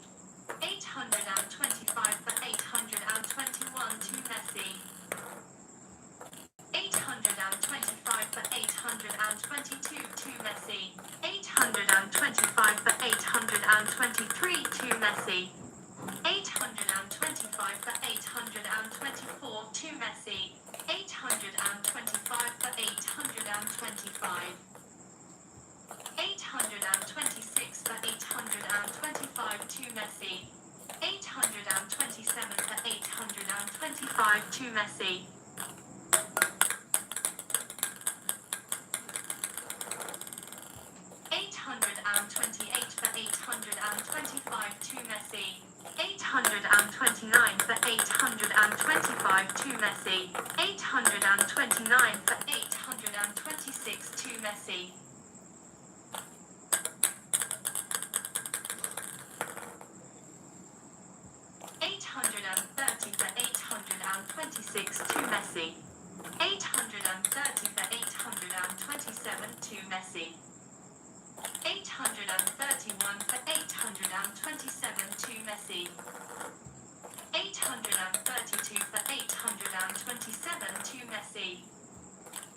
825 for 821 to Messi. 825 for 822 to Messi. 825 for 823 to Messi. 825 for 824 to Messi. 825 for 825. 826 for 825 to Messi. 827 for 825 to Messi. 828 for 825 to Messi. 829 for 825 to Messi. 829 for 826 to Messi. 830 for 826 to Messi. 830 for 827 to Messi. 831 for 827 to Messi. 832 for 827 to Messi.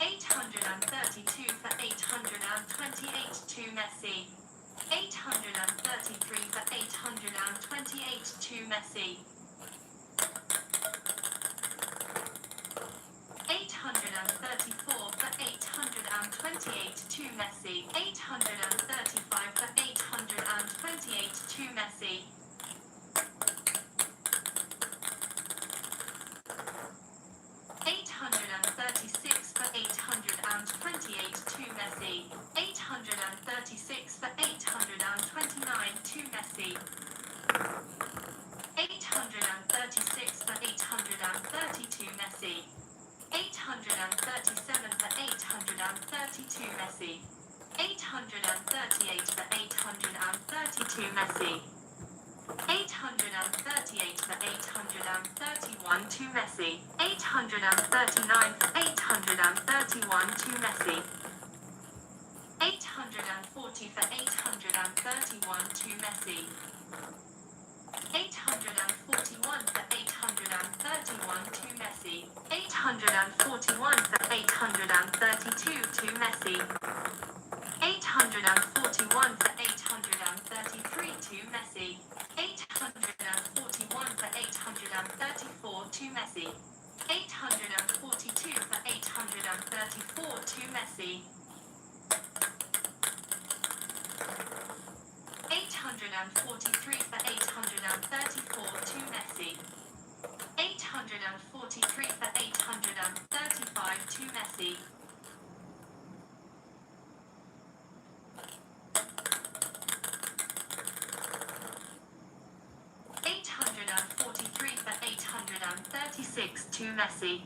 832 for 828 to Messi. 833 for 828 to Messi. 834 for 828 to Messi. 835 for 828 to Messi. 836 for 828 to Messi. 836 for 829 to Messi. 836 for 832 Messi. 837 for 832 Messi. 838 for 832 Messi. 838 for 831 to Messi. 839 for 831 to Messi. 840 for 831 to Messi. 841 for 831 to Messi. 841 for 832 to Messi. 841 for 833 to Messi. 841 for 834 to Messi. 842 for 834 to Messi. 843 for 834 to Messi. 843 for 835 to Messi. 843 for 836 to Messi.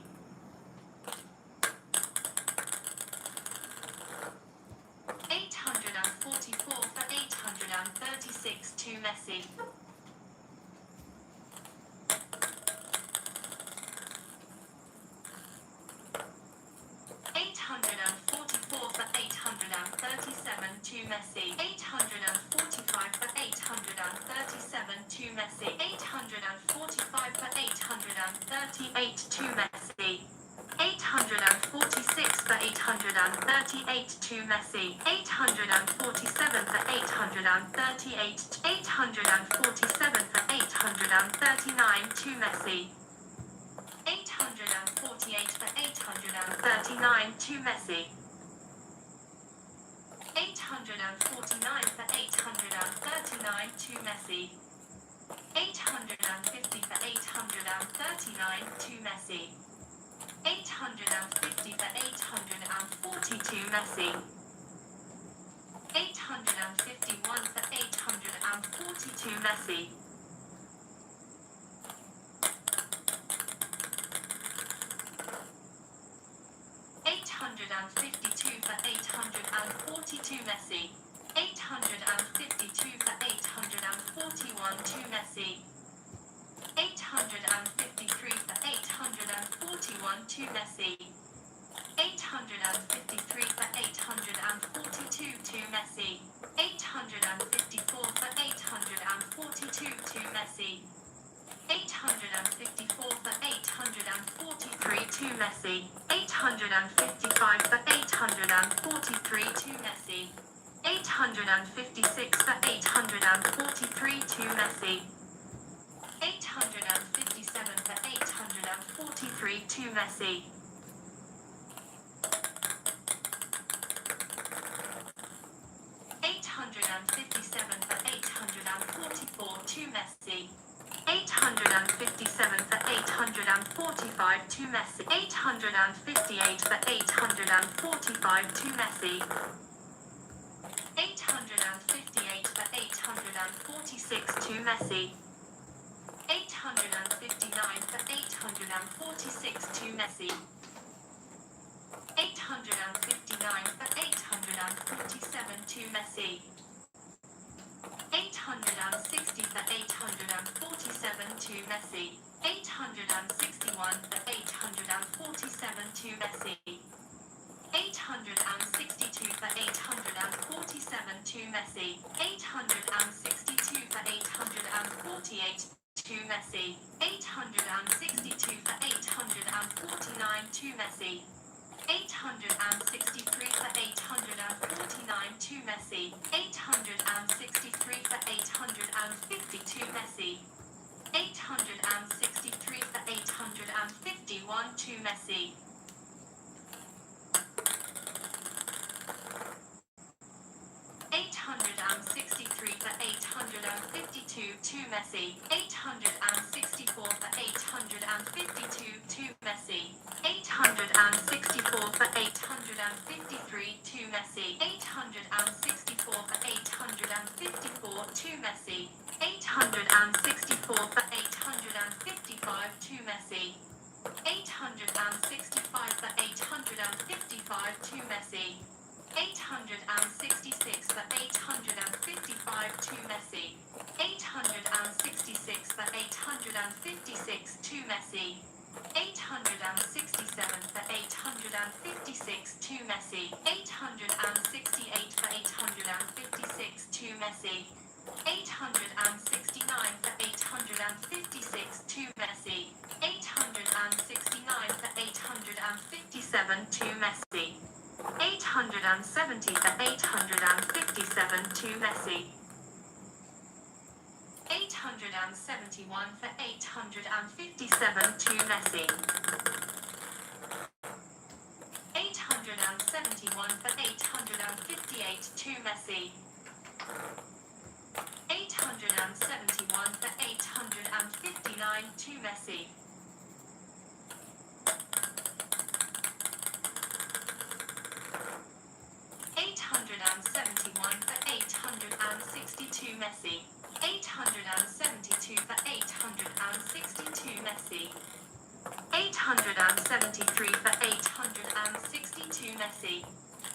844 for 836 to Messi. 844 for 837 to Messi. 845 for 837 to Messi. 845 for 838 to Messi. 846 for 838 to Messi. 847 for 838. 847 for 839 to Messi. 848 for 839 to Messi. 849 for 839 to Messi. 850 for 839 to Messi. 850 for 840 to Messi. 851 for 840 to Messi. 852 for 842 Messi. 852 for 841 to Messi. 853 for 841 to Messi. 853 for 842 to Messi. 854 for 842 to Messi. 854 for 843 to Messi. 855 for 843 to Messi. 856 for 843 to Messi. 857 for 843 to Messi. 857 for 844 to Messi. 857 for 845 to Messi. 858 for 845 to Messi. 858 for 846 to Messi. 859 for 846 to Messi. 859 for 847 to Messi. 860 for 847 to Messi. 861 for 847 to Messi. 862 for 847 to Messi. 862 for 848 to Messi. 862 for 849 to Messi. 863 for 849 to Messi. 863 for 850 to Messi. 863 for 851 to Messi. 863 for 852 to Messi. 864 for 852 to Messi. 864 for 853 to Messi. 864 for 854 to Messi. 864 for 855 to Messi. 865 for 855 to Messi. 866 for 855 to Messi. 866 for 856 to Messi. 867 for 856 to Messi. 868 for 856 to Messi. 869 for 856 to Messi. 869 for 857 to Messi. 870 for 857 to Messi. 871 for 857 to Messi. 871 for 858 to Messi. 872 871 for 859 to Messi. 871 for 862 Messi. 872 for 862 Messi. 873 for 862 Messi.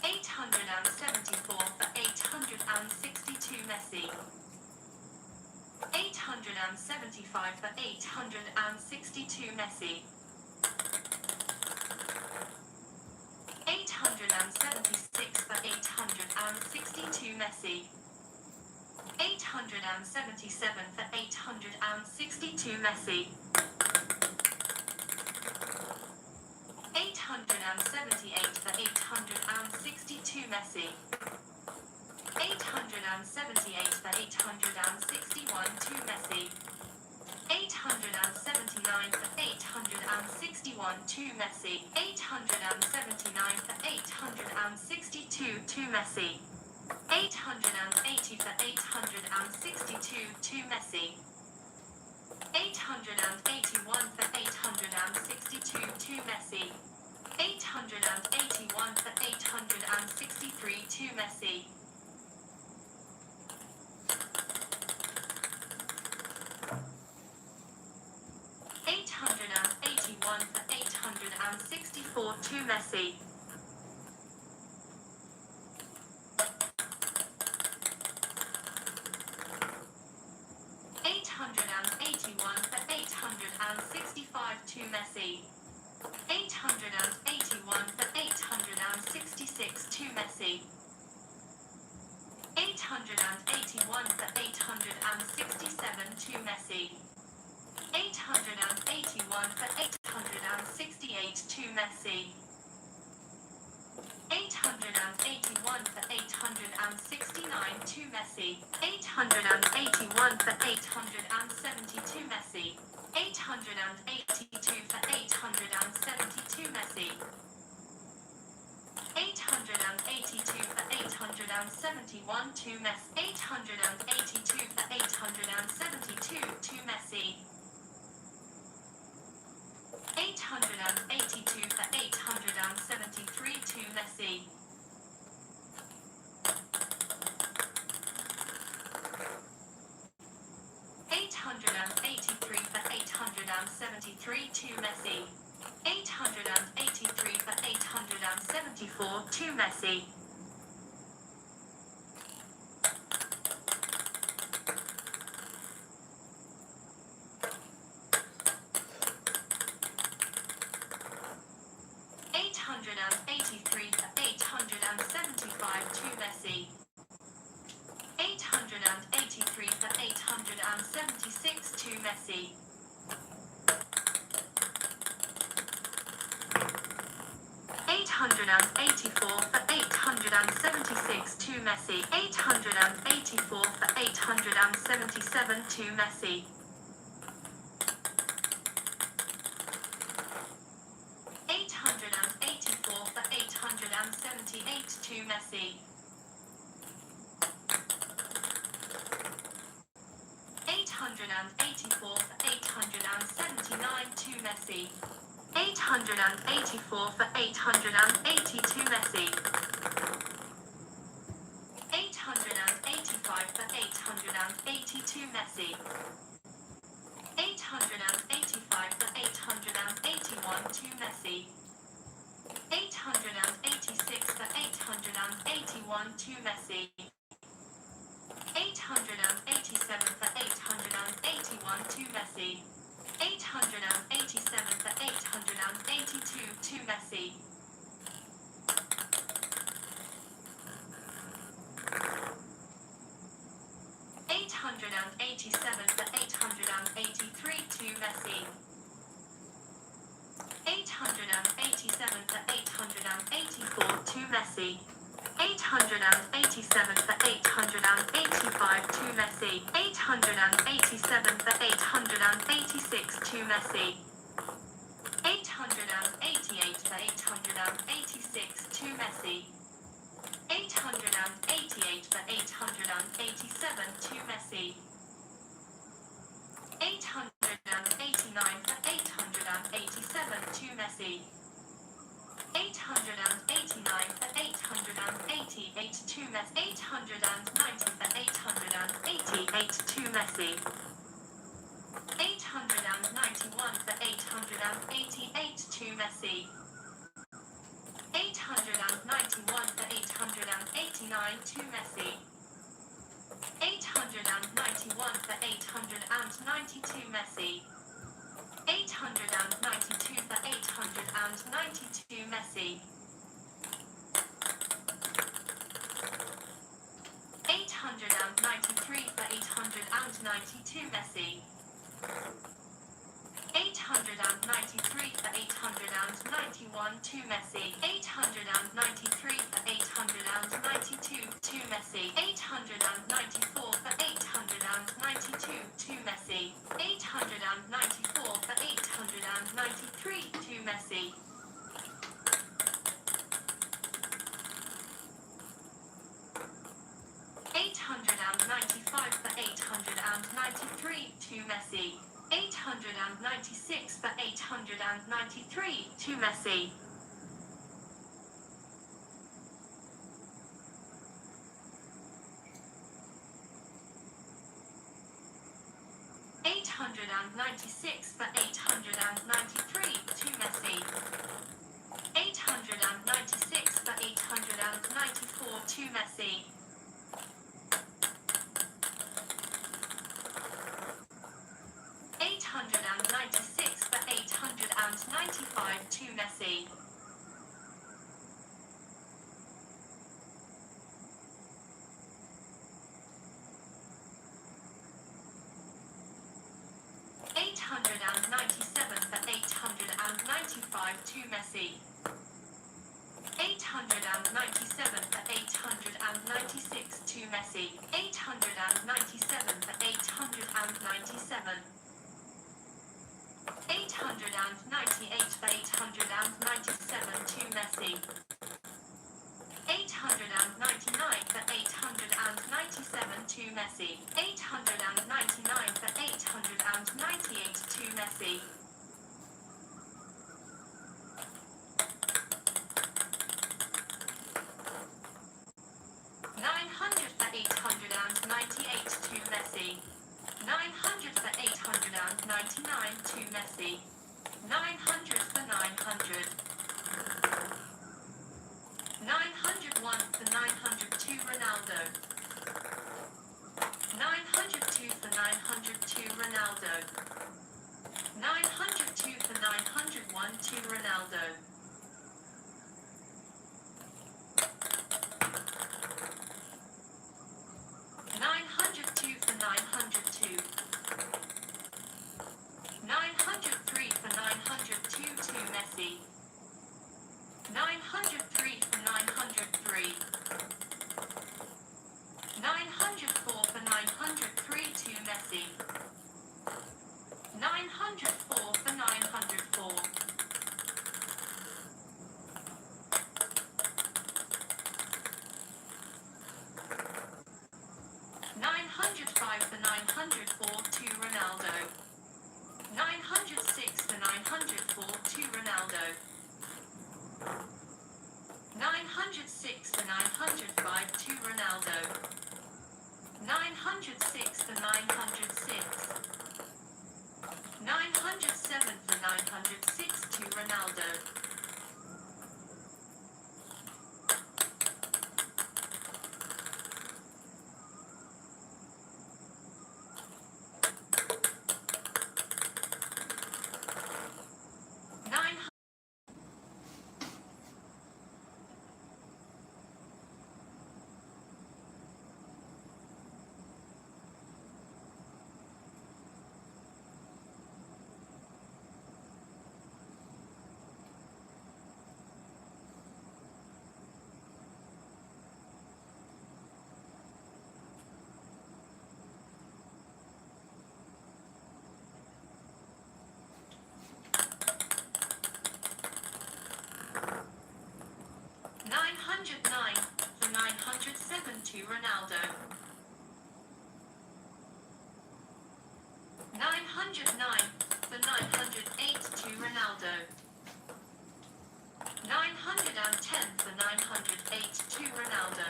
874 for 862 Messi. 875 for 862 Messi. 876 for 862 Messi. 877 for 862 Messi. 878 for 862 Messi. 878 for 861 to Messi. 879 for 861 to Messi. 879 for 862 to Messi. 880 for 862 to Messi. 881 for 862 to Messi. 881 for 863 to Messi. 881 for 864 to Messi. 881 for 865 to Messi. 881 for 866 to Messi. 881 for 867 to Messi. 881 for 868 to Messi. 881 for 869 to Messi. 881 for 870 to Messi. 882 for 870 to Messi. 882 for 871 to Messi. 882 for 872 to Messi. 882 for 873 to Messi. 883 for 873 to Messi. 883 for 874 to Messi. 883 for 875 to Messi. 883 for 876 to Messi. 884 for 876 to Messi. 884 for 877 to Messi. 884 for 878 to Messi. 884 for 879 to Messi. 884 for 880 to Messi. 885 for 880 to Messi. 885 for 881 to Messi. 886 for 881 to Messi. 887 for 881 to Messi. 887 for 882 to Messi. 887 for 883 to Messi. 887 for 884 to Messi. 887 for 885 to Messi. 887 for 886 to Messi. 888 for 886 to Messi. 888 for 887 to Messi. Messi. 889 for 888 to Messi. 890 for 888 to Messi. 891 for 888 to Messi. 891 for 889 to Messi. 891 for 892 Messi. 892 for 892 Messi. 893 for 892 Messi. 893 for 891 to Messi. 893 for 892 to Messi. 894 for 892 to Messi. 894 for 893 to Messi. 895 for 893 to Messi. 896 for 893 to Messi. 896 for 893 to Messi. 896 for 894 to Messi. 896 for 895 to Messi. 897 for 895 to Messi. 897 for 896 to Messi. 897 for 897. 898 for 897 to Messi. 899 for 897 to Messi. 899 for 898 to Messi. 900 for 898 to Messi. 900 for 899 to Messi. 900 for 900. 901 for 902 Ronaldo. 902 for 902 Ronaldo. 902 for 901 to Ronaldo. 902 for 902. 903 for 902 to Messi. 903 for 903. 904 for 903 to Messi. 904 for 904. 905 for 904 to Ronaldo. 906 for 904 to Ronaldo. 906 for 905 to Ronaldo. 906 for 906. 907 for 906 to Ronaldo. 909 for 907 to Ronaldo. 909 for 908 to Ronaldo. 910 for 908 to Ronaldo.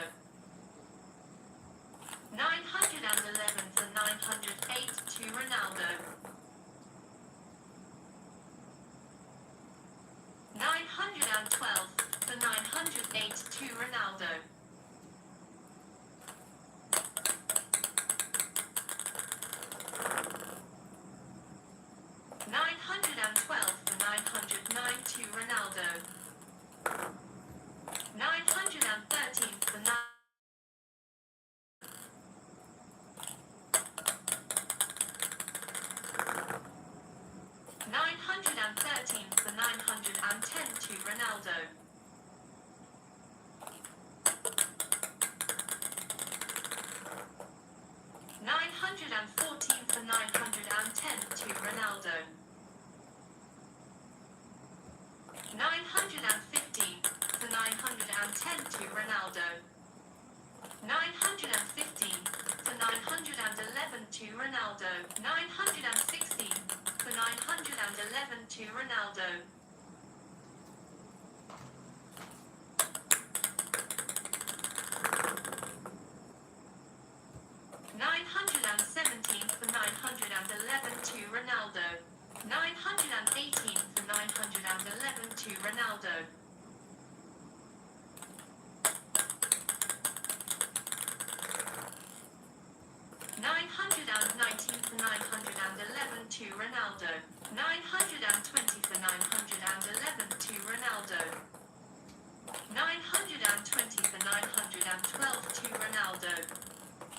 911 for 908 to Ronaldo. 912 for 908 to Ronaldo. 912 for 909 to Ronaldo. 913 for 9. 913 for 910 to Ronaldo. 914 for 910 to Ronaldo. 915 for 910 to Ronaldo. 915 for 911 to Ronaldo. 916 for 911 to Ronaldo. 917 for 911 to Ronaldo. 918 for 911 to Ronaldo. 919 for 911 to Ronaldo. 920 for 911 to Ronaldo. 920 for 912 to Ronaldo.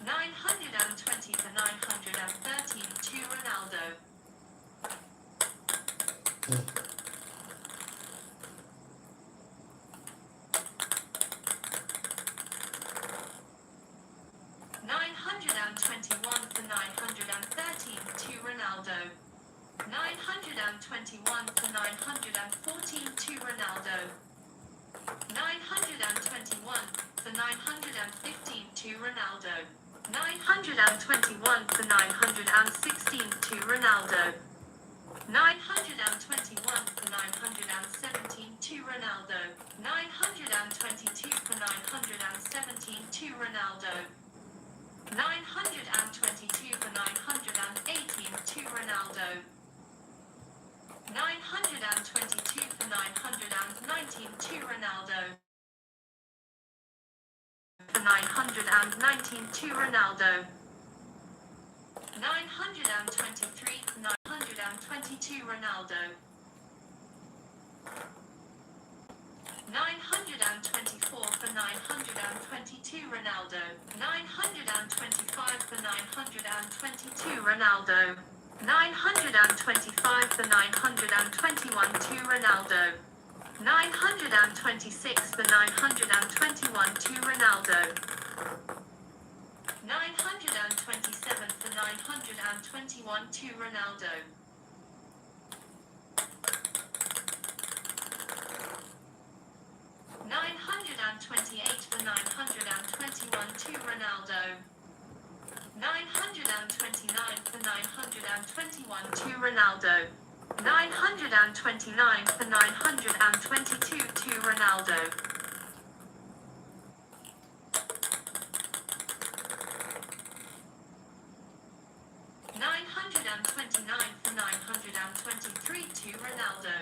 920 for 913 to Ronaldo. 921 for 913 to Ronaldo. 921 for 914 to Ronaldo. 921 for 915 to Ronaldo. 921 for 916 to Ronaldo. 921 for 917 to Ronaldo. 922 for 917 to Ronaldo. 922 for 918 to Ronaldo. 922 for 919 to Ronaldo. For 919 to Ronaldo. 923 for 922 Ronaldo. 924 for 922 Ronaldo. 925 for 922 Ronaldo. 925 for 921 to Ronaldo. 926 for 921 to Ronaldo. 927 for 921 to Ronaldo. 928 for 921 to Ronaldo. 929 for 921 to Ronaldo. 929 for 922 to Ronaldo. 929 for 923 to Ronaldo.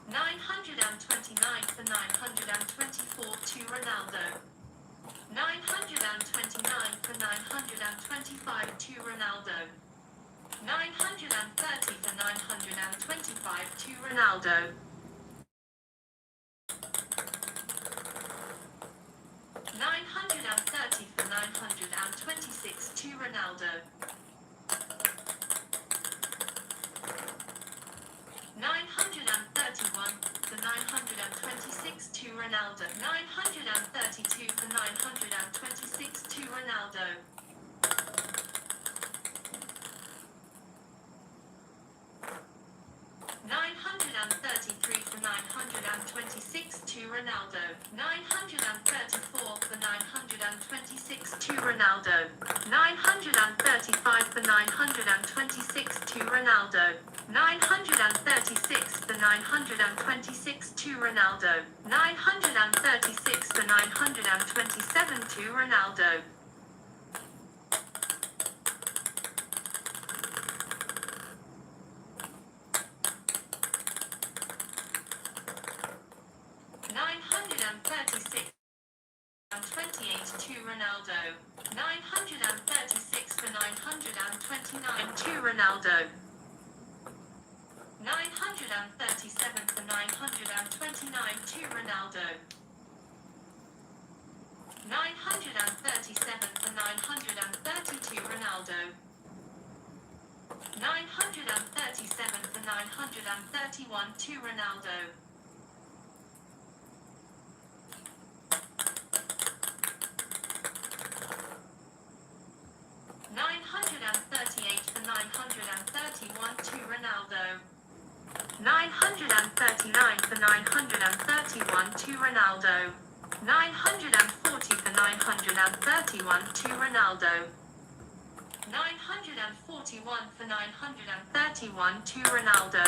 929 for 924 to Ronaldo. 929 for 925 to Ronaldo. 930 for 925 to Ronaldo. 930 for 926 to Ronaldo. 931 for 926 to Ronaldo. 932 for 926 to Ronaldo. 933 for 926 to Ronaldo. 934 for 926 to Ronaldo. 935 for 926 to Ronaldo. 936 for 926 to Ronaldo. 936 for 927 to Ronaldo. 936 and 28 to Ronaldo. 936 for 929 to Ronaldo. 937 for 929 to Ronaldo. 937 for 932 Ronaldo. 937 for 931 to Ronaldo. 938 for 931 to Ronaldo. 939 for 931 to Ronaldo. 940 for 931 to Ronaldo. 941 for 931 to Ronaldo.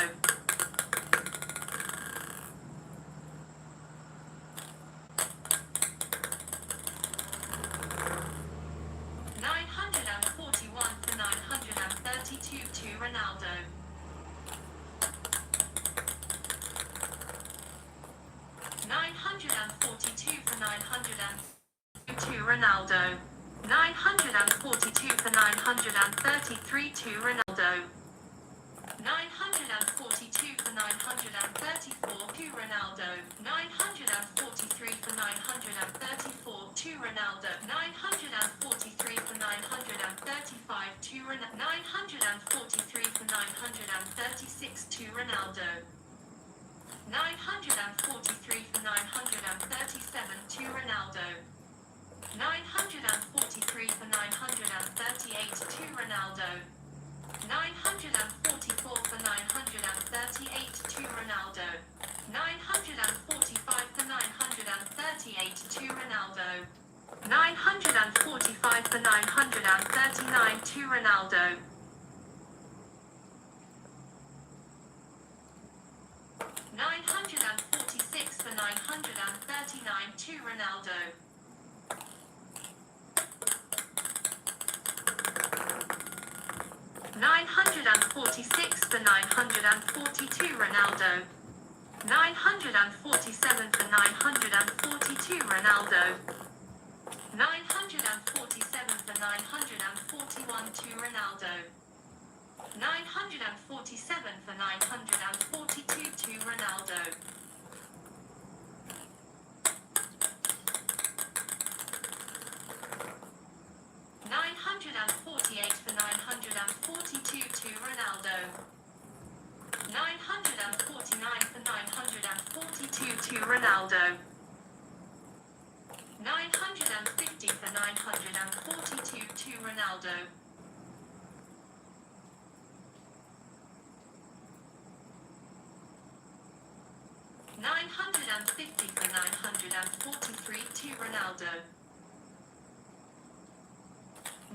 941 for 932 to Ronaldo. 942 for 902 to Ronaldo. 942 for 933 to Ronaldo. 942 for 934 to Ronaldo. 943 for 934 to Ronaldo. 943 for 935 to Ronaldo. 943 for 936 to Ronaldo. 943 for 937 to Ronaldo. 943 for 938 to Ronaldo. 944 for 938 to Ronaldo. 945 for 938 to Ronaldo. 945 for 939 to Ronaldo. 946 for 939 to Ronaldo. 946 for 942 Ronaldo. 947 for 942 Ronaldo. 947 for 941 to Ronaldo. 947 for 942 to Ronaldo. 948 for 942 to Ronaldo. 949 for 942 to Ronaldo. 950 for 942 to Ronaldo. 950 for 943 to Ronaldo.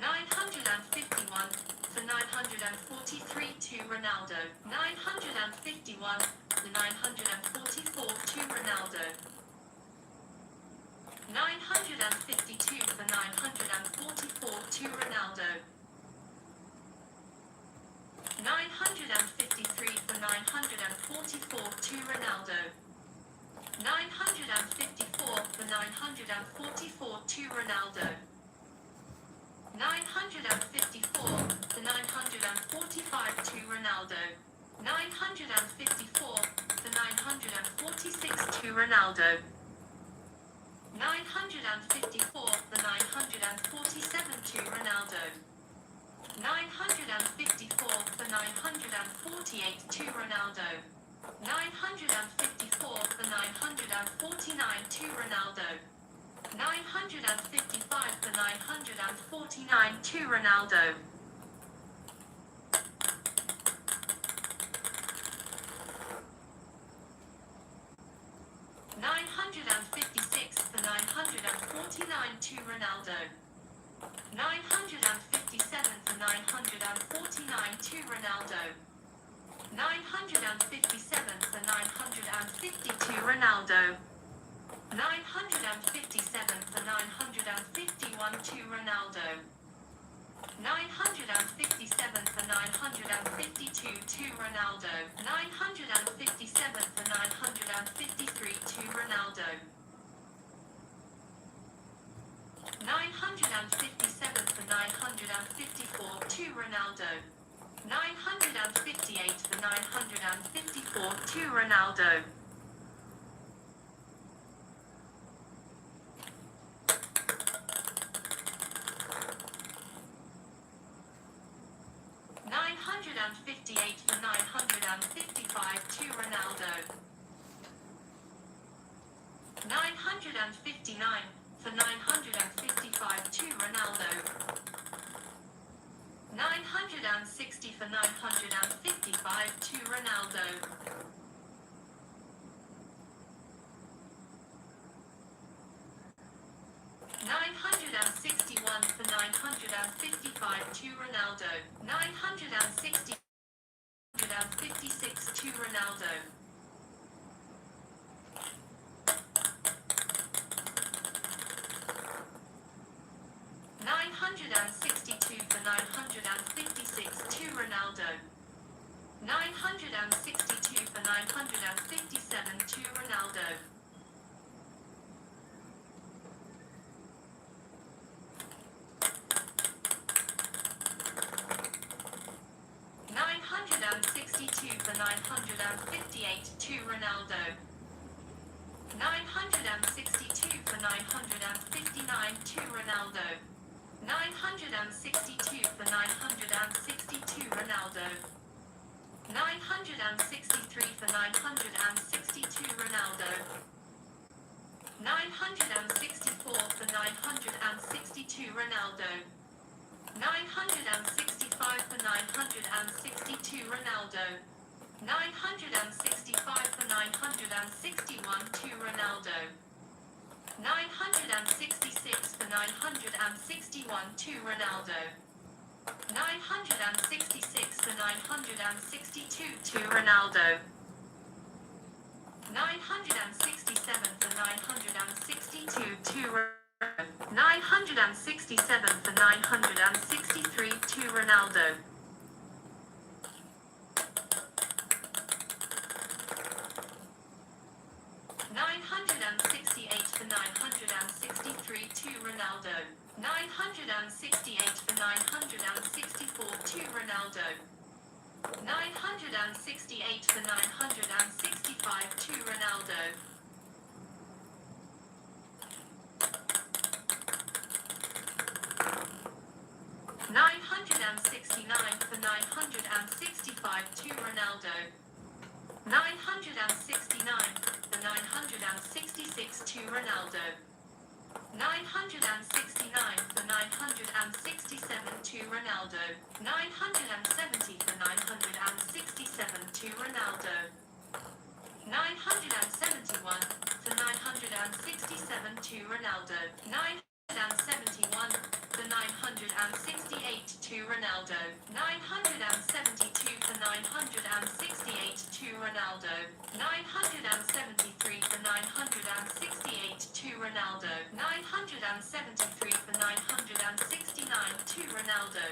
951 for 943 to Ronaldo. 951 for 944 to Ronaldo. 952 for 944 to Ronaldo. 953 for 944 to Ronaldo. 954 for 944 to Ronaldo. 954 for 945 to Ronaldo. 954 for 946 to Ronaldo. 954 for 947 to Ronaldo. 954 for 948 to Ronaldo. 954 for 949 to Ronaldo. 955 for 949 to Ronaldo. 956 for 949 to Ronaldo. 957 for 949 to Ronaldo. 957 for 952 Ronaldo. 957 for 951 to Ronaldo. 957 for 952 to Ronaldo. 957 for 953 to Ronaldo. 957 for 954 to Ronaldo. 958 for 954 to Ronaldo. 958 for 955 to Ronaldo. 959 for 955 to Ronaldo. 960 for 955 to Ronaldo. 961 for 955 to Ronaldo. 960 956 to Ronaldo. 962 for 956 to Ronaldo. 962 for 957 to Ronaldo. 962 for 958 to Ronaldo. 962 for 959 to Ronaldo. 962 for 962 Ronaldo. 963 for 962 Ronaldo. 964 for 962 Ronaldo. 965 for 962 Ronaldo. 965 for 961 to Ronaldo. 966 for 961 to Ronaldo. 966 for 962 to Ronaldo. 967 for 962 to Ronaldo. 967 for 963 to Ronaldo. 968 for 963 to Ronaldo. 968 for 964 to Ronaldo. 968 for 965 to Ronaldo. 969 for 965 to Ronaldo. 969 for 966 to Ronaldo. 969 for 967 to Ronaldo. 970 for 967 to Ronaldo. 971 for 967 to Ronaldo. 971 for 968 to Ronaldo. 972 for 968 to Ronaldo. 973 for 968 to Ronaldo. 973 for 969 to Ronaldo.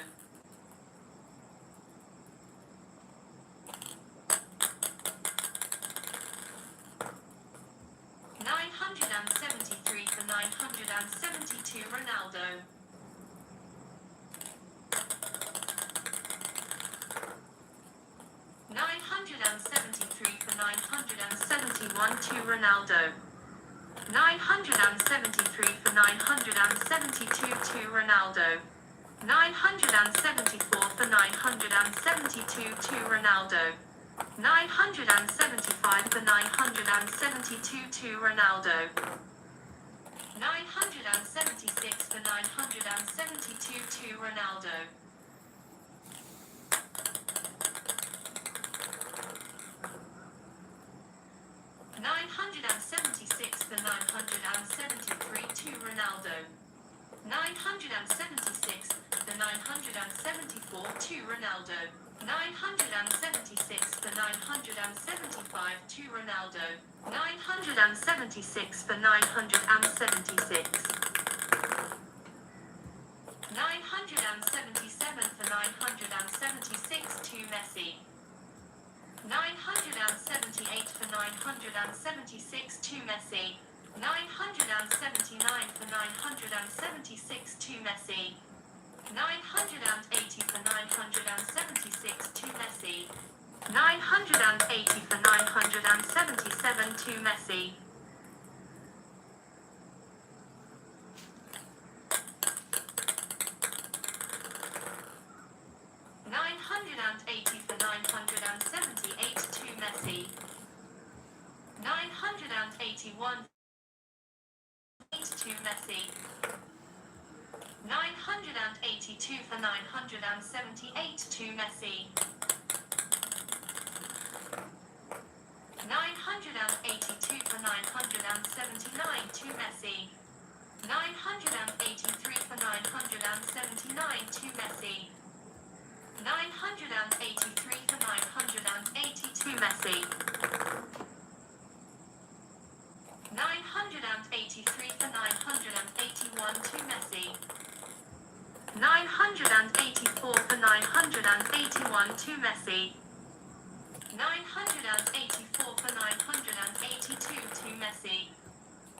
973 for 972 Ronaldo. 973 for 971 to Ronaldo. 973 for 972 to Ronaldo. 974 for 972 to Ronaldo. 975 for 972 to Ronaldo. 976 for 972 to Ronaldo. 976 for 973 to Ronaldo. 976 for 974 to Ronaldo. 976 for 975 to Ronaldo. 976 for 976. 977 for 976 to Messi. 978 for 976 to Messi. 979 for 976 to Messi. 980 for 976 to Messi. 980 for 977 to Messi. 980 for 978 to Messi. 981 to Messi. 982 for 978 to Messi. 982 for 979 to Messi. 983 for 979 to Messi. 983 for 982 Messi. 983 for 981 to Messi. 984 for 981 to Messi. 984 for 982 to Messi.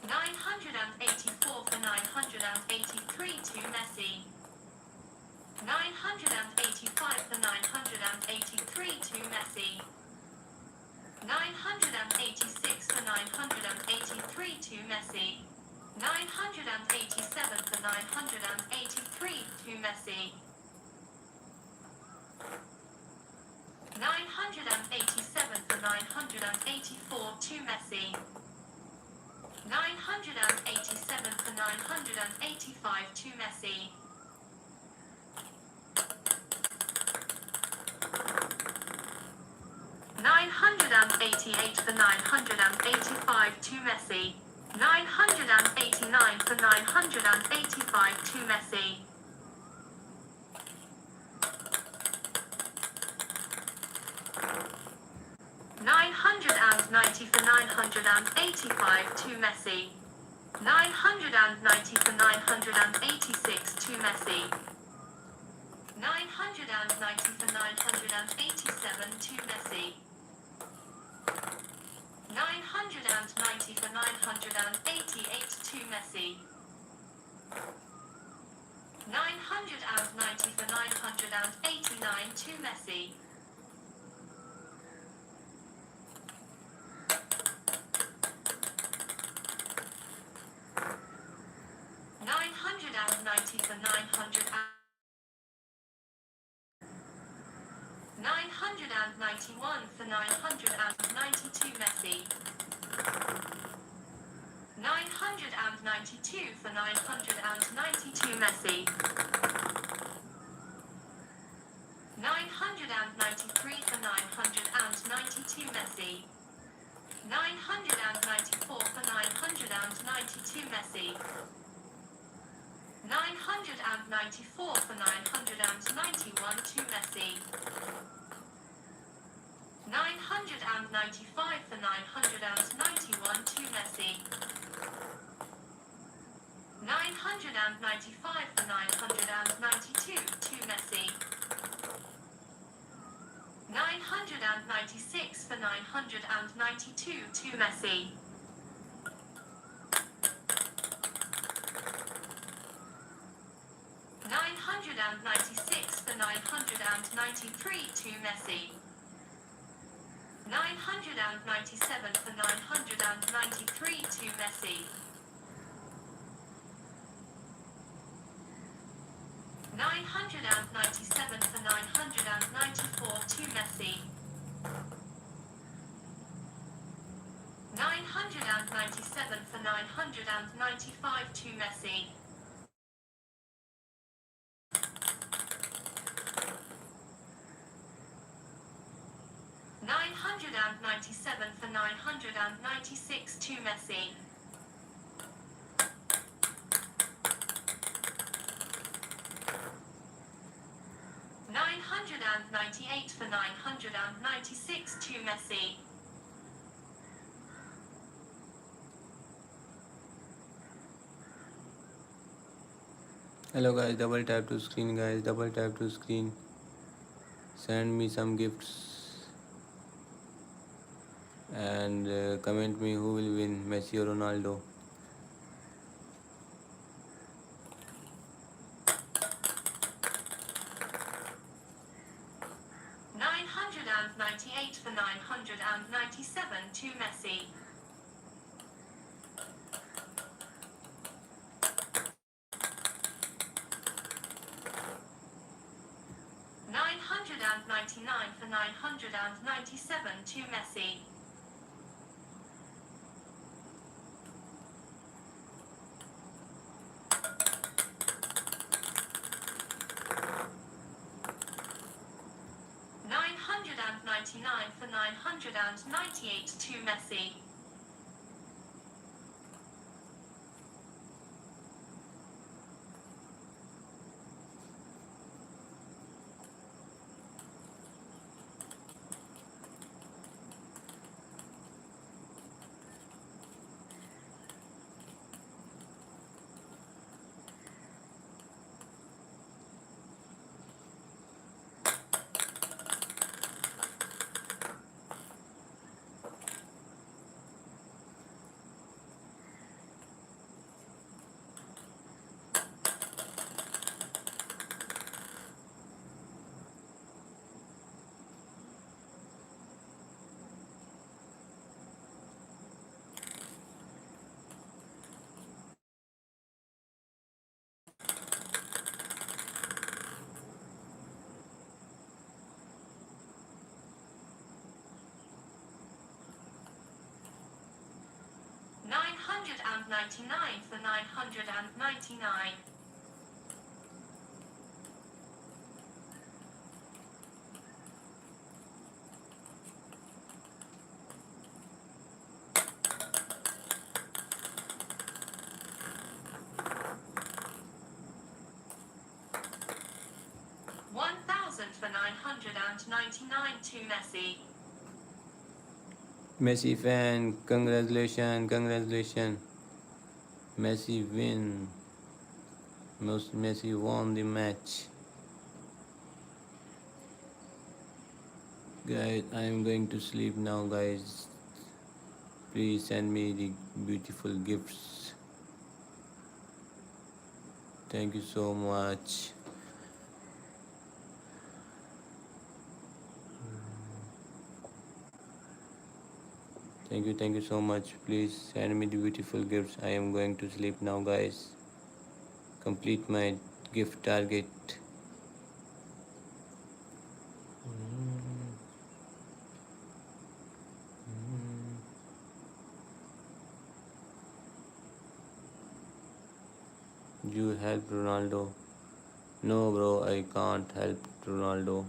984 for 983 to Messi. 985 for 983 to Messi. 986 for 983 to Messi. 987 for 983 to Messi. 987 for 984 to Messi. 987 for 985 to Messi. 988 for 985 to Messi. 989 for 985 to Messi. 990 for 985 to Messi. 990 for 986 to Messi. 990 for 987 to Messi. 990 for 988 to Messi. 990 for 989 to Messi. 990 for 991 for 992 Messi. 992 for 992 Messi. 993 for 992 Messi. 994 for 992 Messi. 994 for 991 to Messi. 995 for 991 to Messi. 995 for 992 to Messi. 996 for 992 to Messi. 996 for 993 to Messi. 997 for 993 to Messi. 997 for 994 to Messi. 997 for 995 to Messi. 997 for 996 to Messi. 997 998 for 996 to Messi. Hello guys, double tap to screen guys, double tap to screen. Send me some gifts and comment me who will win, Messi or Ronaldo. 998 for 997 to Messi. 999 for 997 to Messi. 999 for 998 to Messi. 999 for 999. 1000 for 999 to Messi. Messi fan, congratulations, congratulations. Messi win. Messi won the match. Guys, I am going to sleep now, guys. Please send me the beautiful gifts. Thank you so much. Thank you so much. Please send me the beautiful gifts. I am going to sleep now, guys. Complete my gift target. You help Ronaldo. No, bro, I can't help Ronaldo.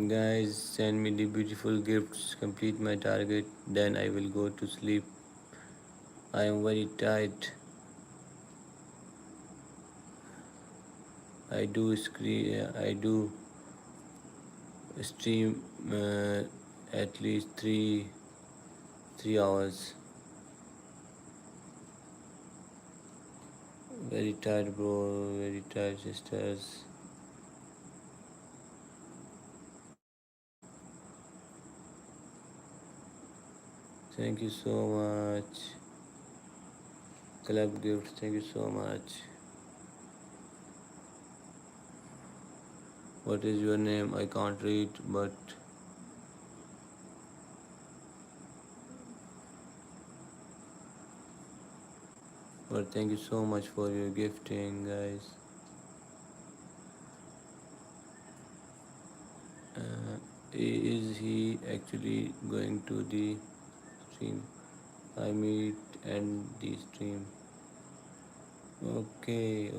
Guys, send me the beautiful gifts. Complete my target. Then I will go to sleep. I am very tired. I do stream at least three hours. Very tired, bro. Very tired, sisters. Thank you so much. Club gifts. Thank you so much. What is your name? I can't read, but thank you so much for your gifting, guys. Is he actually going to the stream? I meet and the stream. Okay.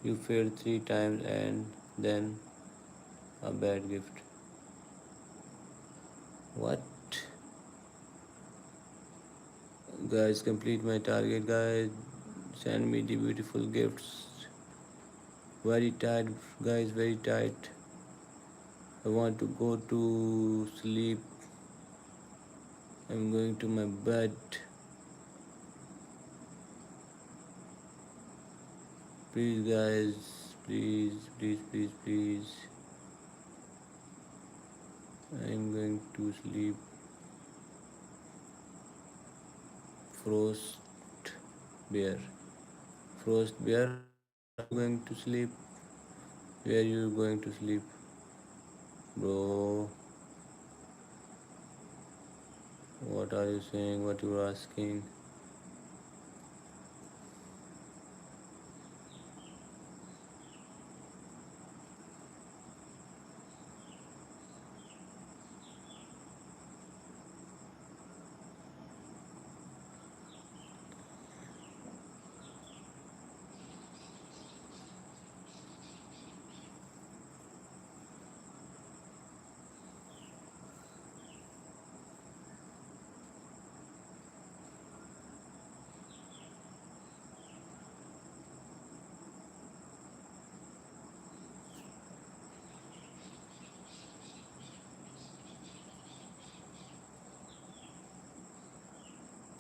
You failed 3 times and then a bad gift. What? Guys, complete my target, guys. send me the beautiful gifts. Very tired, guys, very tired. I want to go to sleep. I'm going to my bed. Please, guys, please, please, please, please. I'm going to sleep. Frost bear. Frost bear, are you going to sleep? Where are you going to sleep? Bro, what are you saying? What you are asking?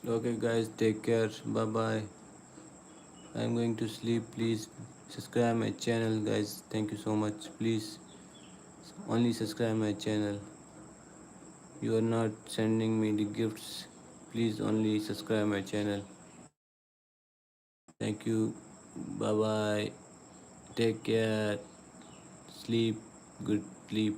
Okay, guys, take care. Bye bye. I'm going to sleep. Please subscribe my channel, guys. Thank you so much. Please only subscribe my channel. You are not sending me the gifts. Please only subscribe my channel. Thank you. Bye bye. Take care. Sleep. Good sleep.